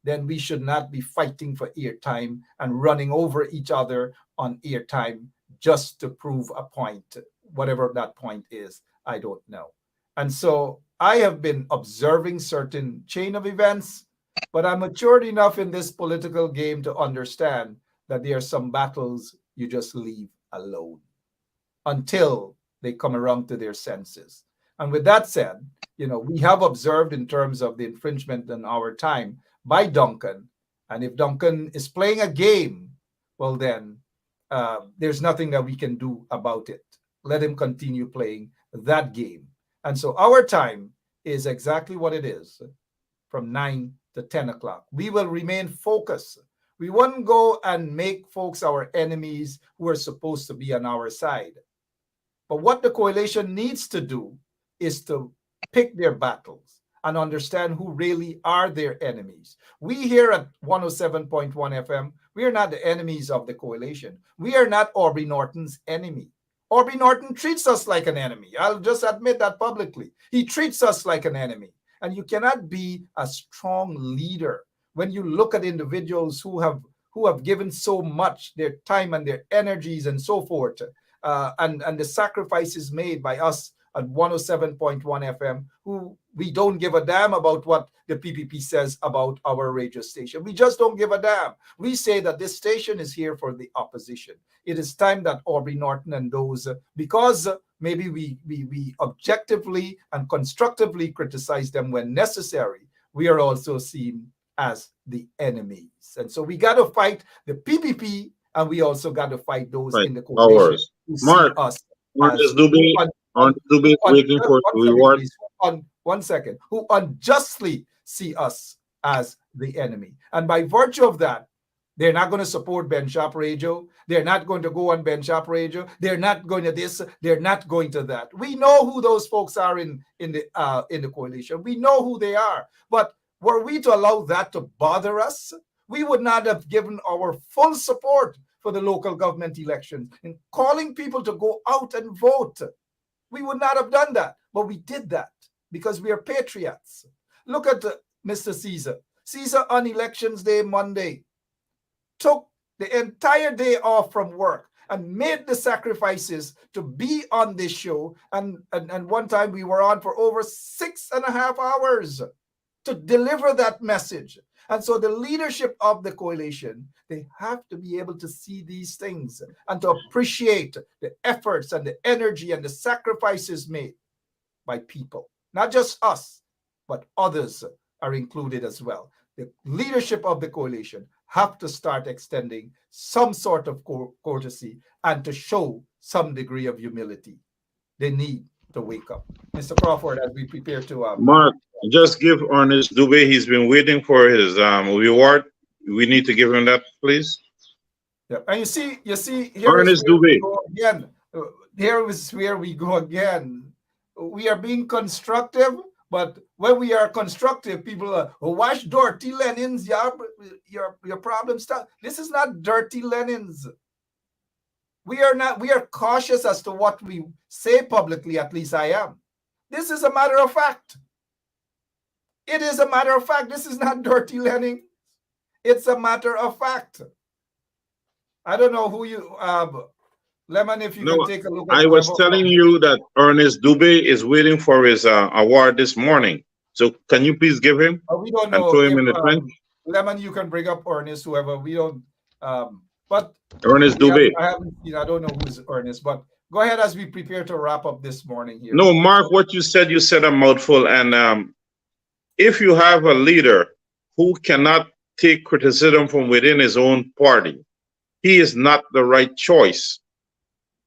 then we should not be fighting for airtime and running over each other on airtime just to prove a point, whatever that point is, I don't know. And so I have been observing certain chain of events, but I'm matured enough in this political game to understand that there are some battles you just leave alone until they come around to their senses. And with that said, we have observed in terms of the infringement in our time by Duncan. And if Duncan is playing a game, well, then there's nothing that we can do about it. Let him continue playing that game. And so our time is exactly what it is, from 9 to 10 o'clock. We will remain focused. We won't go and make folks our enemies who are supposed to be on our side. But what the coalition needs to do is to pick their battles and understand who really are their enemies. We here at 107.1 FM, we are not the enemies of the coalition. We are not Aubrey Norton's enemy. Aubrey Norton treats us like an enemy. I'll just admit that publicly. He treats us like an enemy. And you cannot be a strong leader when you look at individuals who have given so much, their time and their energies and so forth, and the sacrifices made by us at 107.1 FM, who we don't give a damn about what the PPP says about our radio station. We just don't give a damn. We say that this station is here for the opposition. It is time that Aubrey Norton and those, because maybe we objectively and constructively criticize them when necessary, we are also seen as the enemies. And so we got to fight the PPP, and we also got to fight those Right. in the coalition who Mark, see us Ernest as Dubé, Ernest Dubé is waiting for one second, reward. please. One second, who unjustly see us as the enemy. And by virtue of that, they're not going to support Ben Shop Radio. They're not going to go on Ben Shop Radio. They're not going to this. They're not going to that. We know who those folks are in the coalition. We know who they are. But were we to allow that to bother us, we would not have given our full support for the local government elections and calling people to go out and vote. We would not have done that, but we did that because we are patriots. Look at Mr. Caesar. Caesar on elections day, Monday, took the entire day off from work and made the sacrifices to be on this show. And one time we were on for over 6.5 hours to deliver that message. And so the leadership of the coalition, they have to be able to see these things and to appreciate the efforts and the energy and the sacrifices made by people. Not just us, but others are included as well. The leadership of the coalition have to start extending some sort of courtesy and to show some degree of humility. They need to wake up. Mr. Crawford, as we prepare to... Mark, just give Ernest Dubé, he's been waiting for his reward. We need to give him that, please. Yeah. And you see, here Ernest Dubé. Again. Here is where we go again. We are being constructive, but when we are constructive, people are, watch dirty Lenin's, your problem stuff. This is not dirty Lenin's. We are cautious as to what we say publicly, at least I am. This is a matter of fact. It is a matter of fact. This is not dirty Lenin. It's a matter of fact. I don't know who you, Lemon, if you No, can take a look at I was whoever. telling you that Ernest Dubé is waiting for his award this morning. So can you please give him We don't and know throw him if in the trench? Lemon, you can bring up Ernest, whoever. We don't. But Ernest Dubé. I haven't seen. I don't know who's Ernest. But go ahead as we prepare to wrap up this morning here. No, Mark, what you said a mouthful. And if you have a leader who cannot take criticism from within his own party, he is not the right choice.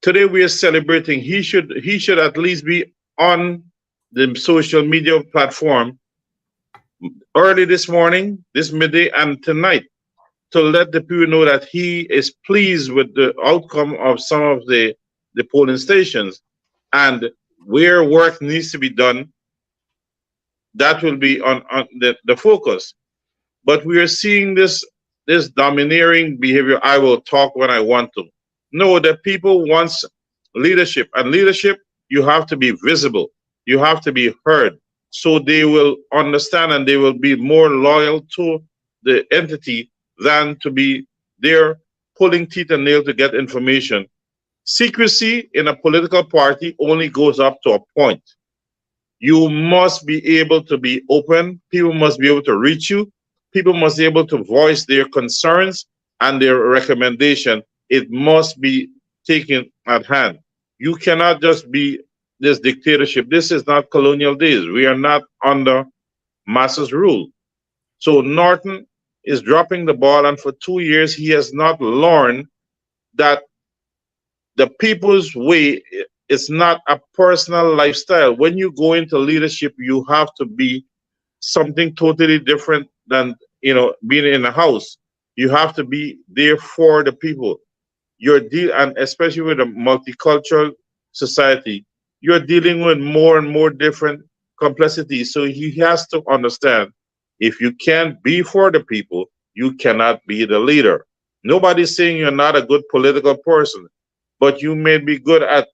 Today we are celebrating. He should at least be on the social media platform early this morning, this midday, and tonight to let the people know that he is pleased with the outcome of some of the polling stations, and where work needs to be done, that will be on the focus. But we are seeing this domineering behavior. I will talk when I want to. No, the people wants leadership, and leadership, you have to be visible, you have to be heard, so they will understand and they will be more loyal to the entity than to be there pulling teeth and nail to get information. Secrecy in a political party only goes up to a point. You must be able to be open. People must be able to reach you. People must be able to voice their concerns and their recommendation. It must be taken at hand. You cannot just be this dictatorship. This is not colonial days. We are not under masses rule. So Norton is dropping the ball, and for 2 years he has not learned that the people's way is not a personal lifestyle. When you go into leadership, you have to be something totally different than being in a house. You have to be there for the people. And especially with a multicultural society, you're dealing with more and more different complexities. So he has to understand, if you can't be for the people, you cannot be the leader. Nobody's saying you're not a good political person, but you may be good at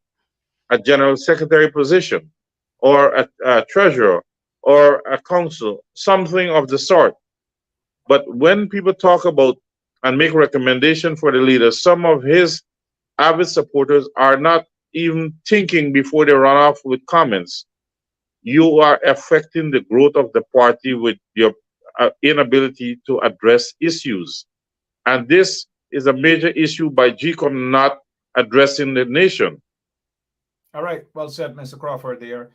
a general secretary position, or a treasurer, or a council, something of the sort. But when people talk about and make recommendation for the leader, some of his avid supporters are not even thinking before they run off with comments. You are affecting the growth of the party with your inability to address issues. And this is a major issue by GCOM not addressing the nation. All right. Well said, Mr. Crawford there.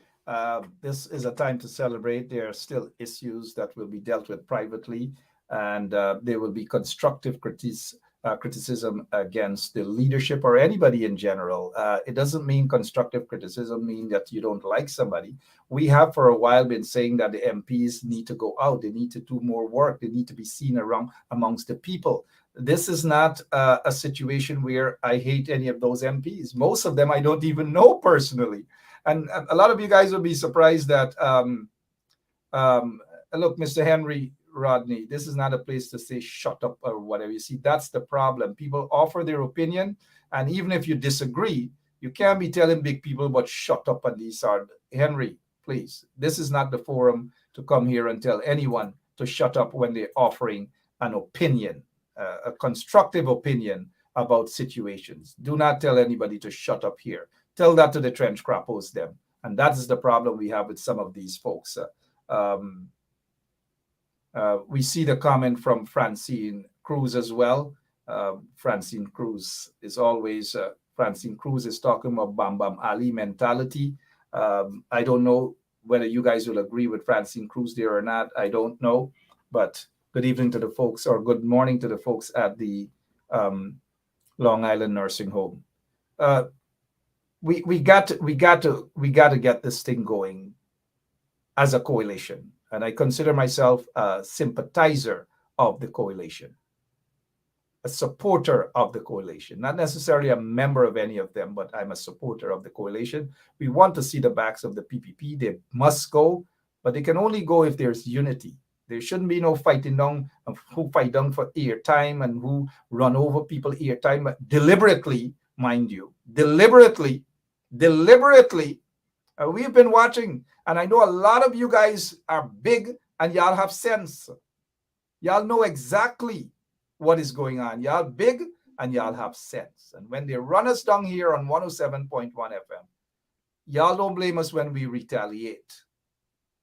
This is a time to celebrate. There are still issues that will be dealt with privately, and there will be constructive criticism against the leadership or anybody in general. It doesn't mean constructive criticism mean that you don't like somebody. We have for a while been saying that the MPs need to go out. They need to do more work. They need to be seen around amongst the people. This is not a situation where I hate any of those MPs. Most of them I don't even know personally. And a lot of you guys will be surprised that, look, Mr. Henry Rodney, this is not a place to say shut up or whatever. You see, that's the problem. People offer their opinion, and even if you disagree, you can't be telling big people, but shut up on these are. Henry, please, this is not the forum to come here and tell anyone to shut up when they're offering an opinion, a constructive opinion about situations. Do not tell anybody to shut up here. Tell that to the trench crappos them. And that is the problem we have with some of these folks. We see the comment from Francine Cruz as well. Francine Cruz is always, Francine Cruz is talking about Bam Bam Ali mentality. I don't know whether you guys will agree with Francine Cruz there or not. I don't know. But good evening to the folks, or good morning to the folks at the Long Island Nursing Home. We got to get this thing going as a coalition. And I consider myself a sympathizer of the coalition, a supporter of the coalition, not necessarily a member of any of them, but I'm a supporter of the coalition. We want to see the backs of the PPP. They must go, but they can only go if there's unity. There shouldn't be no fighting down of who fight down for airtime and who run over people airtime deliberately, mind you, deliberately. We've been watching, and I know a lot of you guys are big and y'all have sense. Y'all know exactly what is going on. Y'all big and y'all have sense. And when they run us down here on 107.1 FM, y'all don't blame us when we retaliate.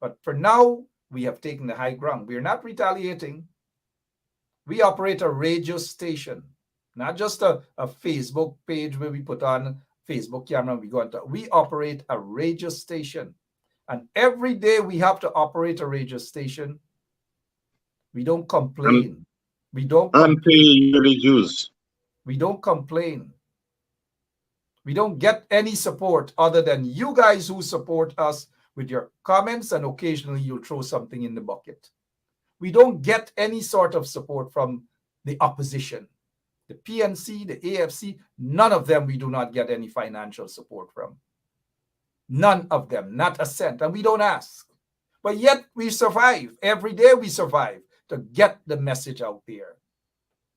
But for now, we have taken the high ground. We're not retaliating. We operate a radio station, not just a Facebook page where we put on Facebook camera and we go on. We operate a radio station. And every day we have to operate a radio station. We don't complain. We don't And pay complain. yearly dues. We don't complain. We don't get any support other than you guys who support us with your comments, and occasionally you'll throw something in the bucket. We don't get any sort of support from the opposition. The PNC, the AFC, none of them we do not get any financial support from. None of them, not a cent. And we don't ask. But yet we survive. Every day we survive to get the message out there.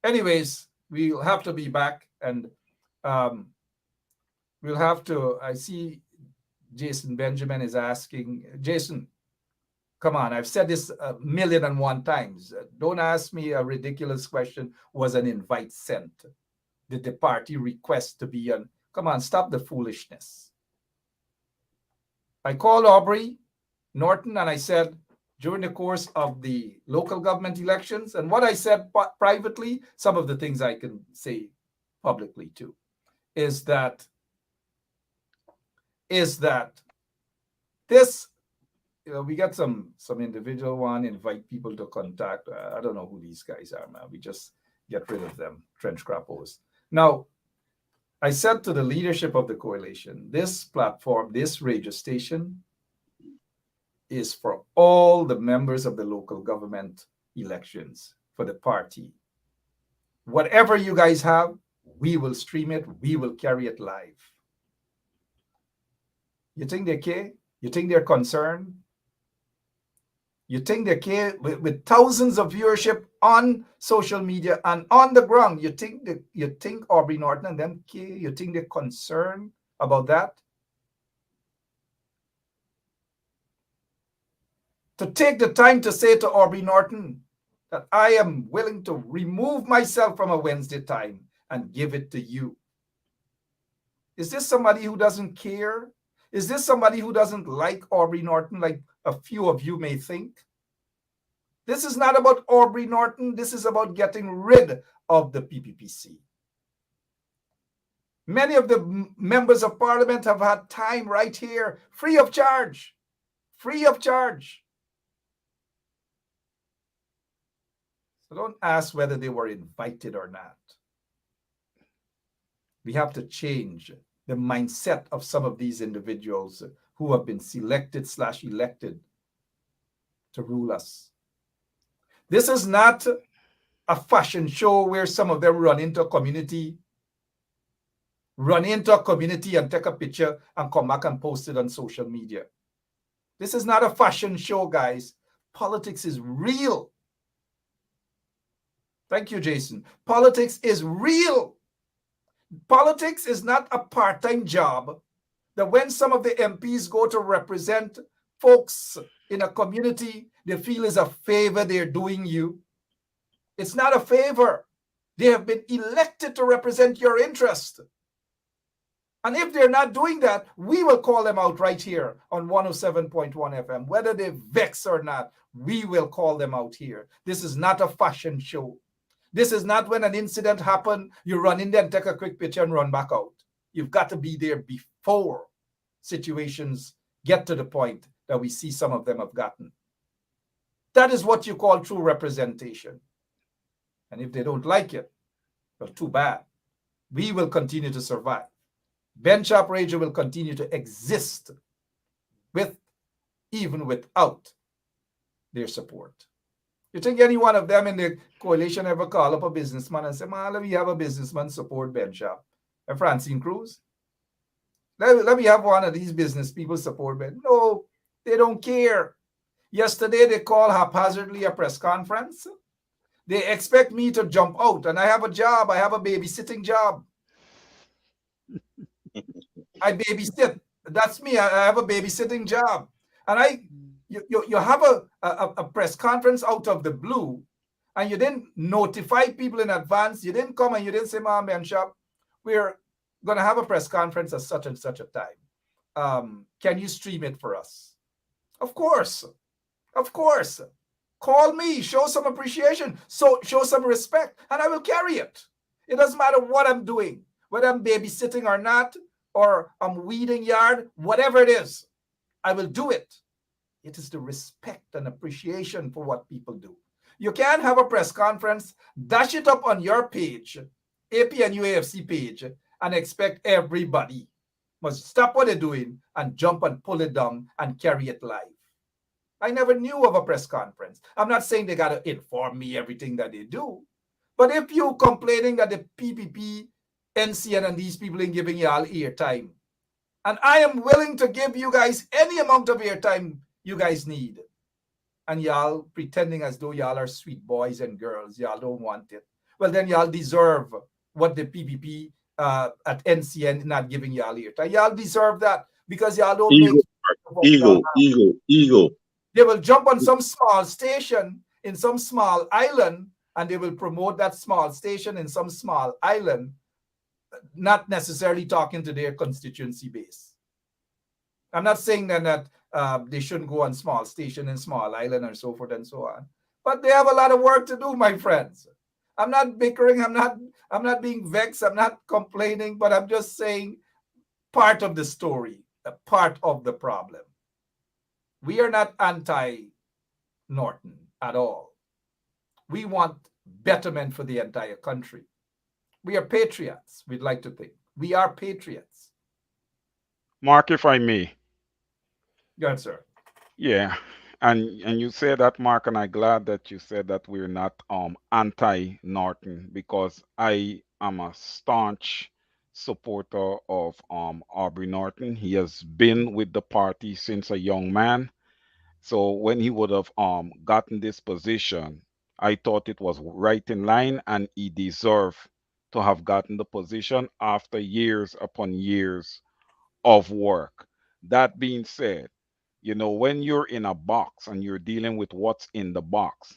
Anyways, we'll have to be back, and we'll have to, I see Jason Benjamin is asking. Jason, come on, I've said this 1,000,001 times. Don't ask me a ridiculous question. Was an invite sent? Did the party request to be on? Come on, stop the foolishness. I called Aubrey Norton and I said, during the course of the local government elections, and what I said privately, some of the things I can say publicly too, is that this, we got some individual one, invite people to contact. I don't know who these guys are, man. We just get rid of them, trench crappos. Now, I said to the leadership of the coalition, this platform, this radio station is for all the members of the local government elections for the party. Whatever you guys have, we will stream it. We will carry it live. You think they care? You think they're concerned? You think they care? With thousands of viewership on social media and on the ground, you think Aubrey Norton and them care? You think they're concerned about that? To take the time to say to Aubrey Norton that I am willing to remove myself from a Wednesday time and give it to you. Is this somebody who doesn't care? Is this somebody who doesn't like Aubrey Norton like a few of you may think? This is not about Aubrey Norton. This is about getting rid of the PPPC. Many of the members of parliament have had time right here, free of charge. Free of charge. So don't ask whether they were invited or not. We have to change the mindset of some of these individuals who have been selected/elected to rule us. This is not a fashion show where some of them run into a community and take a picture and come back and post it on social media. This is not a fashion show, guys. Politics is real. Thank you, Jason. Politics is real. Politics is not a part-time job that when some of the MPs go to represent folks in a community, they feel is a favor they're doing you. It's not a favor. They have been elected to represent your interest. And if they're not doing that, we will call them out right here on 107.1 FM. Whether they vex or not, we will call them out here. This is not a fashion show. This is not when an incident happened, you run in there and take a quick picture and run back out. You've got to be there before situations get to the point that we see some of them have gotten. That is what you call true representation. And if they don't like it, well, too bad. We will continue to survive. Bench Up Radio will continue to exist even without their support. You think any one of them in the coalition ever call up a businessman and say, man, let me have a businessman support Ben Shop and Francine Cruz? Let me have one of these business people support Ben. No, they don't care. Yesterday, they called haphazardly a press conference. They expect me to jump out, and I have a job. I have a babysitting job. I babysit. That's me. I have a babysitting job. And you have a press conference out of the blue, and you didn't notify people in advance. You didn't come and you didn't say, Mom and Shop, we're going to have a press conference at such and such a time. Can you stream it for us? Of course. Of course. Call me, show some appreciation, so show some respect, and I will carry it. It doesn't matter what I'm doing, whether I'm babysitting or not, or I'm weeding yard, whatever it is, I will do it. It is the respect and appreciation for what people do. You can't have a press conference, dash it up on your page, APNU AFC page, and expect everybody must stop what they're doing and jump and pull it down and carry it live. I never knew of a press conference. I'm not saying they got to inform me everything that they do. But if you complaining that the PPP, NCN, and these people ain't giving you all airtime, and I am willing to give you guys any amount of airtime you guys need, and y'all pretending as though y'all are sweet boys and girls, y'all don't want it, well, then y'all deserve what the PPP at NCN not giving y'all airtime. Y'all deserve that because y'all don't make ego. They will jump on some small station in some small island, and they will promote that small station in some small island, not necessarily talking to their constituency base. I'm not saying that they shouldn't go on small station in small island and so forth and so on, but they have a lot of work to do, my friends. I'm not bickering. I'm not being vexed. I'm not complaining, but I'm just saying part of the story, a part of the problem. We are not anti-Norton at all. We want betterment for the entire country. We are patriots, we'd like to think. We are patriots. Mark, if I may. Go ahead, sir. Yeah. And you said that, Mark, and I'm glad that you said that we're not anti-Norton, because I am a staunch supporter of Aubrey Norton. He has been with the party since a young man. So when he would have gotten this position, I thought it was right in line, and he deserved to have gotten the position after years upon years of work. That being said, when you're in a box and you're dealing with what's in the box,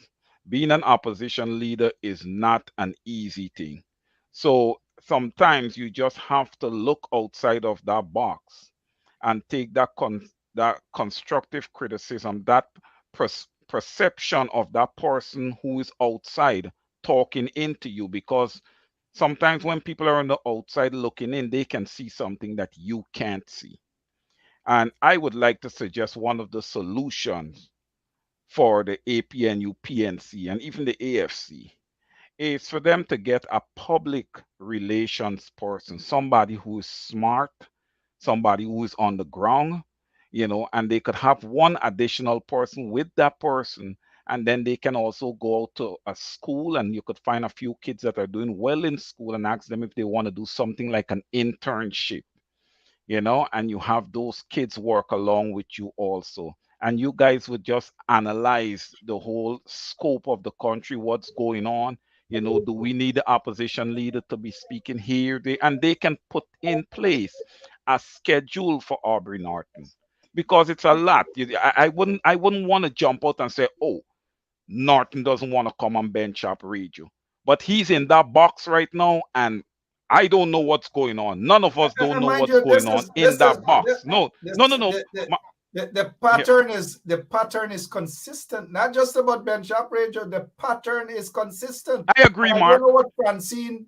being an opposition leader is not an easy thing. So sometimes you just have to look outside of that box and take that constructive criticism, that perception of that person who is outside talking into you, because sometimes when people are on the outside looking in, they can see something that you can't see. And I would like to suggest one of the solutions for the APNU, PNC, and even the AFC is for them to get a public relations person, somebody who is smart, somebody who is on the ground, and they could have one additional person with that person. And then they can also go out to a school, and you could find a few kids that are doing well in school and ask them if they want to do something like an internship, and you have those kids work along with you also. And you guys would just analyze the whole scope of the country, what's going on. Do we need the opposition leader to be speaking here? And they can put in place a schedule for Aubrey Norton, because it's a lot. I wouldn't want to jump out and say, oh, Norton doesn't want to come on bench up radio. But he's in that box right now, and I don't know what's going on. None of us don't And know mind what's you, going on in that box. No, no, no, no. the Yeah, pattern is consistent. Not just about bench operator. The pattern is consistent. I agree, And I don't Mark. know what Francine.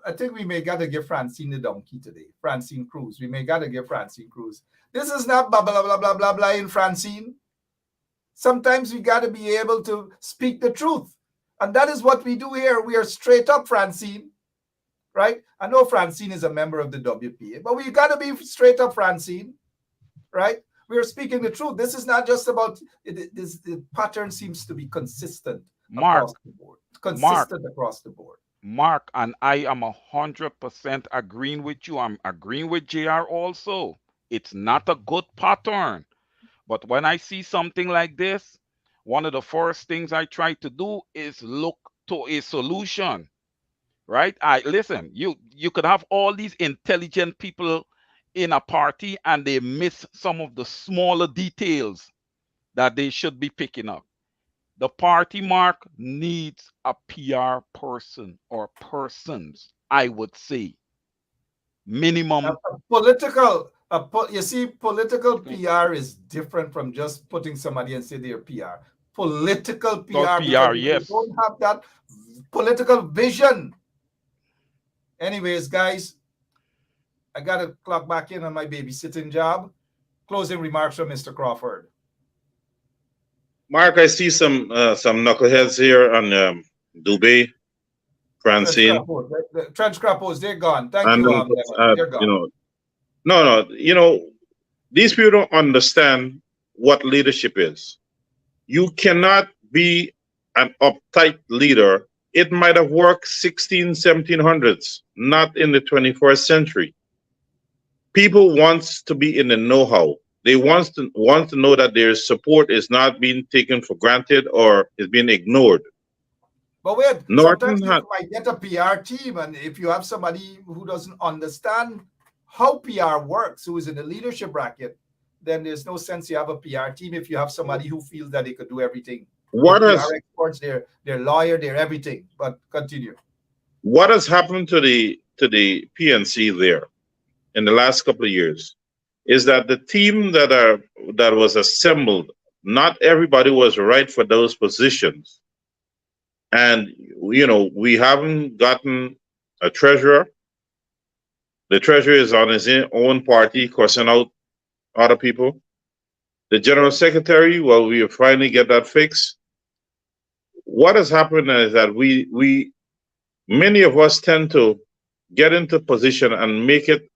I think we may gotta give Francine the donkey today. Francine Cruz. We may gotta give Francine Cruz. This is not blah blah blah blah blah blah in Francine. Sometimes we gotta be able to speak the truth, and that is what we do here. We are straight up, Francine. Right? I know Francine is a member of the WPA, but we got to be straight up, Francine. Right? We are speaking the truth. This is not just about the pattern seems to be consistent across Mark, the board. Mark, Consistent across the board. Mark, and I am 100% agreeing with you. I'm agreeing with JR also. It's not a good pattern. But when I see something like this, one of the first things I try to do is look to a solution. Right? I listen, you could have all these intelligent people in a party, and they miss some of the smaller details that they should be picking up. The party, Mark, needs a PR person or persons, I would say. Minimum. Political, you see, political PR is different from just putting somebody and say they're PR. Political Those PR, because PR, if you yes. don't have that political vision. Anyways, guys, I got to clock back in on my babysitting job. Closing remarks from Mr. Crawford. Mark, I see some knuckleheads here on Dubai, Trench Francine, Crappos, the Trench Crappos, they're gone. Thank and you, Lemon. They're you gone. know, no, no, these people don't understand what leadership is. You cannot be an uptight leader. It might have worked 16, 1700s, not in the 21st century. People wants to be in the know-how. They want to know that their support is not being taken for granted or is being ignored. But wait, sometimes Norton you had might get a PR team, and if you have somebody who doesn't understand how PR works, who is in the leadership bracket, then there's no sense you have a PR team if you have somebody who feels that they could do everything. They're what PR has experts, they're lawyer, they're everything. But continue. what has happened to the PNC there in the last couple of years is that the team that was assembled, not everybody was right for those positions. And we haven't gotten a treasurer. The treasurer is on his own party, crossing out other people. The general secretary, well, we finally get that fixed. What has happened is that we many of us tend to get into position and make it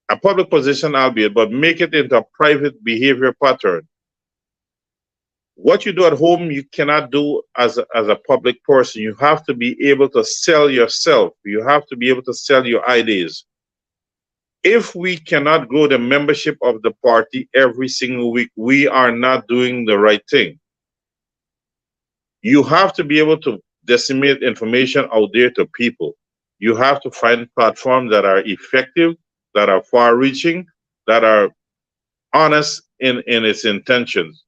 a public position, albeit, but make it into a private behavior pattern. What you do at home, you cannot do as a public person. You have to be able to sell yourself. You have to be able to sell your ideas. If we cannot grow the membership of the party every single week, we are not doing the right thing. You have to be able to disseminate information out there to people. You have to find platforms that are effective, that are far reaching, that are honest in its intentions.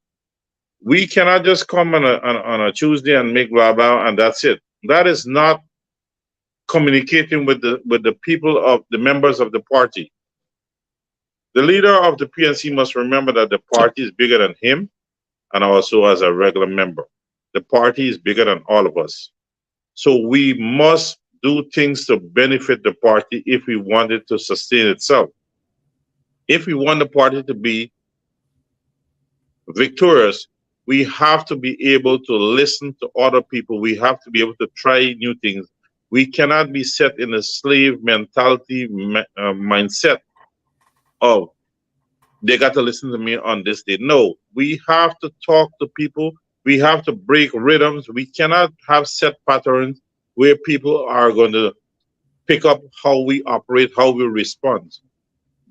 We cannot just come on a Tuesday and make blah blah and that's it. That is not communicating with the people of the members of the party. The leader of the PNC must remember that the party is bigger than him and also as a regular member. The party is bigger than all of us. So we must do things to benefit the party if we want it to sustain itself. If we want the party to be victorious, we have to be able to listen to other people. We have to be able to try new things. We cannot be set in a slave mentality mindset of they got to listen to me on this day. No, we have to talk to people. We have to break rhythms. We cannot have set patterns where people are going to pick up how we operate, how we respond.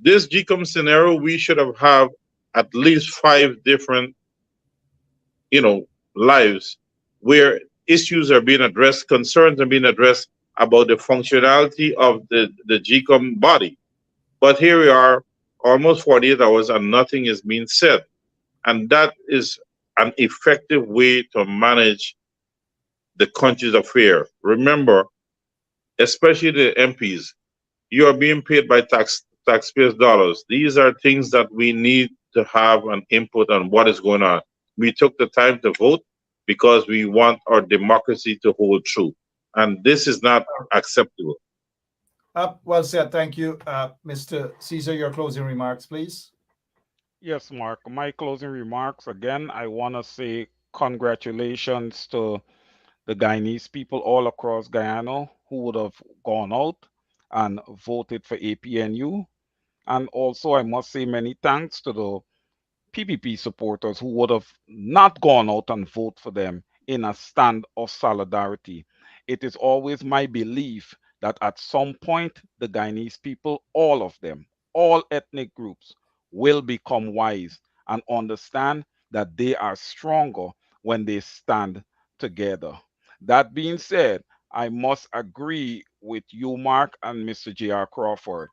This GCOM scenario, we should have at least 5 different, you know, lives where issues are being addressed, concerns are being addressed about the functionality of the GCOM body. But here we are, almost 48 hours, and nothing is being said. And that is an effective way to manage the country's affair. Remember, especially the MPs, you are being paid by taxpayers' dollars. These are things that we need to have an input on what is going on. We took the time to vote because we want our democracy to hold true. And this is not acceptable. Well said. Thank you. Mr. Caesar, your closing remarks, please. Yes, Mark. My closing remarks again, I want to say congratulations to the Guyanese people all across Guyana who would have gone out and voted for APNU. And also, I must say many thanks to the PPP supporters who would have not gone out and vote for them in a stand of solidarity. It is always my belief that at some point, the Guyanese people, all of them, all ethnic groups, will become wise and understand that they are stronger when they stand together. That being said, I must agree with you, Mark, and Mr. J.R. Crawford.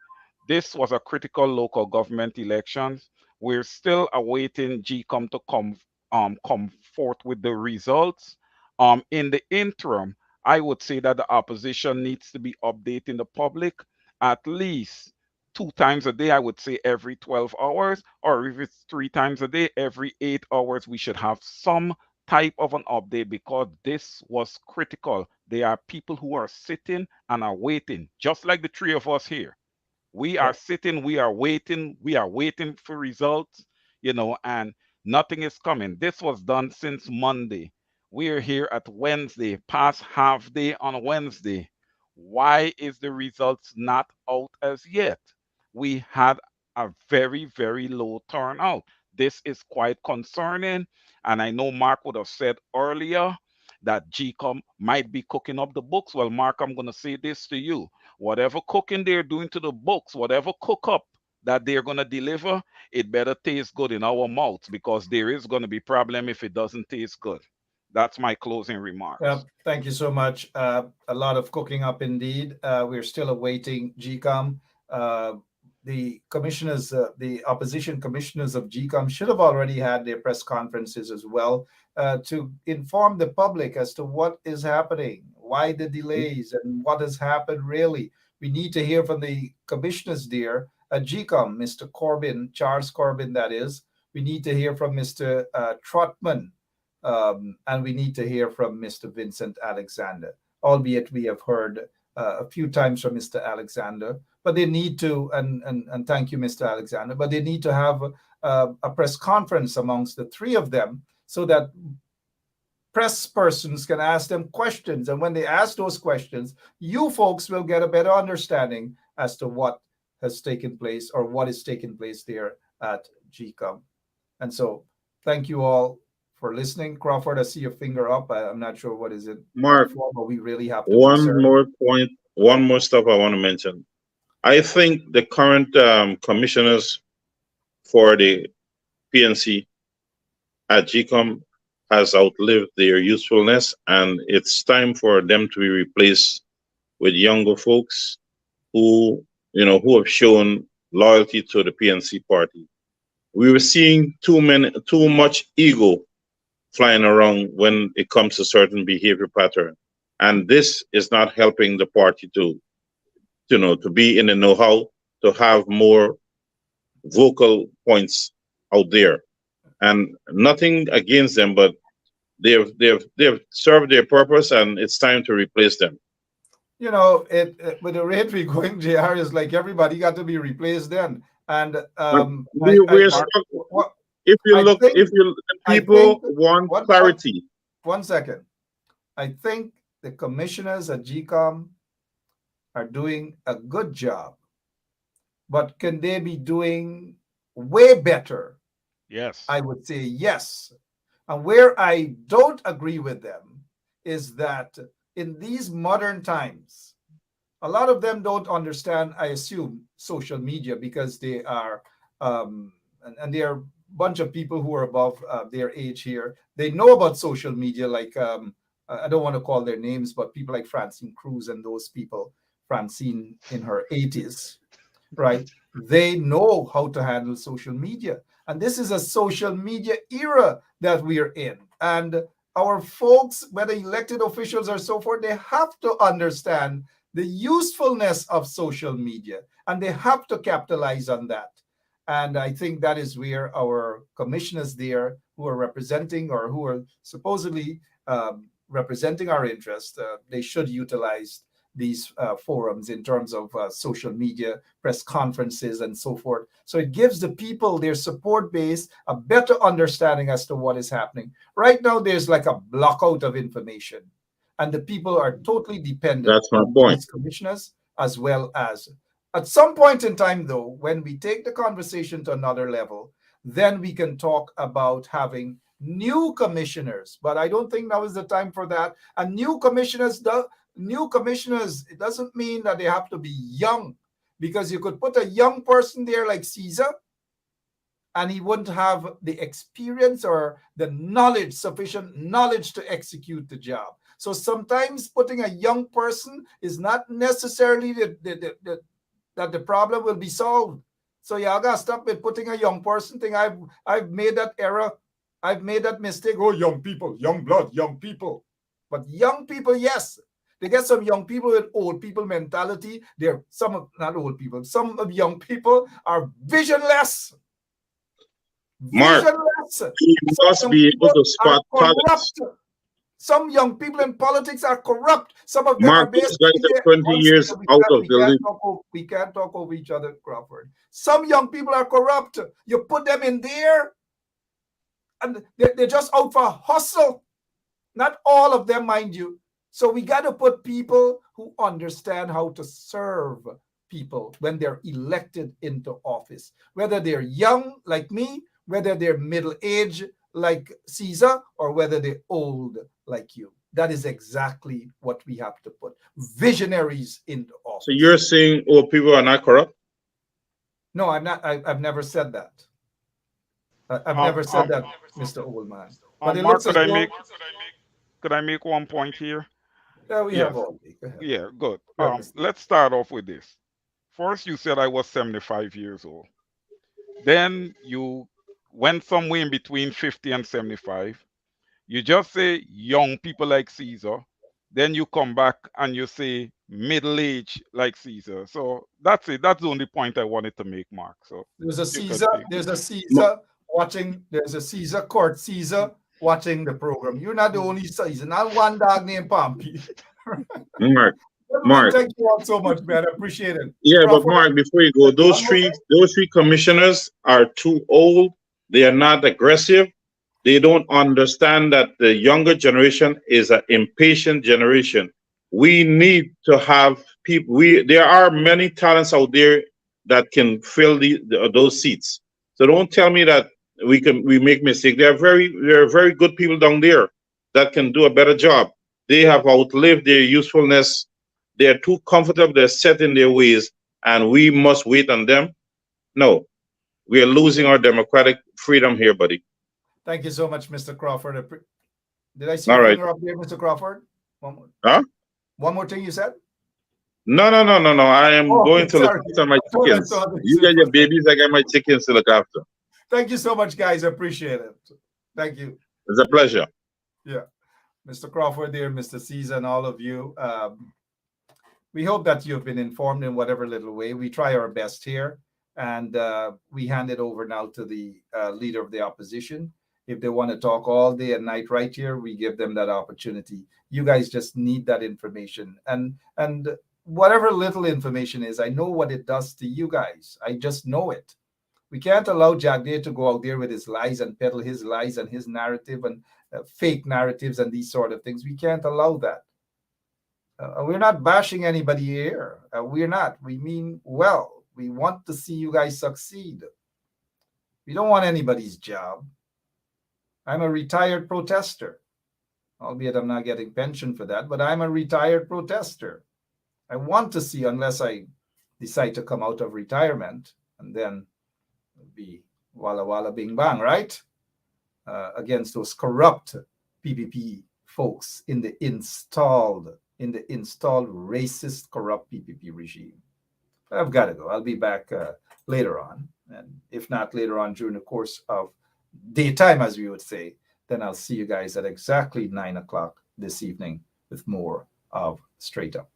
This was a critical local government election We're still awaiting GCOM to come forth with the results. In the interim, I would say that the opposition needs to be updating the public at least 2 times a day. I would say every 12 hours, or if it's 3 times a day, every 8 hours, we should have some type of an update because this was critical. There are people who are sitting and are waiting, just like the three of us here. We are Yep. sitting, we are waiting for results, and nothing is coming. This was done since Monday. We are here at Wednesday, past half day on Wednesday. Why is the results not out as yet? We had a very, very low turnout. This is quite concerning. And I know Mark would have said earlier that GCOM might be cooking up the books. Well, Mark, I'm going to say this to you. Whatever cooking they're doing to the books, whatever cook up that they're going to deliver, it better taste good in our mouths because there is going to be problem if it doesn't taste good. That's my closing remarks. Thank you so much. A lot of cooking up indeed. We're still awaiting GCOM. Uh, the commissioners, the opposition commissioners of GCOM should have already had their press conferences as well to inform the public as to what is happening, why the delays, and what has happened really. We need to hear from the commissioners there at GCOM, Mr. Corbyn, Charles Corbyn, that is. We need to hear from Mr. Trotman, and we need to hear from Mr. Vincent Alexander, albeit we have heard a few times from Mr. Alexander, but they need to, and thank you, Mr. Alexander, but they need to have a press conference amongst the three of them so that press persons can ask them questions. And when they ask those questions, you folks will get a better understanding as to what has taken place or what is taking place there at GCOM. And so thank you all for listening. Crawford, I see your finger up. I'm not sure what is it, Mark, but we really have to one observe. more point, one more stuff I want to mention. I think the current commissioners for the PNC at GCOM has outlived their usefulness, and it's time for them to be replaced with younger folks who, who have shown loyalty to the PNC party. We were seeing too much ego flying around when it comes to certain behavior pattern, and this is not helping the party to be in the know-how, to have more vocal points out there. And nothing against them, but they've served their purpose, and it's time to replace them. With the rate we're going, JR, is like everybody got to be replaced then. And we're stuck. If the people want clarity. One second. I think the commissioners at GCOM are doing a good job, but can they be doing way better? Yes. I would say yes. And where I don't agree with them is that in these modern times, a lot of them don't understand, I assume, social media because they are, and they are a bunch of people who are above their age here. They know about social media, like, I don't want to call their names, but people like Francine Cruz and those people, Francine in her 80s, right? They know how to handle social media. And this is a social media era that we are in. And our folks, whether elected officials or so forth, they have to understand the usefulness of social media, and they have to capitalize on that. And I think that is where our commissioners there who are representing or who are supposedly representing our interest, they should utilize these forums in terms of social media, press conferences, and so forth. So it gives the people, their support base, a better understanding as to what is happening. Right now, there's like a blockout of information, and the people are totally dependent That's my on point. these commissioners, as well as at some point in time, though, when we take the conversation to another level, then we can talk about having new commissioners. But I don't think now is the time for that. And new commissioners, it doesn't mean that they have to be young, because you could put a young person there like Caesar, and he wouldn't have the experience or the knowledge, sufficient knowledge to execute the job. So sometimes putting a young person is not necessarily that the problem will be solved. So y'all gotta stop with putting a young person thing. I've made that error. I've made that mistake. Oh, young people, young blood, young people. But young people, yes. They get some young people with old people mentality. They're some of not old people. Some of young people are visionless. Mark, Visionless. you Some must young be able people to are spot talents. corrupt. Some young people in politics are corrupt. Some of them are Mark, those guys basically are there. 20 One years second, out of the league. we can't talk over each other, Crawford. Some young people are corrupt. You put them in there, and they're just out for hustle. Not all of them, mind you. So we got to put people who understand how to serve people when they're elected into office, whether they're young like me, whether they're middle age like Caesar, or whether they're old like you. That is exactly what we have to put visionaries into office. So you're saying old people are not corrupt? No, I'm not. I've never said that. I've never said that, Mr. Oldman. But it Mark, looks as though could I make one point here? we Yes. have all week. Go ahead. Yeah, good. Go ahead, Mr. Let's start off with this. First, you said I was 75 years old. Then you went somewhere in between 50 and 75. You just say young people like Caesar. Then you come back and you say middle age like Caesar. So that's it. That's the only point I wanted to make, Mark. So There's a you Caesar. continue. There's a Caesar watching. There's a Caesar court Caesar watching the program. You're not the only Caesar. Not one dog named Pompey. Mark. Thank you all so much, man. I appreciate it. Yeah, but Crawford, Mark, before you go, those three commissioners are too old. They are not aggressive. They don't understand that the younger generation is an impatient generation. We need to have people. There are many talents out there that can fill those seats. So don't tell me that we make mistakes. There are very good people down there that can do a better job. They have outlived their usefulness. They are too comfortable. They're set in their ways, and we must wait on them. No, we are losing our democratic freedom here, buddy. Thank you so much, Mr. Crawford. Did I see All your right. finger up there, Mr. Crawford? One more. Huh? One more thing you said? No. I am going to look sorry. after my chickens. You get your babies, I got my chickens to look after. Thank you so much, guys. I appreciate it. Thank you. It's a pleasure. Yeah. Mr. Crawford there, Mr. Caesar, and all of you. We hope that you've been informed in whatever little way. We try our best here, and we hand it over now to the leader of the opposition. If they want to talk all day and night right here, we give them that opportunity. You guys just need that information, and whatever little information is, I know what it does to you guys. I just know it. We can't allow Jack Day to go out there with his lies and peddle his lies and his narrative and fake narratives and these sort of things. We can't allow that. We're not bashing anybody here. We're not. We mean well. We want to see you guys succeed. We don't want anybody's job. I'm a retired protester, albeit I'm not getting pension for that, but I'm a retired protester. I want to see, unless I decide to come out of retirement, and then be walla walla bing bang, right? Against those corrupt PPP folks in the installed racist, corrupt PPP regime. I've got to go. I'll be back later on. And if not later on during the course of daytime, as we would say, then I'll see you guys at exactly 9 o'clock this evening with more of Straight Up.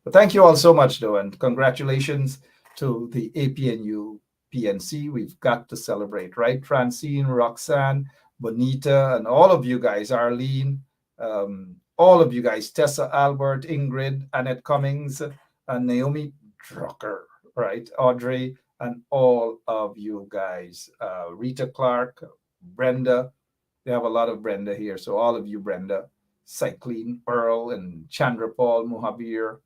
But thank you all so much, though, and congratulations to the APNU PNC. We've got to celebrate, right? Francine, Roxanne, Bonita, and all of you guys, Arlene, all of you guys, Tessa Albert, Ingrid, Annette Cummings, and Naomi Drucker, right? Audrey, and all of you guys, Rita Clark, Brenda. We have a lot of Brenda here. So all of you, Brenda, Cycline, Earl, and Chandra Paul, Muhabir,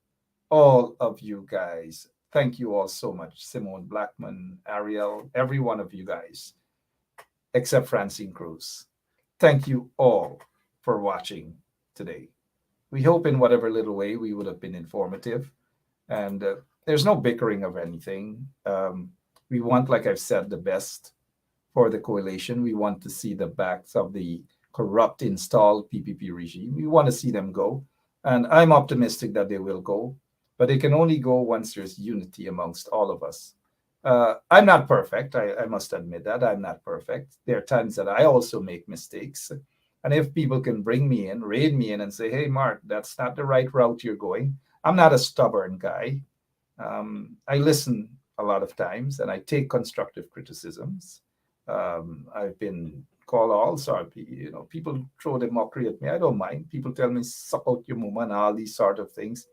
all of you guys. Thank you all so much. Simone Blackman, Ariel, every one of you guys, except Francine Cruz. Thank you all for watching today. We hope in whatever little way we would have been informative. And there's no bickering of anything. We want, like I've said, the best for the coalition. We want to see the backs of the corrupt installed PPP regime. We want to see them go. And I'm optimistic that they will go. But they can only go once there's unity amongst all of us. I'm not perfect. I must admit that I'm not perfect. There are times that I also make mistakes. And if people can bring me in, rein me in, and say, hey, Mark, that's not the right route you're going. I'm not a stubborn guy. I listen a lot of times and I take constructive criticisms. I've been called all sorts, people throw the mockery at me. I don't mind. People tell me, suck out your mama and all these sort of things.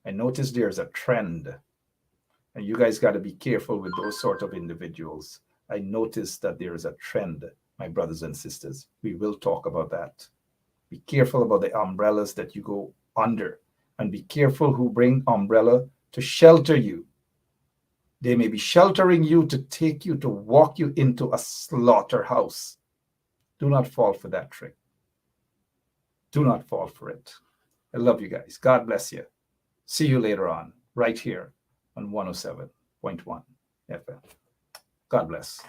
I notice there's a trend, and you guys got to be careful with those sort of individuals. I notice that there is a trend, my brothers and sisters. We will talk about that. Be careful about the umbrellas that you go under, and be careful who bring umbrella to shelter you. They may be sheltering you to take you to walk you into a slaughterhouse. Do not fall for that trick. Do not fall for it. I love you guys. God bless you. See you later on, right here on 107.1 FM. God bless.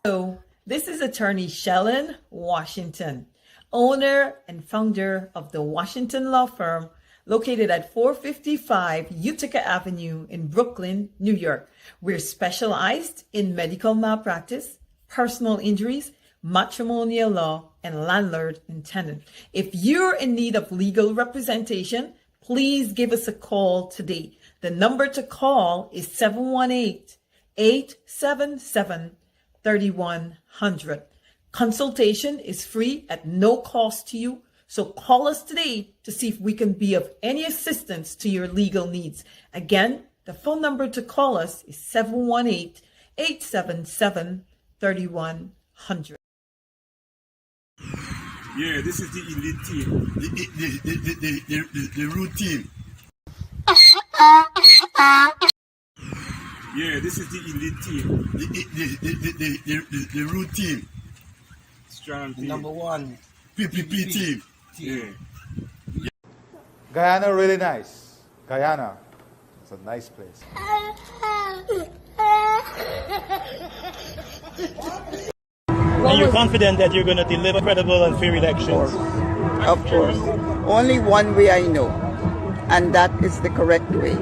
Hello, this is attorney Shellen Washington, owner and founder of the Washington Law Firm, located at 455 Utica Avenue in Brooklyn, New York. We're specialized in medical malpractice, personal injuries, matrimonial law, and landlord and tenant. If you're in need of legal representation, please give us a call today. The number to call is 718-877-3100. Consultation is free at no cost to you. So call us today to see if we can be of any assistance to your legal needs. Again, the phone number to call us is 718-877-3100. Yeah, this is the elite team. The root team. Yeah, this is the elite team. The root team. Strong team. Number one. PPP team. Yeah. Guyana really nice. Guyana. It's a nice place. And you're confident that you're going to deliver credible and fair elections? Of course. Only one way I know, and that is the correct way.